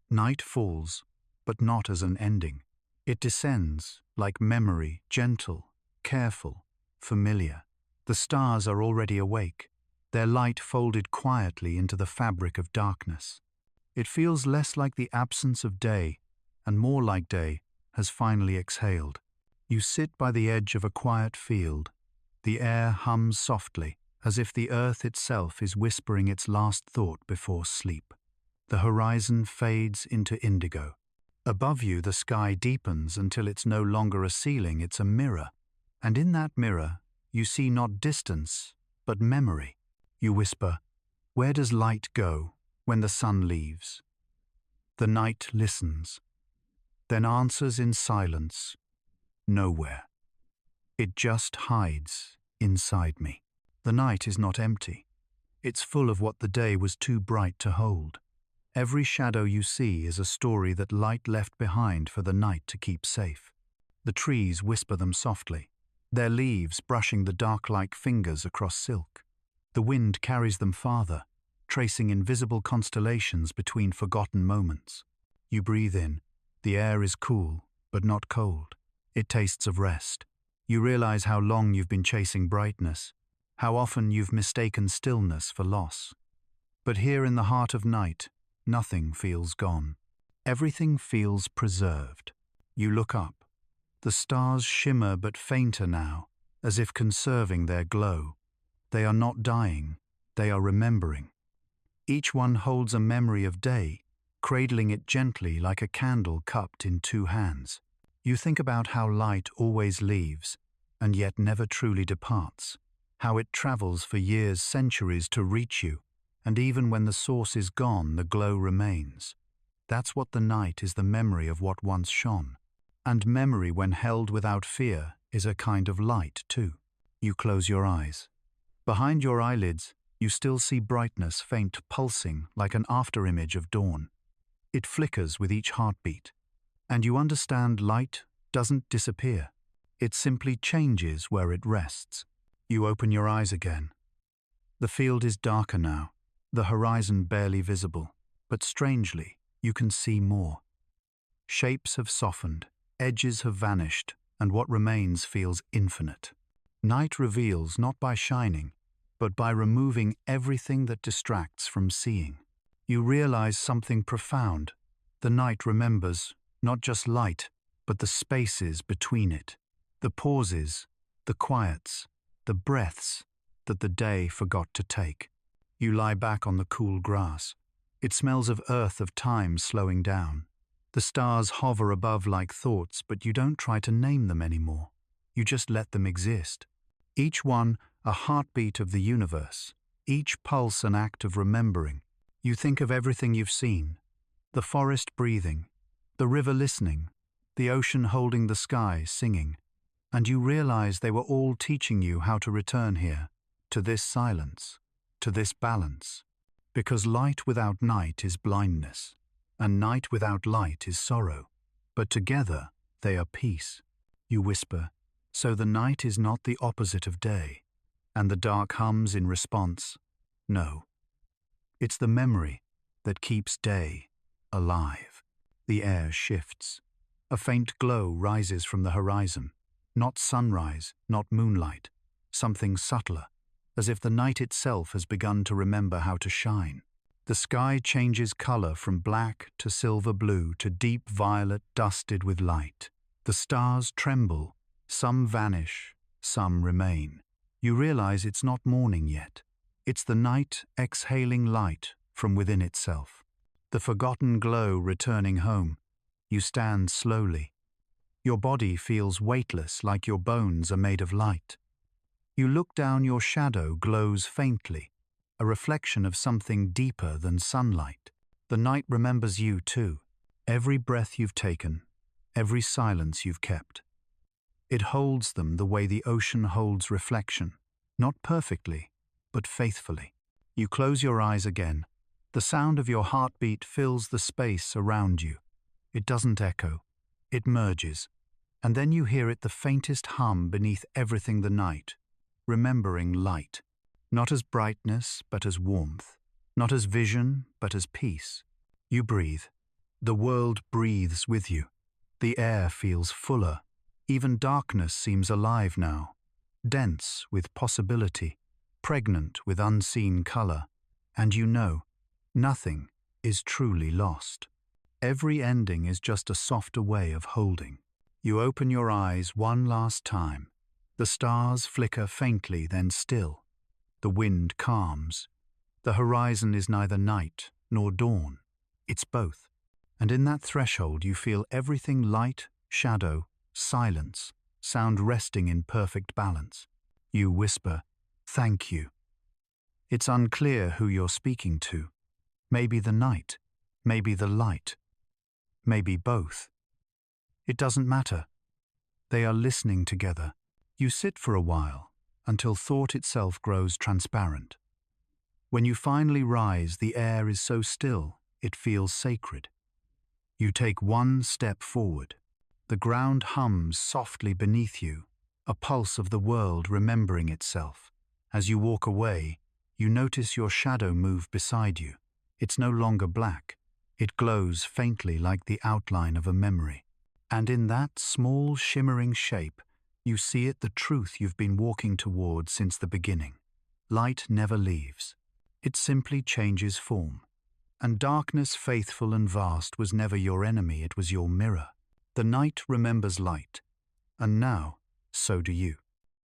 Night falls, but not as an ending. It descends, like memory, gentle, careful, familiar. The stars are already awake, their light folded quietly into the fabric of darkness. It feels less like the absence of day, and more like day has finally exhaled. You sit by the edge of a quiet field. The air hums softly, as if the earth itself is whispering its last thought before sleep. The horizon fades into indigo. Above you, the sky deepens until it's no longer a ceiling, it's a mirror. And in that mirror, you see not distance, but memory. You whisper, "Where does light go when the sun leaves?" The night listens, then answers in silence, "Nowhere." It just hides inside me. The night is not empty. It's full of what the day was too bright to hold. Every shadow you see is a story that light left behind for the night to keep safe. The trees whisper them softly, their leaves brushing the dark like fingers across silk. The wind carries them farther, tracing invisible constellations between forgotten moments. You breathe in. The air is cool, but not cold. It tastes of rest. You realize how long you've been chasing brightness, how often you've mistaken stillness for loss. But here in the heart of night, nothing feels gone. Everything feels preserved. You look up. The stars shimmer but fainter now, as if conserving their glow. They are not dying, they are remembering. Each one holds a memory of day, cradling it gently like a candle cupped in two hands. You think about how light always leaves, and yet never truly departs, how it travels for years, centuries to reach you, and even when the source is gone, the glow remains. That's what the night is, the memory of what once shone. And memory, when held without fear, is a kind of light too. You close your eyes. Behind your eyelids, you still see brightness, faint, pulsing like an afterimage of dawn. It flickers with each heartbeat, and you understand light doesn't disappear. It simply changes where it rests. You open your eyes again. The field is darker now, the horizon barely visible, but strangely, you can see more. Shapes have softened, edges have vanished, and what remains feels infinite. Night reveals not by shining, but by removing everything that distracts from seeing. You realize something profound. The night remembers not just light, but the spaces between it, the pauses, the quiets, the breaths that the day forgot to take. You lie back on the cool grass. It smells of earth, of time slowing down. The stars hover above like thoughts, but you don't try to name them anymore. You just let them exist. Each one a heartbeat of the universe, each pulse an act of remembering. You think of everything you've seen, the forest breathing, the river listening, the ocean holding the sky singing, and you realize they were all teaching you how to return here, to this silence, to this balance. Because light without night is blindness, and night without light is sorrow. But together they are peace. You whisper, so the night is not the opposite of day, and the dark hums in response, no. It's the memory that keeps day alive. The air shifts. A faint glow rises from the horizon, not sunrise, not moonlight, something subtler, as if the night itself has begun to remember how to shine. The sky changes color from black to silver blue to deep violet dusted with light. The stars tremble, some vanish, some remain. You realize it's not morning yet. It's the night exhaling light from within itself. The forgotten glow returning home. You stand slowly. Your body feels weightless, like your bones are made of light. You look down, your shadow glows faintly, a reflection of something deeper than sunlight. The night remembers you too. Every breath you've taken, every silence you've kept. It holds them the way the ocean holds reflection, not perfectly, but faithfully. You close your eyes again. The sound of your heartbeat fills the space around you. It doesn't echo, it merges, and then you hear it the faintest hum beneath everything the night, remembering light, not as brightness but as warmth, not as vision but as peace. You breathe. The world breathes with you. The air feels fuller. Even darkness seems alive now, dense with possibility, pregnant with unseen color, and you know, nothing is truly lost. Every ending is just a softer way of holding. You open your eyes one last time. The stars flicker faintly, then still. The wind calms. The horizon is neither night nor dawn. It's both. And in that threshold you feel everything light, shadow, silence, sound resting in perfect balance. You whisper, "Thank you." It's unclear who you're speaking to. Maybe the night, maybe the light, maybe both. It doesn't matter. They are listening together. You sit for a while, until thought itself grows transparent. When you finally rise, the air is so still, it feels sacred. You take one step forward. The ground hums softly beneath you, a pulse of the world remembering itself. As you walk away, you notice your shadow move beside you. It's no longer black. It glows faintly like the outline of a memory. And in that small, shimmering shape, you see it the truth you've been walking toward since the beginning. Light never leaves. It simply changes form. And darkness, faithful and vast, was never your enemy, it was your mirror. The night remembers light. And now, so do you.